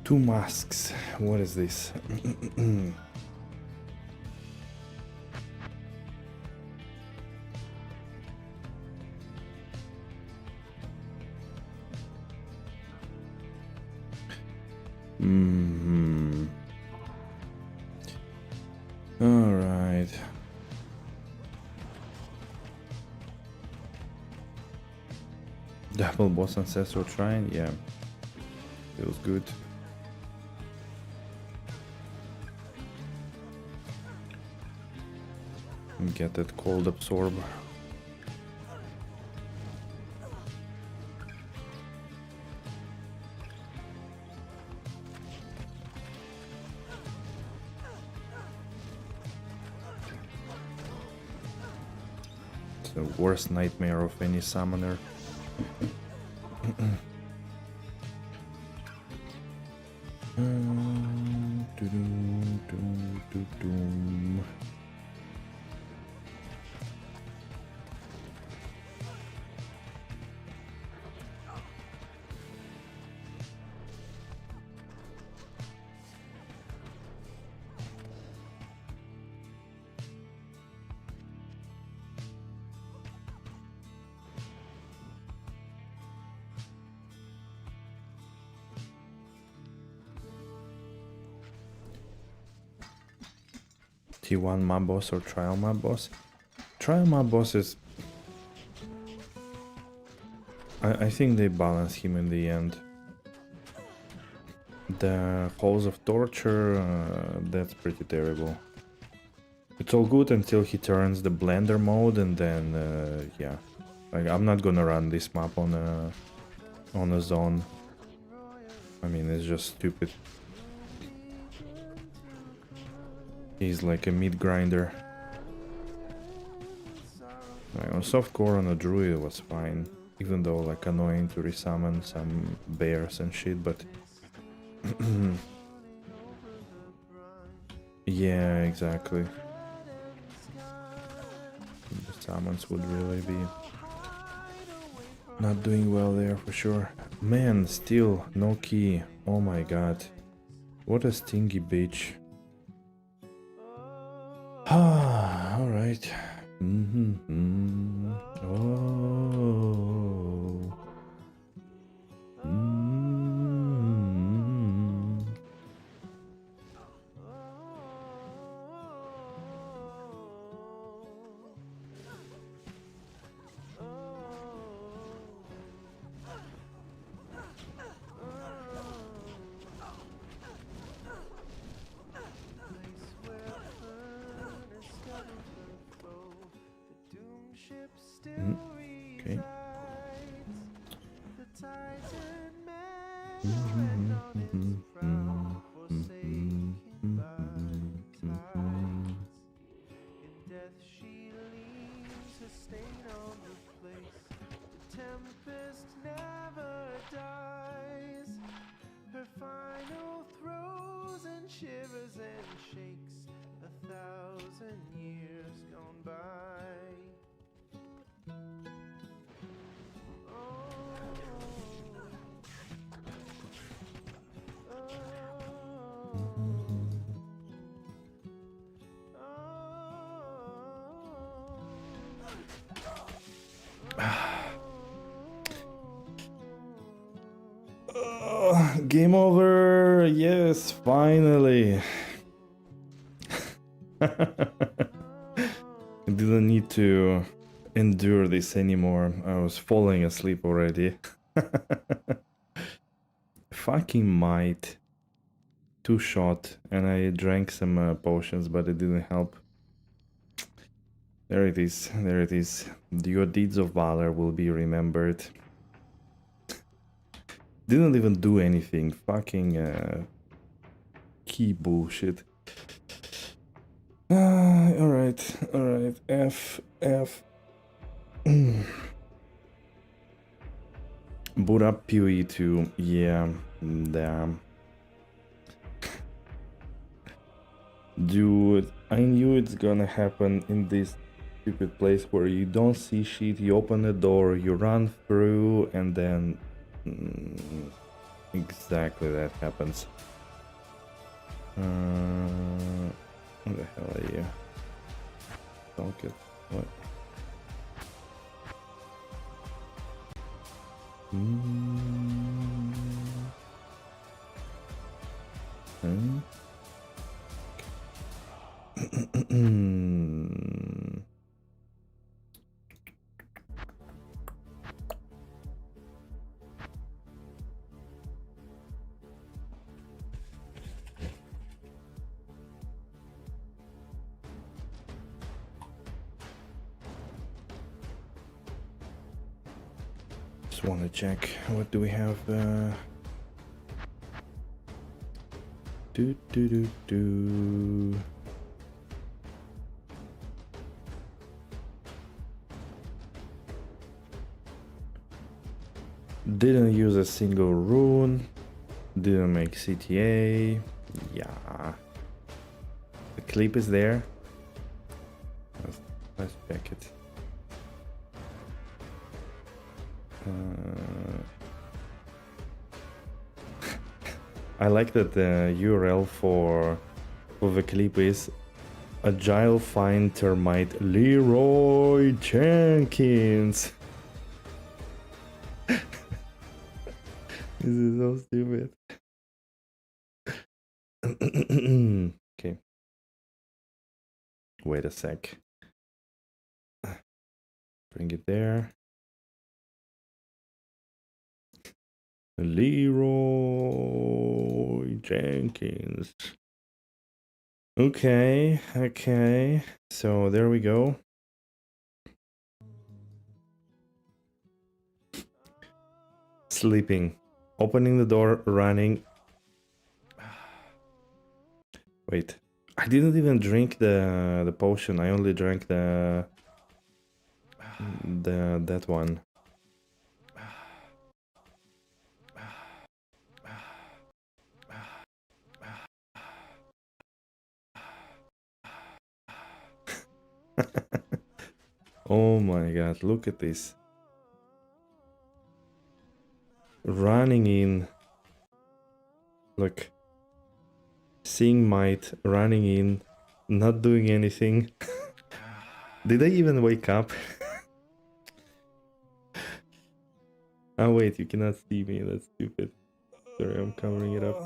Two masks. What is this? All right. Double boss ancestral shrine. Yeah, feels good. Get that cold absorb. It's the worst nightmare of any summoner. T1 mob boss or trial mob boss? Trial mob boss is... I think they balance him in the end. The halls of torture, that's pretty terrible. It's all good until he turns the blender mode, and then yeah, like I'm not gonna run this map on a zone. I mean, it's just stupid. He's like a meat grinder. Like, on softcore on a druid was fine, even though like annoying to resummon some bears and shit, but yeah, exactly. The summons would really be not doing well there for sure. Man, still no key. Oh my god. What a stingy bitch. Ah, alright. Oh. Okay. Shivers and shakes 1,000 years gone by. Game over! Yes, finally! I didn't need to endure this anymore. I was falling asleep already. Fucking might. 2-shot, and I drank some potions, but it didn't help. There it is, there it is. Your deeds of valor will be remembered. Didn't even do anything. Fucking key bullshit. Alright, alright. F. Boot up PoE2. Yeah, damn. Dude, I knew it's gonna happen in this stupid place where you don't see shit, you open the door, you run through, and then... exactly that happens. What the hell are you? Don't get... what? Just want to check. What do we have? Do. Didn't use a single rune. Didn't make CTA. Yeah. The clip is there. Let's check it. I like that the URL for the clip is Agile Find Termite Leroy Jenkins. This is so stupid. Okay. Wait a sec. Bring it there. Leroy Jenkins. Okay. So there we go. Sleeping. Opening the door, running. Wait. I didn't even drink the potion. I only drank that one. Oh my god, look at this. Running in. Look. Seeing might, running in, not doing anything. Did I even wake up? Oh wait, you cannot see me, that's stupid. Sorry, I'm covering it up.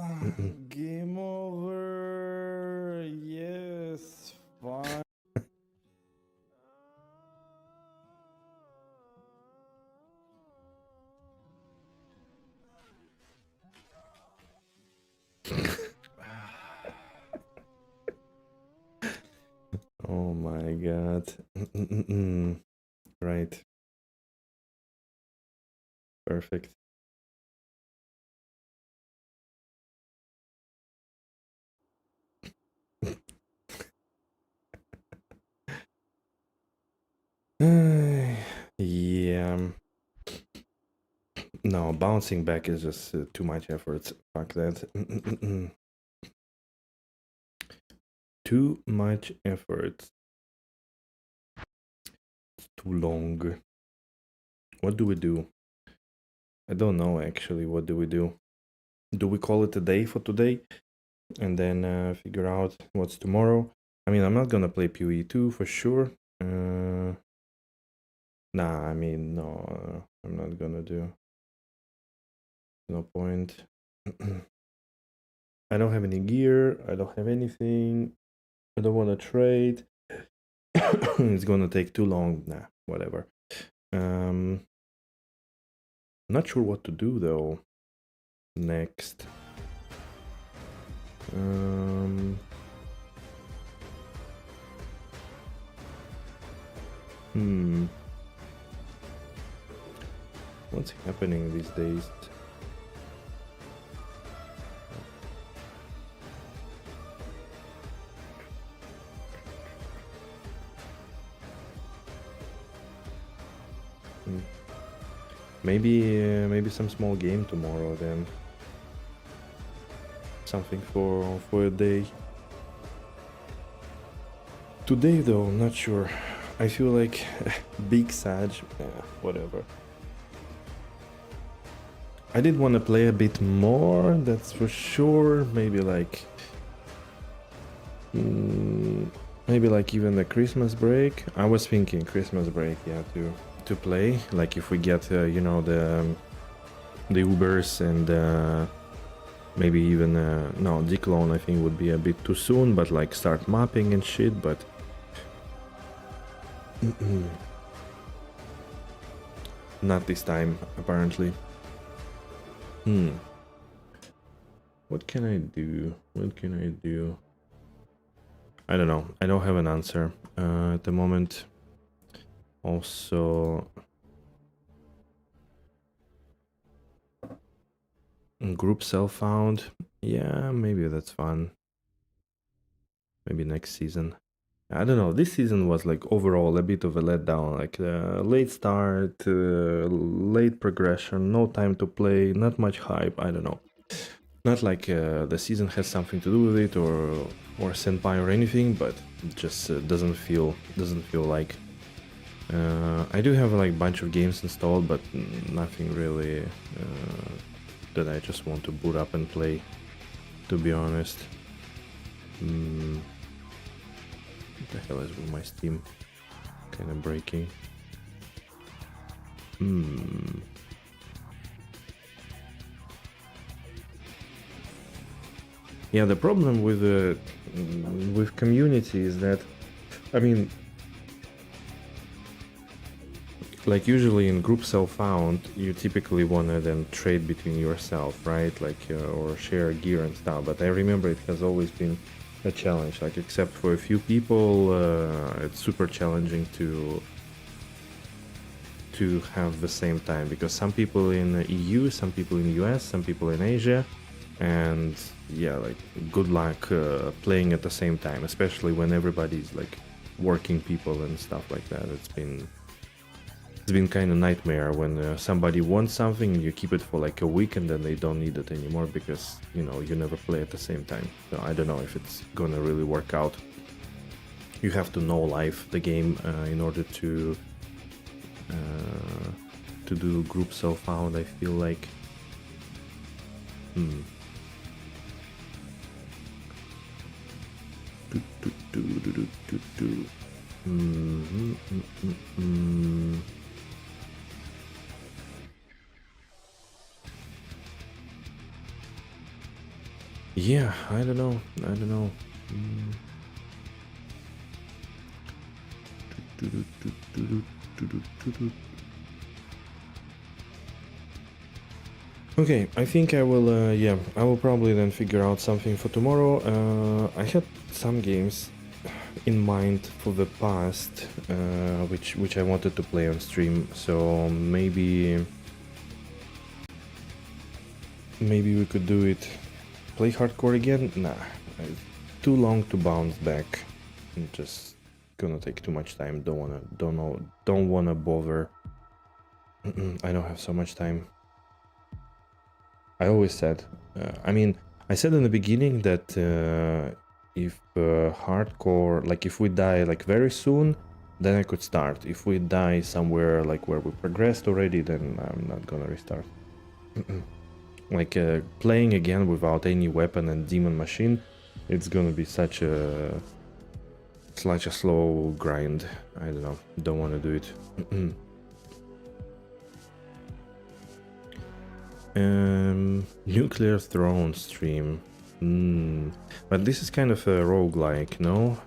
Game over. Yes, fine. Oh my god. Right. Perfect. Yeah. No, bouncing back is just too much effort. Fuck that. Too much effort. It's too long. What do we do? I don't know actually. What do we do? Do we call it a day for today? And then figure out what's tomorrow? I mean, I'm not gonna play PoE2 for sure. Nah, I mean, no, I'm not gonna do. No point. I don't have any gear. I don't have anything. I don't want to trade. It's gonna take too long. Nah, whatever. Not sure what to do though. Next. What's happening these days? Maybe some small game tomorrow then. Something for a day. Today though, not sure. I feel like big Sag, whatever. I did want to play a bit more, that's for sure. Maybe like even the Christmas break. I was thinking Christmas break, yeah, to play. Like if we get you know, the Ubers and maybe even no, declone I think would be a bit too soon, but like start mapping and shit, but not this time apparently. What can I do? What can I do? I don't know. I don't have an answer at the moment. Also, group self found. Yeah, maybe that's fun. Maybe next season. I don't know. This season was like overall a bit of a letdown. Like late start, late progression, no time to play, not much hype. I don't know. Not like the season has something to do with it or senpai or anything, but it just doesn't feel like. I do have like a bunch of games installed, but nothing really that I just want to boot up and play, to be honest. What the hell is with my Steam? Kind of breaking. Yeah, the problem with community is that, I mean, like usually in group self-found, you typically wanna then trade between yourself, right? Like or share gear and stuff. But I remember it has always been a challenge. Like except for a few people, it's super challenging to have the same time, because some people in the EU, some people in the US, some people in Asia, and yeah, like good luck playing at the same time, especially when everybody's like working people and stuff like that. It's been kind of nightmare when somebody wants something and you keep it for like a week and then they don't need it anymore because, you know, you never play at the same time. So I don't know if it's gonna really work out. You have to know live the game in order to do group self-found, I feel like. Yeah, I don't know. Okay, I think I will, yeah, I will probably then figure out something for tomorrow. I had some games in mind for the past, which I wanted to play on stream, so maybe we could do it. Play hardcore again? Nah, too long to bounce back. Just gonna take too much time. Don't wanna bother. I don't have so much time. I always said, I mean, I said in the beginning that if hardcore, like if we die like very soon, then I could start. If we die somewhere like where we progressed already, then I'm not gonna restart. Like playing again without any weapon and demon machine, it's gonna be such a slow grind. I don't know, don't want to do it. Nuclear Throne stream. But this is kind of a roguelike, no?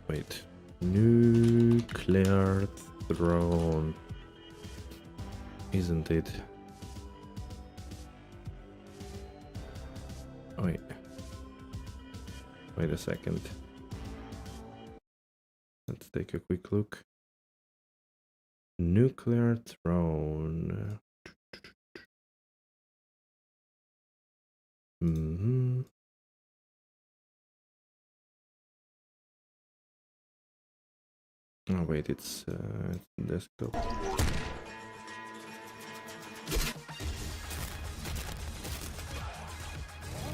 Wait. Nuclear Throne. Isn't it? Wait. Wait a second. Let's take a quick look. Nuclear Throne. Oh wait, it's desktop.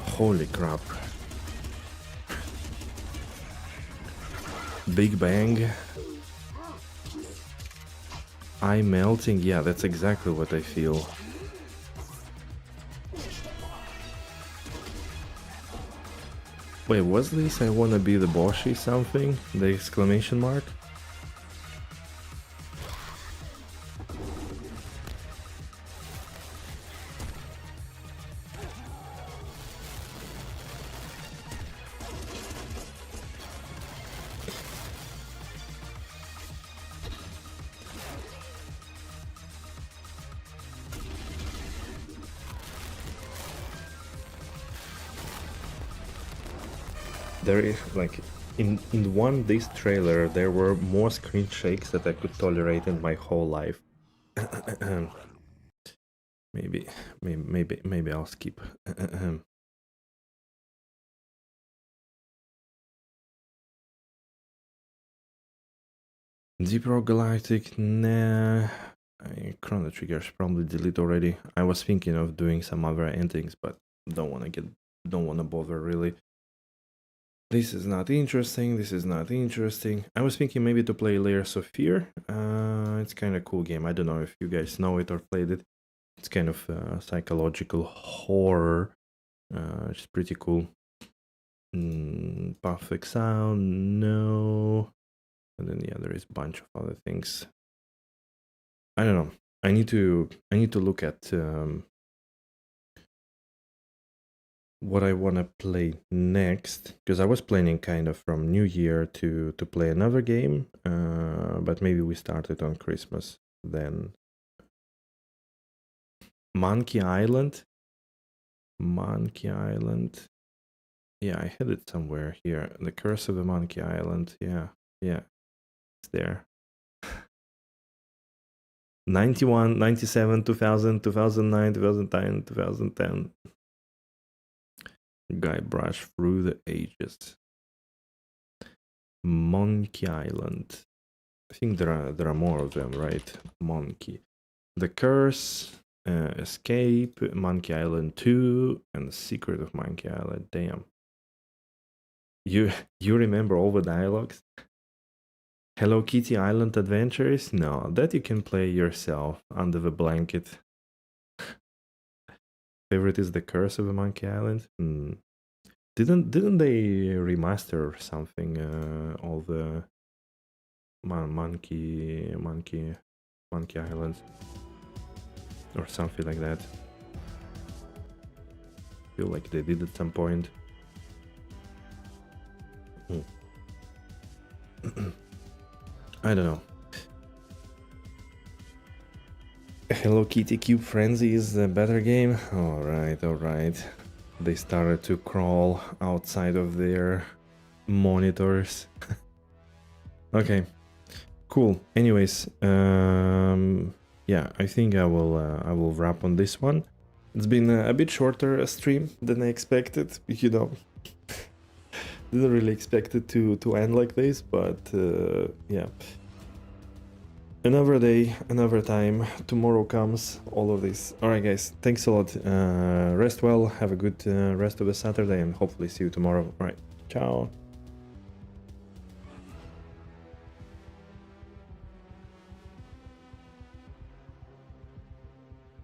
Holy crap. Big Bang. Eye melting, yeah, that's exactly what I feel. Wait, was this I wanna be the Boshi something? The exclamation mark? There is like in this trailer there were more screen shakes that I could tolerate in my whole life. maybe I'll skip. Deep Rock Galactic, nah. Chrono Trigger's probably delete already. I was thinking of doing some other endings, but don't wanna bother really. This is not interesting, this is not interesting. I was thinking maybe to play Layers of Fear. It's kind of cool game. I don't know if you guys know it or played it. It's kind of psychological horror. It's pretty cool. Perfect Sound, no. And then yeah, there is a bunch of other things. I don't know. I need to look at what I want to play next, because I was planning kind of from New Year to play another game, but maybe we started on Christmas then. Monkey Island. Yeah, I had it somewhere here. The Curse of the Monkey Island. Yeah, it's there. 91, 97, 2000, 2009, 2010, 2010. Guybrush Through the Ages. Monkey Island. I think there are more of them, right? Monkey. The Curse, Escape, Monkey Island 2, and The Secret of Monkey Island. Damn. You remember all the dialogues? Hello Kitty Island Adventures? No, that you can play yourself under the blanket. Favorite is The Curse of the Monkey Island. Didn't they remaster something? All the Monkey Islands or something like that. Feel like they did at some point. I don't know. Hello Kitty Cube Frenzy is a better game. Alright. They started to crawl outside of their monitors. Okay, cool. Anyways, yeah, I think I will wrap on this one. It's been a bit shorter a stream than I expected, you know. Didn't really expect it to end like this, but yeah. Another day, another time, tomorrow comes, all of this. Alright guys, thanks a lot, rest well, have a good rest of the Saturday, and hopefully see you tomorrow. Alright, ciao!